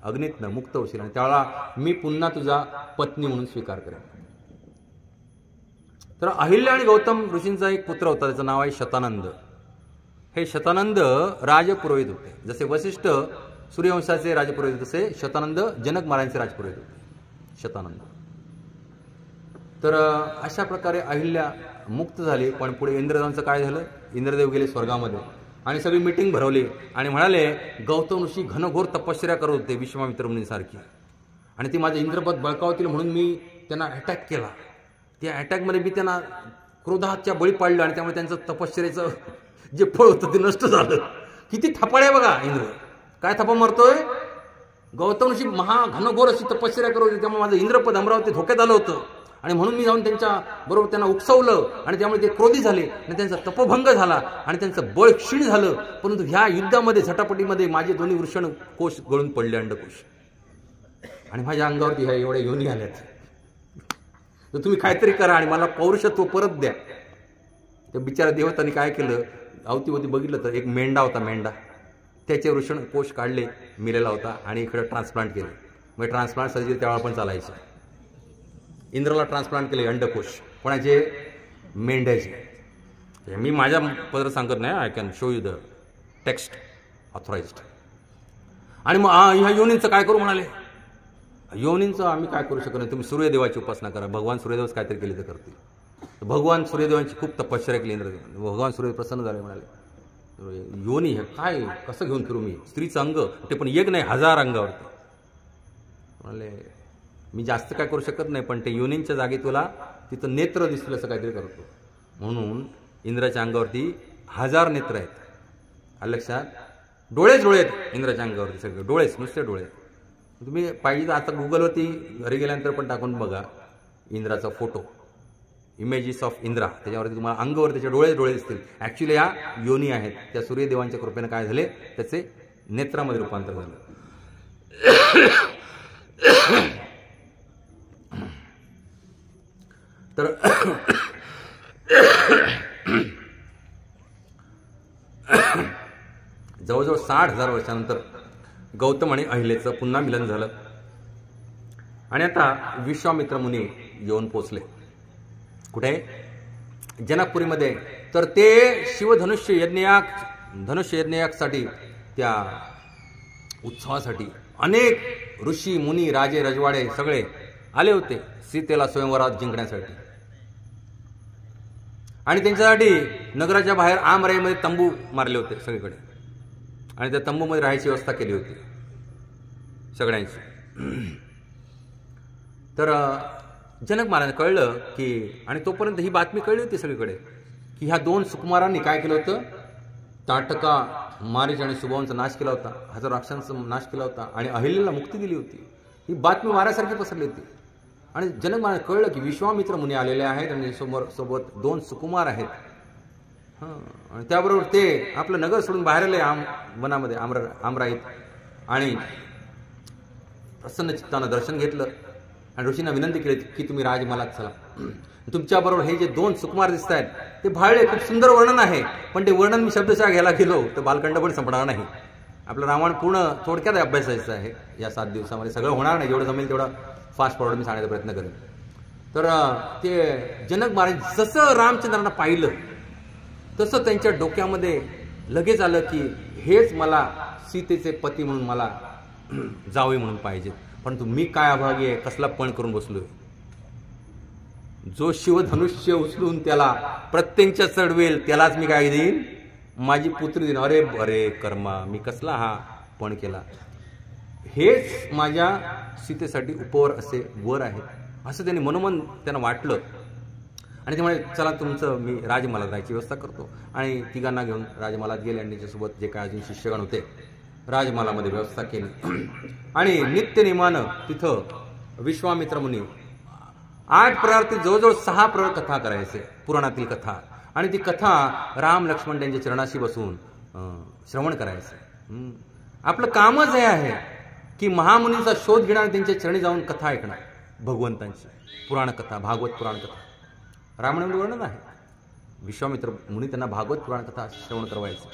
अग्नीतनं मुक्त होशील आणि त्यावेळेला मी पुन्हा तुझा पत्नी म्हणून स्वीकार करेन. तर अहिल्या आणि गौतम ऋषींचा एक पुत्र होता, त्याचं नाव आहे शतानंद. हे शतानंद राजपुरोहित होते. जसे वसिष्ठ सूर्यवंशाचे राजपुरोहित होते तसे शतानंद जनक महाराजांचे राजपुरोहित होते. शतानंद. तर अशा प्रकारे अहिल्या मुक्त झाली. पण पुढे इंद्रदेवांचं काय झालं? इंद्रदेव गेले स्वर्गामध्ये आणि सगळी मीटिंग भरवली आणि म्हणाले गौतम ऋषी घनघोर तपश्चर्या करत होते विश्वामित्र मुनीसारखी, आणि ती माझं इंद्रपद बळकावतील म्हणून मी त्यांना अटॅक केला. त्या अटॅकमध्ये मी त्यांना क्रोधाच्या बळी पाडलं आणि त्यामुळे त्यांचं तपश्चर्याचं जे फळ होतं ते नष्ट झालं. किती थपाळ आहे बघा इंद्र, काय थपा मारतोय. गौतम ऋषी घनघोर अशी तपश्चर्या करत होते, त्यामुळे माझं इंद्रपद अमरावती धोक्यात आलं होतं आणि म्हणून मी जाऊन त्यांच्या बरोबर त्यांना उकसवलं आणि त्यामुळे ते क्रोधी झाले आणि त्यांचा तपभंग झाला आणि त्यांचं बळ क्षीण झालं. परंतु ह्या युद्धामध्ये झटापटीमध्ये माझे दोन्ही वृषण कोश गळून पडले, अंडकोश, आणि माझ्या अंगावरती ह्या एवढ्या योनी आल्यात. तर तुम्ही काहीतरी करा आणि मला पौरुषत्व परत द्या. त्या बिचारा देवतांनी काय केलं, अवतीभोवती बघितलं तर एक मेंढा होता, मेंढा, त्याचे वृषण कोश काढले, मिलेला होता आणि इकडे ट्रान्सप्लांट केले. मग ट्रान्सप्लांट सर्जरी त्यावेळेला पण चालायची. इंद्राला ट्रान्सप्लांट केले अंडकोश, कोणाचे, मेंढ्याचे. मी माझ्या पदर सांगत नाही, I can show you the text authorised. आणि मग ह्या योनींचं काय करू म्हणाले. योनींचं आम्ही काय करू शकत नाही, तुम्ही सूर्यदेवाची उपासना करा, भगवान सूर्यदेवच काहीतरी केले तर करतील. भगवान सूर्यदेवांची खूप तपश्चर्या केली इंद्रदेव. भगवान सूर्यदेव प्रसन्न झाले, म्हणाले योनी हे काय, कसं घेऊन फिरू मी, स्त्रीचं अंग, ते पण एक नाही 1000 अंगावरती. म्हणाले मी जास्त काय करू शकत नाही, पण ते योनींच्या जागी तुला तिथं नेत्र दिसतील असं काहीतरी करतो. म्हणून इंद्राच्या अंगावरती 1000 नेत्र आहेत. आलं लक्षात. डोळेच डोळे आहेत इंद्राच्या अंगावरती, सगळे डोळेच, नुसते डोळे. तुम्ही पाहिजे तर आता गुगलवरती घरी गेल्यानंतर पण टाकून बघा इंद्राचा फोटो, इमेजेस ऑफ इंद्रा, त्याच्यावरती तुम्हाला अंगावर त्याचे डोळे दिसतील. ॲक्च्युली या योनी आहेत, त्या सूर्यदेवांच्या कृपेने काय झाले, त्याचे नेत्रामध्ये रूपांतर झालं. तर जवळजवळ 60,000 वर्षानंतर गौतम आणि अहिलेचं पुन्हा मिलन झालं आणि आता विश्वामित्र मुनी येऊन पोचले. कुठे, जनकपुरीमध्ये. तर ते शिवधनुष्य यज्ञयागसाठी, त्या उत्सवासाठी अनेक ऋषी मुनी राजे रजवाडे सगळे आले होते सीतेला स्वयंवरात जिंकण्यासाठी. आणि त्यांच्यासाठी नगराच्या बाहेर आमराईमध्ये तंबू मारले होते सगळीकडे आणि त्या तंबूमध्ये राहायची व्यवस्था केली होती सगळ्यांची. तर जनक महाराज कळलं की, आणि तोपर्यंत ही बातमी कळली होती सगळीकडे की ह्या 2 सुकुमारांनी काय केलं होतं, ताटका, मारीच आणि सुबाहूंचा नाश केला होता, 1000 राक्षसांचा नाश केला होता आणि अहिल्याला मुक्ती दिली होती. ही बातमी वाऱ्यासारखी पसरली होती. आणि जनक महाराज कळलं की विश्वामित्र मुनी आलेले आहेत आणि सोबत 2 सुकुमार आहेत. आणि त्याबरोबर ते आपलं नगर सोडून बाहेर आले वनामध्ये आमराईत आणि प्रसन्न चित्तानं दर्शन घेतलं आणि ऋषींना विनंती केली की तुम्ही राजमहालात चला. तुमच्याबरोबर हे जे 2 सुकुमार दिसत आहेत ते भाळले, खूप सुंदर वर्णन आहे, पण ते वर्णन मी शब्दशः घ्यायला गेलो तर बालखंड पण संपणार नाही. आपलं रामायण पूर्ण थोडक्यात अभ्यासायचं आहे या 7 दिवसामध्ये, सगळं होणार नाही, जेवढं जमेल तेवढं फास्ट फॉरवर्ड मी सांगण्याचा प्रयत्न करेन. तर ते जनक महाराज जसं रामचंद्रांना पाहिलं तसं त्यांच्या डोक्यामध्ये लगेच आलं की हेच मला सीतेचे पती म्हणून मला जावे म्हणून पाहिजे. परंतु मी काय अभागी आहे, कसला पण करून बसलोय. जो शिवधनुष्य उचलून त्याला प्रत्यंच्या चढवेल त्यालाच मी काय देईन, माझी पुत्री देईन. अरे अरे कर्मा, मी कसला हा पण केला. हेच माझ्या सीतेसाठी उपवर असे वर आहे असं त्यांनी मनोमन त्यांना वाटलं. आणि ते म्हणाले चला तुमचं मी राजमहालात राहायची व्यवस्था करतो. आणि तिघांना घेऊन राजमहालात गेले आणि त्याच्यासोबत जे काय अजून शिष्यगण होते राजमहालामध्ये व्यवस्था केली. आणि नित्यनेमानं तिथं विश्वामित्र मुनी 8 प्रहर ते जवळजवळ 6 प्रहर कथा करायचे, पुराणातील कथा. आणि ती कथा राम लक्ष्मण त्यांच्या चरणाशी बसून श्रवण करायचं. आपलं कामच हे आहे की महामुनींचा शोध घेणार, त्यांच्या चरणी जाऊन कथा ऐकणार, भगवंतांची पुराण कथा, भागवत पुराण कथा. रामायणामध्ये वर्णन आहे, विश्वामित्र मुनी त्यांना भागवत पुराण कथा श्रवण करवायचं,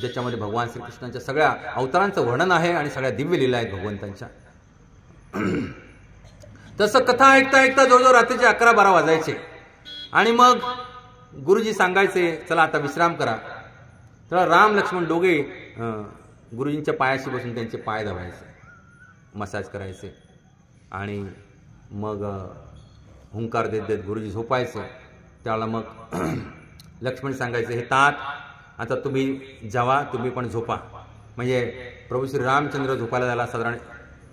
ज्याच्यामध्ये भगवान श्रीकृष्णांच्या सगळ्या अवतारांचं वर्णन आहे आणि सगळ्या दिव्य लीला आहेत भगवंतांच्या. तसं कथा ऐकता ऐकता जवळजवळ रात्रीचे 11-12 वाजायचे. आणि मग गुरुजी सांगायचे चला आता विश्राम करा. तर राम लक्ष्मण दोघे गुरुजींच्या पायाशी बसून त्यांचे पाय दाबायचे, मसाज करायचे. आणि मग हुंकार देत देत गुरुजी झोपायचे. त्यावेळेला मग लक्ष्मण सांगायचे, हे तात आता तुम्ही जावा, तुम्ही पण झोपा. म्हणजे प्रभू श्री रामचंद्र झोपायला जायला साधारण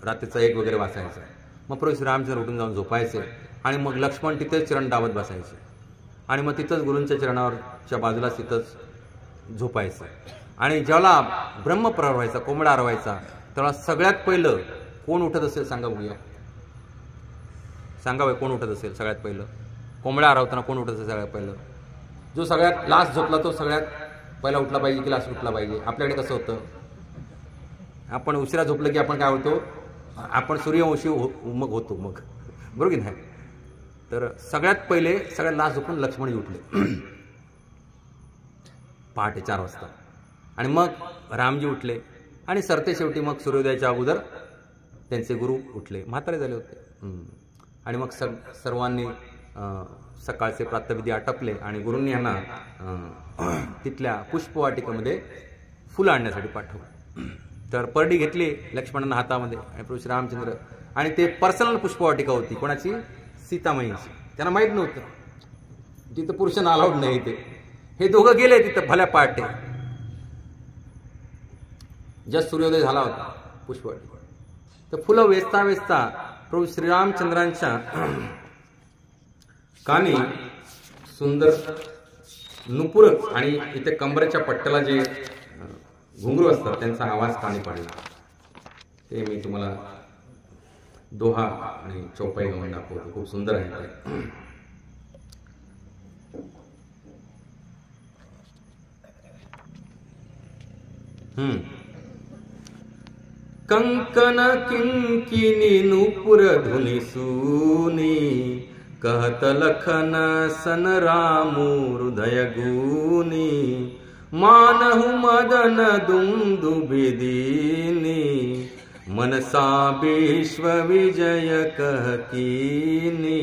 रात्रीचा 1 वगैरे वाचायचं. मग प्रभू श्री रामचंद्र उठून जाऊन झोपायचे आणि मग लक्ष्मण तिथेच चरण दाबत बसायचे आणि मग तिथंच गुरूंच्या चरणावरच्या बाजूलाच तिथंच झोपायचं. आणि ज्याला ब्रह्मप्रहार व्हायचा, कोंबडा आरवायचा, तेव्हा सगळ्यात पहिलं कोण उठत असेल सांगा बघूया. सांगा बाई, कोण उठत असेल सगळ्यात पहिलं? कोंबड्या आरवताना कोण उठत असेल सगळ्यात पहिलं? जो सगळ्यात लास्ट झोपला तो सगळ्यात पहिला उठला पाहिजे की लास्ट उठला पाहिजे? आपल्याकडे कसं होतं, आपण उशिरा झोपलं की आपण काय होतो, आपण सूर्यवंशी मग होतो मग, बरोबर की नाही? तर सगळ्यात पहिले सगळ्यात लास्ट झोपून लक्ष्मणजी उठले पहाटे 4 वाजता. आणि मग रामजी उठले आणि सरते शेवटी मग सूर्योदयाच्या अगोदर त्यांचे गुरु उठले, म्हातारे झाले होते. आणि मग सर्वांनी सकाळचे प्रातःविधी आटपले आणि गुरूंनी यांना तिथल्या पुष्पवाटिकेमध्ये फुलं आणण्यासाठी पाठवलं. तर परडी घेतली लक्ष्मणांना हातामध्ये आणि प्रभू श्रीरामचंद्र, आणि ते पर्सनल पुष्पवाटिका होती कोणाची? सीतामाईची. त्यांना माहीत नव्हतं, तिथं पुरुषांना अलाउड नाही. हे दोघं गेले तिथं भल्या पहाटे, जस्ट सूर्योदय झाला होता पुष्पवाटिका. तर फुलं वेचता वेचता प्रभू श्रीरामचंद्रांच्या कानी सुंदर नुपुर आणि इथे कंबरेच्या पट्ट्याला जे घुंगरू असतात त्यांचा आवाज कानी पडला. ते मी तुम्हाला दोहा आणि चौपाई गाऊन दाखवतो, खूप सुंदर आहे ते. कंकन किंकिनी नुपुर धुनि सूनी, कहत लखन सन रामू हृदय गूनी, मानहु मदन दुंदुभि दीनी, मनसा विश्व विजय कह कीनी.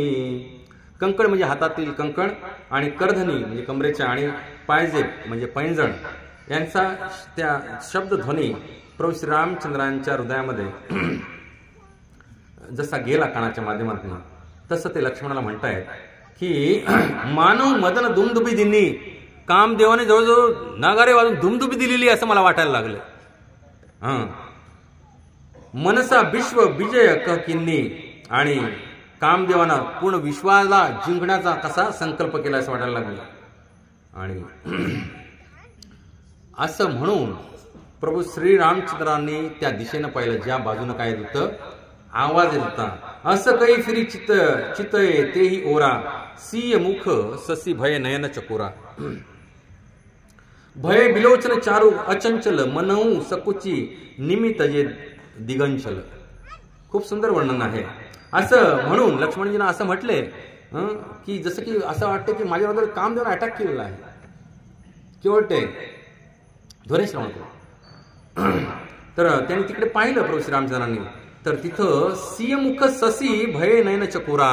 कंकण म्हणजे हातातील कंकण आणि करधनी म्हणजे कमरेच्या आणि पायजेब म्हणजे पैंजण यांचा त्या शब्दध्वनी प्रभू श्रीरामचंद्रांच्या हृदयामध्ये जसा गेला कानाच्या माध्यमातून, तसं ते लक्ष्मणाला म्हणतायत की मानव मदन दुमदुबी दिनी, कामदेवाने जवळजवळ नगारे वाजून दुमदुबी दिलेली असं मला वाटायला लागलं. मनसा विश्व विजय किन्नी, आणि कामदेवाना पूर्ण विश्वाला जिंकण्याचा कसा संकल्प केला असं वाटायला लागलं. आणि असं म्हणून प्रभू श्रीरामचंद्रांनी त्या दिशेनं पाहिलं ज्या बाजूनं काय येत होतं, आवाज येत होता. असं काही फिरी चित चितये तेही ओरा, सिय मुख ससी भय नयन चकोरा, भय बिलोचन चारू अचंचल, मनहू सकुची निमित्त जे दिगंचल. खूप सुंदर वर्णन आहे. असं म्हणून लक्ष्मणजींना असं म्हटले की जसं की असं वाटतं की माझ्याबरोबर कामदेवाने अटॅक केलेला आहे. केवळ ते ध्वरेश रावतो. तर त्यांनी तिकडे पाहिलं प्रभू श्रीरामचंद्रांनी, तर तिथं सिंहमुख ससी भय नयन चकोरा,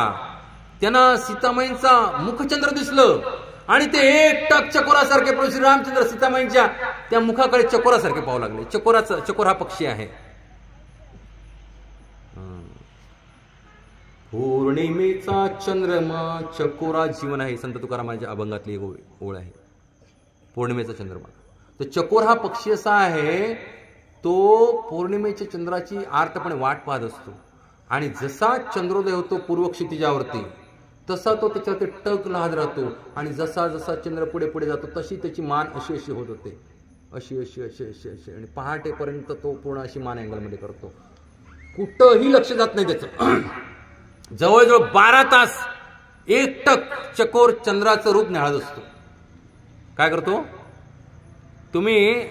त्यांना सीतामाईंचा मुखचंद्र दिसलं आणि ते एकटक चकोरासारखे प्रभू श्रीरामचंद्र सीतामाईंच्या त्या मुखाकडे चकोरासारखे पाहू लागले. चकोर हा पक्षी आहे. पौर्णिमेचा चंद्रमा चकोरा जीवन आहे, संत तुकारामांच्या अभंगातली एक ओळ आहे. पौर्णिमेचा चंद्रमा, तर चकोर हा पक्षी असा आहे, तो पौर्णिमेच्या चंद्राची आर्तपणे वाट पाहत असतो आणि जसा चंद्रोदय होतो पूर्व क्षितिजावरती तसा तो त्याच्यावरती टक लहात राहतो आणि जसा जसा चंद्र पुढे पुढे जातो तशी त्याची मान अशी अशी होत होते, अशी अशी अशी अशी अशी, आणि पहाटेपर्यंत तो पूर्ण अशी मान अँगलमध्ये करतो. कुठंही लक्ष जात नाही त्याचं. जवळजवळ 12 तास एकटक चकोर चंद्राचं रूप निहाळत असतो. काय करतो तुम्ही,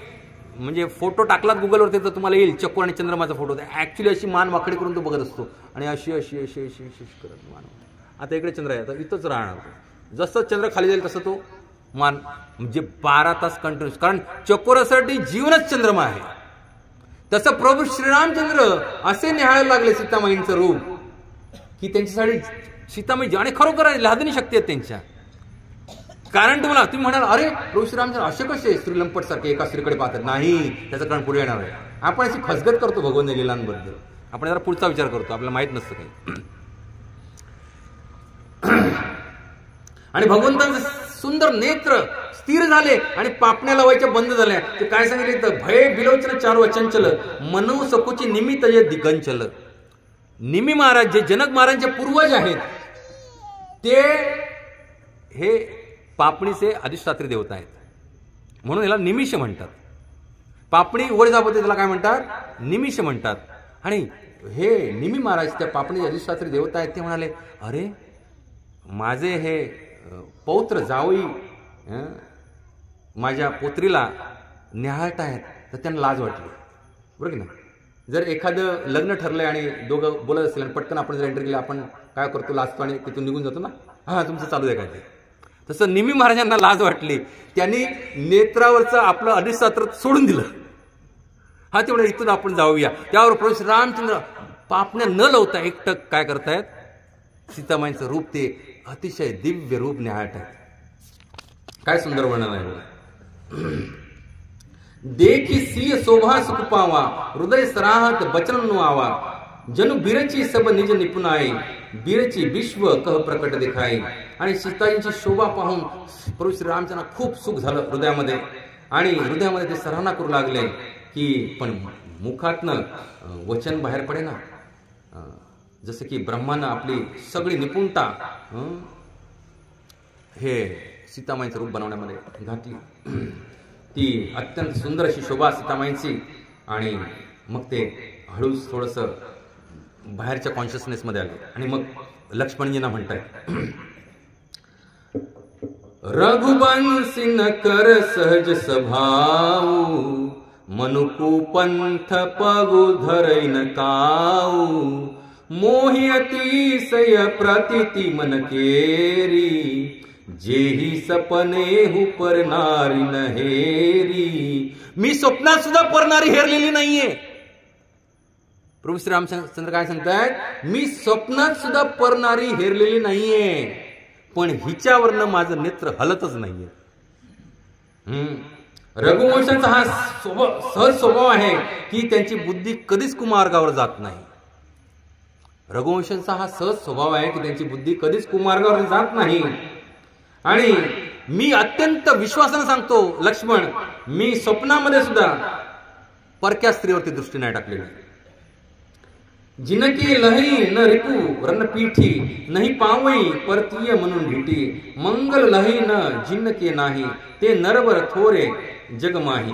म्हणजे फोटो टाकलात गुगलवरती तर तुम्हाला येईल चकोर आणि चंद्रमाचा फोटो. ऍक्च्युली अशी मान वाकडी करून तो बघत असतो आणि अशी अशी अशी अशी अशी करत मान. आता इकडे चंद्र आहे, तर इथंच राहणार. जसं चंद्र खाली जाईल तसं तो मान, म्हणजे 12 तास कंटिन्यूस. कारण चकोरासाठी जीवनच चंद्रमा आहे. तसं प्रभू श्रीरामचंद्र असे निहाळायला लागले सीतामाईंचं रूप की त्यांच्यासाठी सीतामाई आणि खरोखर लादणी शक्ती आहेत त्यांच्या. कारण तुम्ही म्हणाल अरे प्रभू श्रीरामचंद्र असे कसे श्रीलंपट सारखे एका स्त्रीकडे पाहतात. नाही, त्याचं कारण पुढे येणार आहे. आपण अशी फसगत करतो भगवान लीलांबद्दल, आपण जरा पुढचा विचार करतो, आपल्याला माहित नसतं काही. आणि भगवंतांचं सुंदर नेत्र स्थिर झाले आणि पापण्या लावायच्या बंद झाल्या. ते काय सांगितले तर भय बिलोचन चारू अचंचल मनो सकुची निमित्त जे दिगंचल. निमी महाराज जे जनक महाराजांचे पूर्वज आहेत ते हे पापणीचे अधिष्ठात्री देवता आहेत, म्हणून याला निमिष म्हणतात. पापणी वर जापते त्याला काय म्हणतात, निमिष म्हणतात. आणि हे निमी महाराज त्या पापणी अधिष्ठात्री देवता आहेत. ते म्हणाले अरे माझे हे पौत्र जावई माझ्या पोत्रीला न्याहाळत आहेत, तर त्यांना लाज वाटली. बरोबर की नाही. जर एखादं लग्न ठरलंय आणि दोघं बोलत असतील आणि पटकन आपण जर एंटर केलं, आपण काय करतो, लाजतो आणि तिथून निघून जातो ना, हा तुमचं चालू आहे काय ते. तसं निमी महाराजांना लाज वाटली, त्यांनी नेत्रावरचं आपलं अधिष्ठात्र सोडून दिलं. हा ते म्हणजे इथून आपण जाऊया. त्यावर प्रभू रामचंद्र पापण्या न लावता एकटक काय करतायत, सीतामाईंचं रूप ते अतिशय दिव्य रूप न्याहाळत आहेत. काय सुंदर वर्णन आहे. देखी सिय शोभा सुख पावा हृदय सराहत बचन नु आवा जनु बिरची सब निज निपुणाई बिरची विश्व कह प्रकट दिखाई. आणि सीताजींची शोभा पाहून प्रभू श्री रामचंद्र खूप सुख झालं हृदयामध्ये आणि हृदयामध्ये ते सराहना करू लागले की पण मुखातनं वचन बाहेर पडे ना. जसं की ब्रह्मानं आपली सगळी निपुणता हे सीतामाईंचं रूप बनवण्यामध्ये घातली. ती अत्यंत सुंदर अशी शोभा सीतामाईंची. आणि मग ते हळूच थोडंसं बाहेरच्या कॉन्शियसनेसमध्ये आले आणि मग लक्ष्मणजींना म्हणतायत रघुवंशी न कर सहज स्वभाव मनुकू पंथ पगु धरैन काऊ मोहि अतिशय प्रतिति मन केरी जेही सपने हु परनारी नहेरी. मी स्वप्नात सुद्धा परनारी हेरलेली नाहीये. प्रभू श्री रामचंद्र काय सांगतायत, मी स्वप्नात सुद्धा परनारी हेरलेली नाहीये, पण हिच्यावरनं माझं नेत्र हलतच नाहीये. रघुवंशांचा हा सहज स्वभाव आहे की त्यांची बुद्धी कधीच कुमार्गावर जात नाही. रघुवंशांचा हा सहज स्वभाव आहे की त्यांची बुद्धी कधीच कुमार्गावर जात नाही. आणि मी अत्यंत विश्वासाने सांगतो लक्ष्मण, मी स्वप्नामध्ये सुद्धा परक्या स्त्रीवरती दृष्टी नाही टाकलेली. जिनकी लही न रिपू रणपीठी नाही पावई परतीय म्हणून ढिटी मंगल लही न जिनके नाही ते नरवर थोरे जगमाही.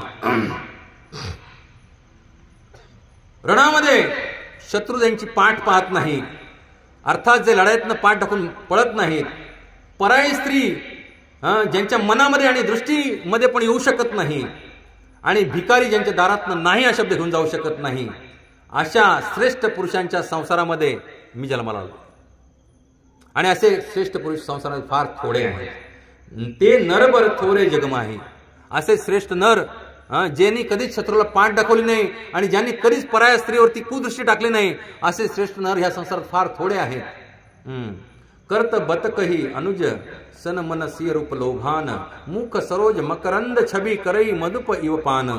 रणामध्ये शत्रू त्यांची पाठ पाहत नाही, अर्थात जे लढाईतनं पाठ टाकून पळत नाहीत. पराई स्त्री ज्यांच्या मनामध्ये आणि दृष्टीमध्ये पण येऊ शकत नाही आणि भिकारी ज्यांच्या दारातनं नाही हा शब्द घेऊन जाऊ शकत नाही, अशा श्रेष्ठ पुरुषांच्या संसारामध्ये मी जन्माला आलो. आणि असे श्रेष्ठ पुरुष संसारात फार थोडे आहेत. ते नरबर थोरे जगमाही. असे श्रेष्ठ नर ज्यांनी कधीच शत्रूला पाठ दाखवली नाही आणि ज्यांनी कधीच पराया स्त्रीवरती कुदृष्टी टाकली नाही, असे श्रेष्ठ नर ह्या संसारात फार थोडे आहेत. कर्त बतकही अनुज सन मन सिय रूप लोभान मुख सरोज मकरंद छबी करई मधुप इव पान.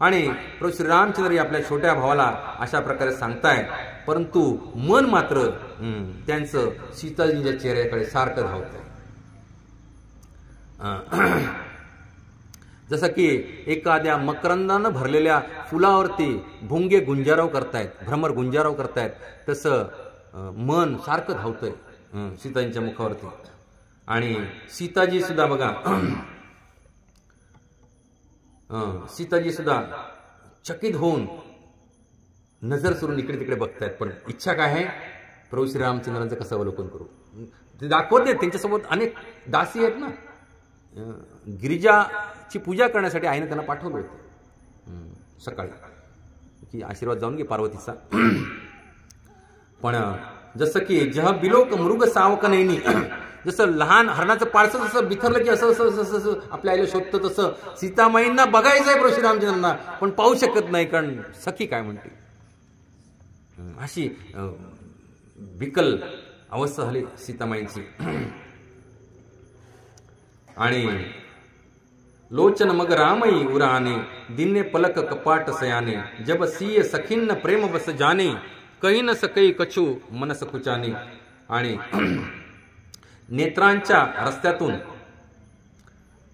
आणि प्रभू श्री रामचंद्र आपल्या छोट्या भावाला अशा प्रकारे सांगताय, परंतु मन मात्र त्यांचं सीताजींच्या चेहऱ्याकडे सारखं धावतंय. जसं की एखाद्या मकरंदानं भरलेल्या फुलावरती भुंगे गुंजाराव करतायत, भ्रमर गुंजाराव करतायत, तसं मन सारखं धावतंय सीताजींच्या मुखावरती. आणि सीताजी सुद्धा बघा, सीताजी सुद्धा चकित होऊन नजर सोडून इकडे तिकडे बघतायत. पण इच्छा काय आहे, प्रभू श्री रामचंद्रांचं कसं अवलोकन करू. ते दाखवत नाहीत. त्यांच्यासोबत अनेक दासी आहेत ना. गिरिजाची पूजा करण्यासाठी आईने त्यांना पाठवलं होतं सकाळी की आशीर्वाद जाऊन घे पार्वतीचा. पण जसं की जह बिलोक मृग सावक नैनी, जसं लहान हरणाचं पाळसं जसं बिथरलं की असं असं असं आपल्या आईला शोधतं, तसं सीतामाईंना बघायचंय प्रभू श्रीरामचंद्रांना, पण पाहू शकत नाही, कारण सखी काय म्हणते. अशी विकल अवस्था झाली सीतामाईंची. आणि लोचन मग रामई उराने दिने पलक कपाट सयाने जब सीय सखिन्न प्रेम बस जाने कही न सकई कछु मनस कुचाने. आणि नेत्रांच्या रस्त्यातून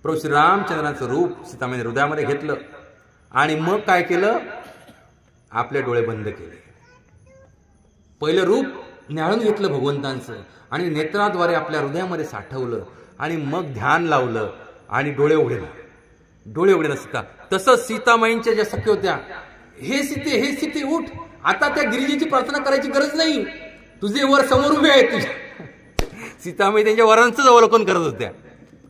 प्रभू श्री रामचंद्राचं रूप सीतामाईने हृदयामध्ये घेतलं आणि मग काय केलं, आपले डोळे बंद केले. पहिलं रूप न्याहाळून घेतलं भगवंतांचं आणि नेत्राद्वारे आपल्या हृदयामध्ये साठवलं आणि मग ध्यान लावलं आणि डोळे उघडे नसता. तसंच सीतामाईंच्या ज्या सख्या होत्या, हे सीते उठ, आता त्या गिरिजेची प्रार्थना करायची गरज नाही, तुझे वर समोर उभे आहेत तुझ्या. सीतामाई त्यांच्या वरांचंच अवलोकन करत होत्या.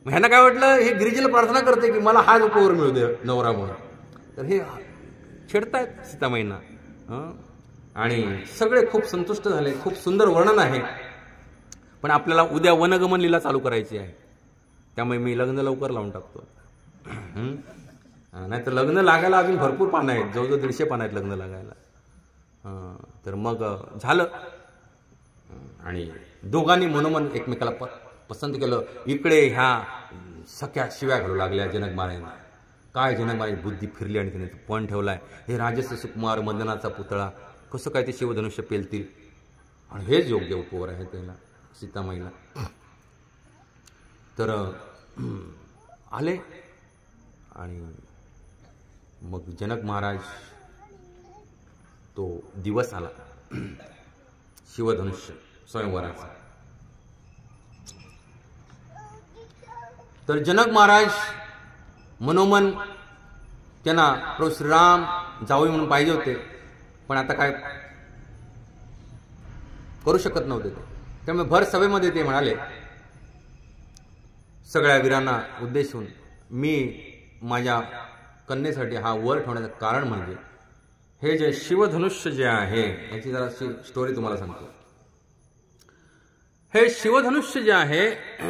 मग ह्यांना काय वाटलं, हे गिरिजेला प्रार्थना करते की मला हा वर मिळू दे नवरा म्हणून. तर हे छेडतायत सीतामाईंना. आणि सगळे खूप संतुष्ट झाले. खूप सुंदर वर्णन आहे. पण आपल्याला उद्या वनगमन लीला चालू करायची आहे, त्यामुळे मी लग्न लवकर लावून टाकतो. नाही तर लग्न लागायला अजून भरपूर पानं आहेत, जवळजवळ 150 पानं आहेत लग्न लागायला. तर मग झालं आणि दोघांनी मनोमन एकमेकाला पसंत केलं. इकडे ह्या सख्या शिव्या घालू लागल्या जनक महाराजांना. काय जनक महाराज बुद्धी फिरली आणि त्याने पण ठेवलाय, हे राजस सुकुमार मदनाचा पुतळा कसं काय ते शिवधनुष्य पेलतील, आणि हेच योग्य उपवर आहे त्याला सीतामाईला. तर आले आणि मग जनक महाराज, तो दिवस आला शिवधनुष्य स्वयंवराचा. तर जनक महाराज मनोमन त्यांना प्रभू श्रीराम जावई म्हणून पाहिजे होते, पण आता काय करू शकत नव्हते. त्यामुळे भर सभेमध्ये ते म्हणाले सगळ्या वीरांना उद्देशून, मी माझ्या कन्येसाठी हा वर ठेवण्याचं कारण म्हणजे हे जे शिवधनुष्य जे आहे, याची जराशी स्टोरी तुम्हाला सांगतो. हे शिवधनुष्य जे आहे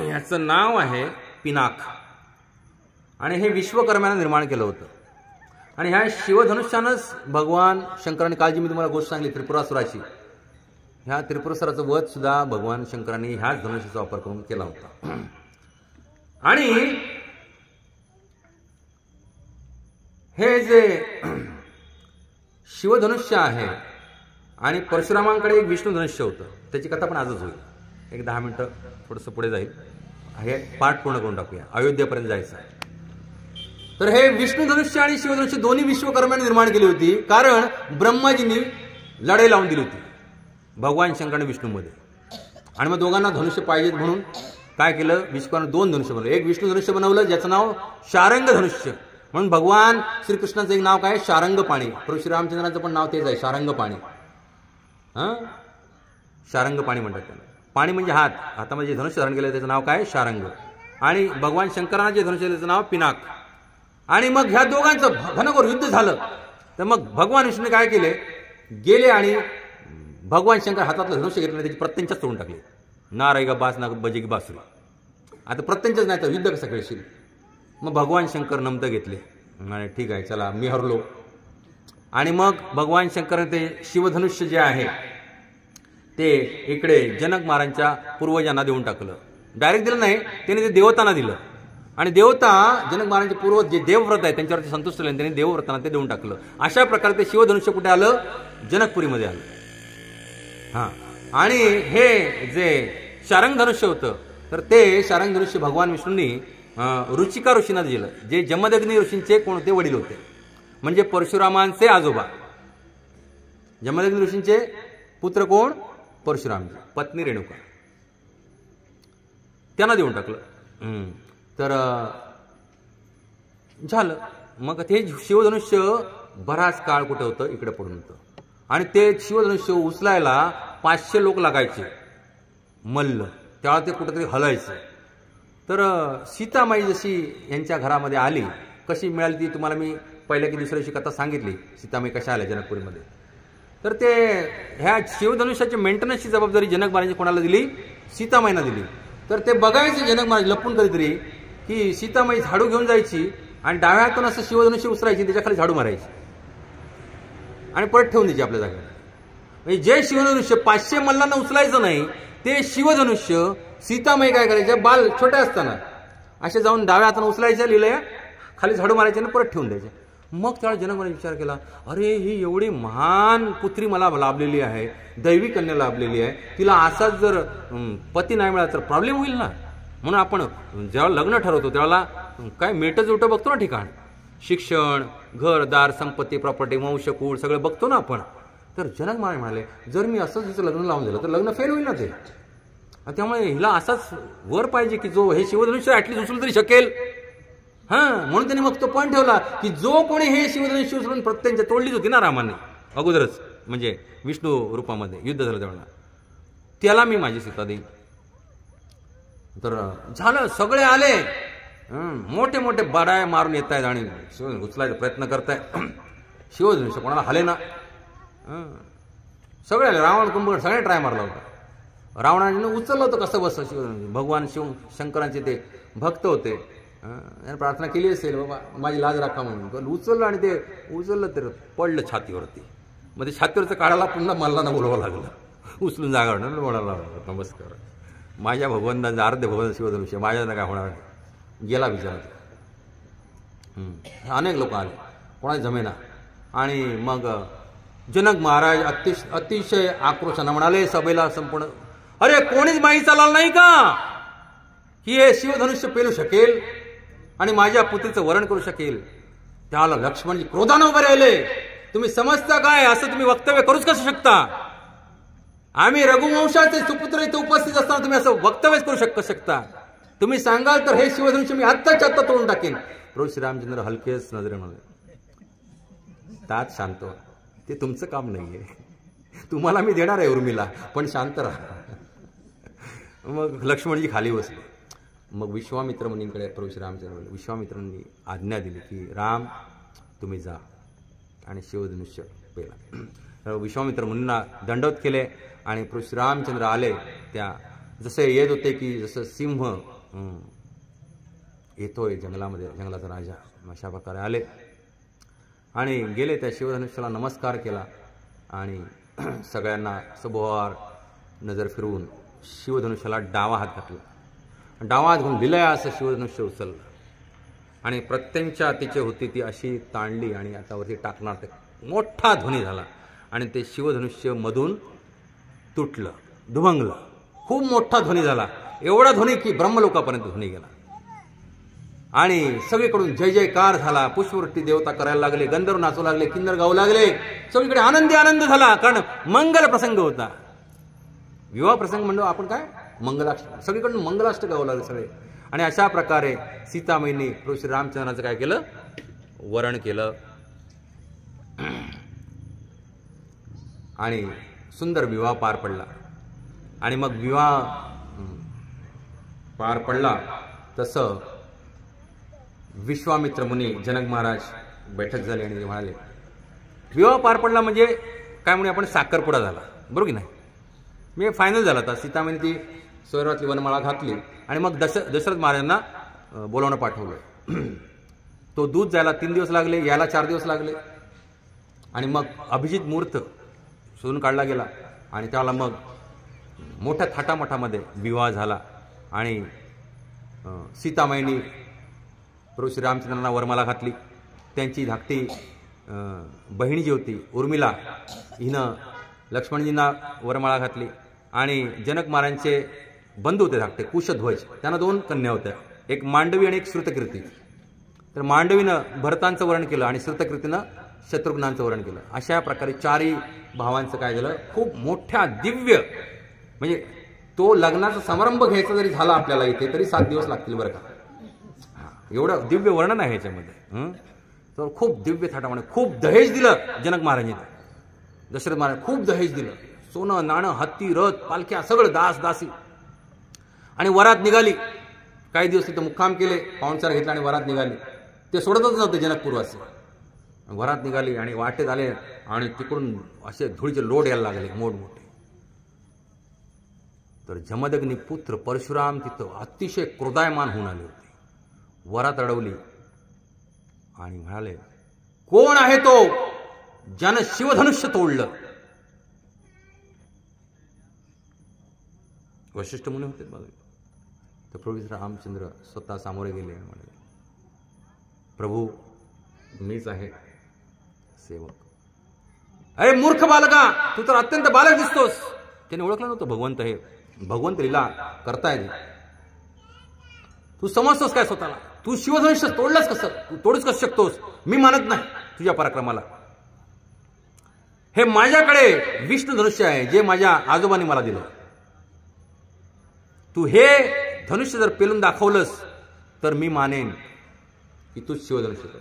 याचं नाव आहे पिनाक, आणि हे विश्वकर्म्याने निर्माण केलं होतं. आणि ह्या शिवधनुष्यानंच भगवान शंकरांनी, कालची मी तुम्हाला गोष्ट सांगली त्रिपुरासुराची, ह्या त्रिपुरासुराचा वध सुद्धा भगवान शंकरांनी ह्याच धनुष्याचा वापर करून केला होता. आणि हे जे शिवधनुष्य आहे, आणि परशुरामांकडे एक विष्णू धनुष्य होतं, त्याची कथा पण आजच होईल. एक 10 मिनिटं थोडंसं पुढे जाईल, हे पाठ पूर्ण करून टाकूया, अयोध्येपर्यंत जायचं. तर हे विष्णू धनुष्य आणि शिवधनुष्य दोन्ही विश्वकर्म्याने निर्माण केली होती, कारण ब्रह्माजींनी लढाई लावून दिली होती भगवान शंकर आणि विष्णूमध्ये. आणि मग दोघांना धनुष्य पाहिजेत म्हणून काय केलं, विश्वकर्माने 2 धनुष्य बनवले. एक विष्णू धनुष्य बनवलं ज्याचं नाव शारंग धनुष्य, म्हणून भगवान श्रीकृष्णाचं एक नाव काय, शारंग पाणी. प्रभू श्रीरामचंद्राचं पण नाव तेच आहे, शारंग पाणी. शारंग पाणी म्हणतात त्याला. पाणी म्हणजे हात, हातामध्ये जे धनुष्य धारण केलं त्याचं नाव काय, शारंग. आणि भगवान शंकरांना जे धनुष्य त्याचं नाव पिनाक. आणि मग ह्या दोघांचं घनघोर युद्ध झालं. तर मग भगवान विष्णूने काय केले, गेले आणि भगवान शंकर हातातलं धनुष्य घेतलं, त्याची प्रत्यंच्याच तोडून टाकली. ना रे गा बास ना बजे की बासुरी, आता प्रत्यंचच नाही तर युद्ध कसं खेळशील. मग भगवान शंकर नमतं घेतले आणि ठीक आहे चला मी हरलो. आणि मग भगवान शंकराने ते शिवधनुष्य जे आहे ते इकडे जनक महाराजांच्या पूर्वजांना देऊन टाकलं. डायरेक्ट दिलं नाही, त्याने ते देवतांना दिलं. आणि देवता जनक महाराजांचे पूर्वज जे देवव्रत आहे त्यांच्यावरती संतुष्ट झाले, त्यांनी देवव्रतांना ते देऊन टाकलं. अशा प्रकारे ते शिवधनुष्य कुठे आलं, जनकपुरीमध्ये आलं. आणि हे जे शारंग धनुष्य होतं, तर ते शारंग धनुष्य भगवान विष्णूंनी रुचिका ऋषींना दिलं, जे जमदग्नी ऋषींचे कोणते वडील होते, म्हणजे परशुरामांचे आजोबा. जमदग्नी ऋषींचे पुत्र कोण, परशुरामजी, पत्नी रेणुका, त्यांना देऊन टाकलं. तर झालं. मग ते शिवधनुष्य बराच काळ कुठे होतं, इकडे पडून होतं. आणि ते शिवधनुष्य उचलायला 500 लोक लागायचे मल्ल, तेव्हा ते कुठेतरी हलायचं. तर सीतामाई जशी यांच्या घरामध्ये आली, कशी मिळाली ती तुम्हाला मी पहिल्या की दुसऱ्या दिवशी कथा सांगितली, सीतामाई कशा आल्या जनकपुरीमध्ये. तर ते ह्या शिवधनुष्याची मेंटेनन्सची जबाबदारी जनक महाराजांनी कोणाला दिली, सीतामाईंना दिली. तर ते बघायचे जनक महाराज लपून कधीतरी की सीतामाई झाडू घेऊन जायची आणि डाव्या हातून असं शिवधनुष्य उचलायची, त्याच्या खाली झाडू मारायची आणि परत ठेवून द्यायची आपल्या जागेवर. म्हणजे जे शिवधनुष्य 500 मल्लांना उचलायचं नाही, ते शिवधनुष्य सीतामाई काय करायचे, बाल छोट्या असताना असे जाऊन डाव्या हाताने उचलायच्या, लिहिलंय खाली झाडू मारायचे आणि परत ठेवून द्यायचे. मग त्यावेळेला जनकने विचार केला, अरे ही एवढी महान पुत्री मला लाभलेली आहे, दैवी कन्या लाभलेली आहे, तिला असाच जर पती नाही मिळाला तर प्रॉब्लेम होईल ना. म्हणून आपण जेव्हा लग्न ठरवतो त्यावेळेला काय मेटं जुटं बघतो ना ठिकाण, शिक्षण, घरदार, संपत्ती, प्रॉपर्टी, वंश, कुळ सगळं बघतो ना आपण. तर जनक महाराज म्हणाले जर मी असंच हिचं लग्न लावून दिलं तर लग्न फेल होईल ना ते. त्यामुळे हिला असाच वर पाहिजे की जो हे शिवधनुष्य ॲटलीस्ट उचलू तरी शकेल. म्हणून त्यांनी मग तो पॉईंट ठेवला की जो कोणी हे शिवधनुष्य उचलून प्रत्येकाच्या तोडलीच होती ना रामाने अगोदरच, म्हणजे विष्णू रूपामध्ये युद्ध झालं त्यावेळेला, त्याला मी माझी सीता देईन. तर झालं, सगळे आले, मोठे मोठे बाडाय मारून येत आहेत आणि शिव उचलायचा प्रयत्न करताय. शिवधनुष्य कोणाला हले ना. सगळे आले, रावण कुंभकर्ण सगळे ट्राय मारला होता. रावणाने उचललं होतं कसं बस शिवधनुष्य. भगवान शिव शंकरांचे ते भक्त होते, त्याने प्रार्थना केली असेल बाबा माझी लाज राखा म्हणून. उचललं आणि ते उचललं तर पडलं छातीवरती. मग ते छातीवरचं काढायला पुन्हा मल्लांना बोलवावं लागलं, उचलून जागा बोलायला लागलं नमस्कार. माझ्या भगवंतांचं अर्धे भगवंत शिवधनुष्य माझ्यानं काय होणार गेला विचारात. अनेक लोक आले, कोणाची जमेना. आणि मग जनक महाराज अतिशय आक्रोशानं म्हणाले सभेला संपूर्ण, अरे कोणीच माही चालला नाही का की हे शिवधनुष्य पेलू शकेल आणि माझ्या पुत्रीचं वरण करू शकेल. त्याला लक्ष्मणजी क्रोधानं उभे राहिले. तुम्ही समजता काय, असं तुम्ही वक्तव्य करूच कसं शकता. आम्ही रघुवंशाचे सुपुत्र इथे उपस्थित असताना तुम्ही असं वक्तव्यच करू शकता. तुम्ही सांगाल तर हे शिवधनुष्य मी आत्ताच्या आत्ता तोडून टाकेन. प्रभू श्रीरामचंद्र हलकेच नजरे म्हणाले, तात शांत, ते तुमचं काम नाहीये, तुम्हाला मी देणार आहे उर्मिला, पण शांत राहा. मग लक्ष्मणजी खाली बसले. मग विश्वामित्र मुनींकडे प्रभू श्रीरामचंद्र बोलले. विश्वामित्रांनी आज्ञा दिली की राम तुम्ही जा आणि शिवधनुष्य पेला. विश्वामित्र मुनींना दंडवत केले आणि प्रभू श्रीरामचंद्र आले. त्या जसे येत होते की जसं सिंह येतोय जंगलामध्ये, जंगलाचा राजा, अशा प्रकारे आले आणि गेले. त्या शिवधनुष्याला नमस्कार केला आणि सगळ्यांना सभोवार नजर फिरवून शिवधनुष्याला डावा हात घातला. डावा हात घेऊन लिलया असं शिवधनुष्य उचललं आणि प्रत्यंच्या तिची होती ती अशी ताणली आणि आता वरती टाकणार. ते मोठा ध्वनी झाला आणि ते शिवधनुष्य मधून तुटलं, दुभंगलं. खूप मोठा ध्वनी झाला, एवढा ध्वनी की ब्रह्मलोकापर्यंत ध्वनी गेला आणि सगळीकडून जय जयकार झाला. पुष्पवृष्टी देवता करायला लागले, गंधर्व नाचू लागले, किन्नर गाऊ लागले. सगळीकडे आनंदी आनंद झाला, कारण मंगल प्रसंग होता. विवाह प्रसंग म्हणलो आपण काय, मंगलाष्ट, सगळीकडून मंगलाष्ट गाऊ लागले सगळे. आणि अशा प्रकारे सीतामाईंनी प्रभू श्री रामचंद्राचं काय केलं, वरण केलं आणि सुंदर विवाह पार पडला. आणि मग विवाह पार पडला तसं विश्वामित्र मुनी, जनक महाराज बैठक झाली आणि म्हणाले, विवाह पार पडला म्हणजे काय म्हणून आपण साखरपुडा झाला, बरोबर की नाही. मी फायनल झाला आता. सीतामाईने ती सोयरातली वनमाळा घातली आणि मग दशरथ महाराजांना बोलावणं पाठवलं. तो दूध जायला 3 दिवस लागले, यायला 4 दिवस लागले. आणि मग अभिजित मुहूर्त शोधून काढला गेला आणि त्याला मग मोठ्या थाटामाटामध्ये विवाह झाला. आणि सीतामाईंनी प्रभू श्री रामचंद्रांना वरमाला घातली. त्यांची धाकटी बहीण जी होती उर्मिला, हिनं लक्ष्मणजींना वरमाळा घातली. आणि जनक महाराजांचे बंधू होते धाकटे कुशध्वज, त्यांना 2 कन्या होत्या, एक मांडवी आणि एक श्रुतकीर्ती. तर मांडवीनं भरतांचं वरण केलं आणि श्रुतकीर्तीनं शत्रुघ्नांचं वरण केलं. अशा प्रकारे 4ही भावांचं काय झालं, खूप मोठ्या दिव्य, म्हणजे तो लग्नाचा समारंभ घ्यायचा जरी झाला आपल्याला इथे तरी 7 दिवस लागतील बरं का. एवढं दिव्य वर्णन आहे ह्याच्यामध्ये. तर खूप दिव्य थाटामध्ये खूप दहेज दिलं जनक महाराजांनी. दशरथ महाराज खूप दहेज दिलं, सोनं नाणं, हत्ती, रथ, पालख्या, सगळं दास दासी. आणि वरात निघाली. काही दिवस तिथं मुक्काम केले, पाहुणचार घेतला आणि वरात निघाली. ते सोडतच नव्हते जनकपूरवासी. वरात निघाली आणि वाटेत आले आणि तिकडून असे धुळीचे लोड यायला लागले मोठमोठे. तर जमदग्नी पुत्र परशुराम तिथं अतिशय क्रोधायमान होऊन आले होते. वरात अडवली आणि म्हणाले, कोण आहे तो ज्यानं शिवधनुष्य तोडलं. वशिष्ठ मुनी होते बघा. तर प्रभू रामचंद्र स्वतः सामोरे गेले आणि म्हणाले, प्रभू मीच आहे सेवक. अरे मूर्ख बालका, तू तर अत्यंत बालक दिसतोस. त्याने ओळखलं नव्हतं भगवंत हे भगवंत लीला करतायत. तू समजतोस काय स्वतःला? तू शिवधनुष्य तोडलंच कसं? तू तोडूच कसं शकतोस? मी मानत नाही तुझ्या पराक्रमाला. हे माझ्याकडे विष्णू धनुष्य आहे जे माझ्या आजोबांनी मला दिलं. तू हे धनुष्य जर पेलून दाखवलंस तर मी मानेन की तू शिवधनुष्य कर.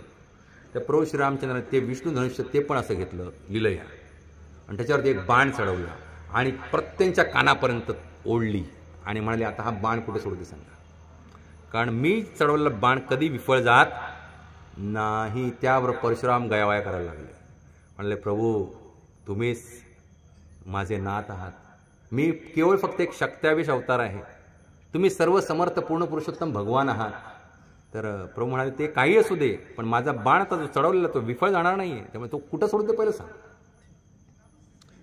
त्या प्रभू श्रीरामचंद्राने ते विष्णू धनुष्य ते पण असं घेतलं लिलया आणि त्याच्यावरती एक बाण चढवला आणि प्रत्येकाच्या कानापर्यंत ओढली आणि म्हणाले आता हा बाण कुठे सोडते सांगा, कारण मी चढवलेला बाण कधी विफळ जात नाही. त्यावर परशुराम गयावाया करायला लागले. म्हणाले प्रभू तुम्हीच माझे नाथ आहात, मी केवळ फक्त एक शक्त्यावेश अवतार आहे, तुम्ही सर्व समर्थ पूर्ण पुरुषोत्तम भगवान आहात. तर प्रभू म्हणाले ते काही असू दे, पण माझा बाण आता जो चढवलेला तो विफळ जाणार नाहीये, त्यामुळे तो कुठं सोडते पहिलं सांग.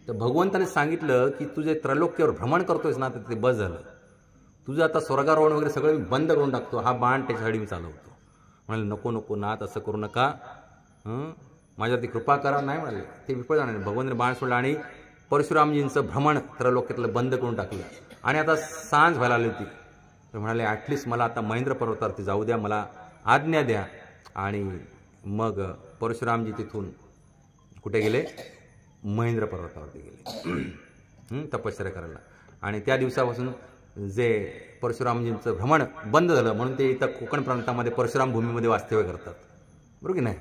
तर भगवंताने सांगितलं की तुझे त्रैलोक्यावर भ्रमण करतोयस ना, तर ते बस झालं. तुझं आता स्वर्गारोहण वगैरे सगळं बंद करून टाकतो, हा बाण त्याच्यासाठी मी चालवतो. म्हणाले नको नको नाथ असं करू नका, माझ्यावरती कृपा करा. नाही म्हणाले ते विफळ जाणार. भगवंताने बाण सोडला आणि परशुरामजींचं भ्रमण त्रैलोक्यातलं बंद करून टाकलं आणि आता सांज व्हायला आली होती. तर म्हणाले ॲटलिस्ट मला आता महेंद्र पर्वतावरती जाऊ द्या, मला आज्ञा द्या. आणि मग परशुरामजी तिथून कुठे गेले? महेंद्र पर्वतावरती गेले तपश्चर्या करायला. आणि त्या दिवसापासून जे परशुरामजींचं भ्रमण बंद झालं म्हणून ते इथं कोकण प्रांतामध्ये परशुराम भूमीमध्ये वास्तव्य करतात, बरोबर की नाही?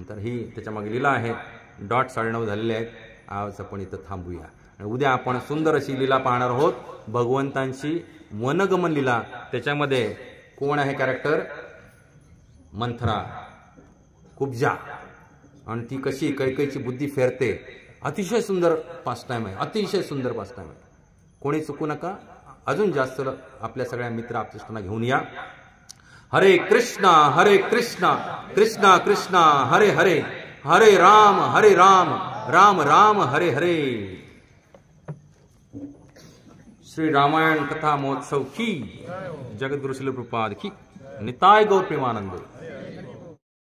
तर ही त्याच्यामागे लीला आहे. 9:30 झालेले आहेत. आज आपण इथं थांबूया आणि उद्या आपण सुंदर अशी लीला पाहणार आहोत, भगवंतांची वनगमन लीला. त्याच्यामध्ये कोण आहे कॅरेक्टर? मंथरा, कुब्जा, आणि ती कशी कैकेयीची बुद्धी फेरते. अतिशय सुंदर पास टाइम आहे, अतिशय सुंदर पास टाइम आहे. कोणी चुकू नका. अजून जास्त आपल्या सगळ्या मित्र आपल्या घेऊन या. हरे कृष्णा कृष्णा कृष्णा हरे हरे, हरे राम राम राम हरे हरे. श्री रामायण कथा महोत्सव की जगद्गुरु श्रील प्रभुपाद की निताय गौर प्रेमानंद.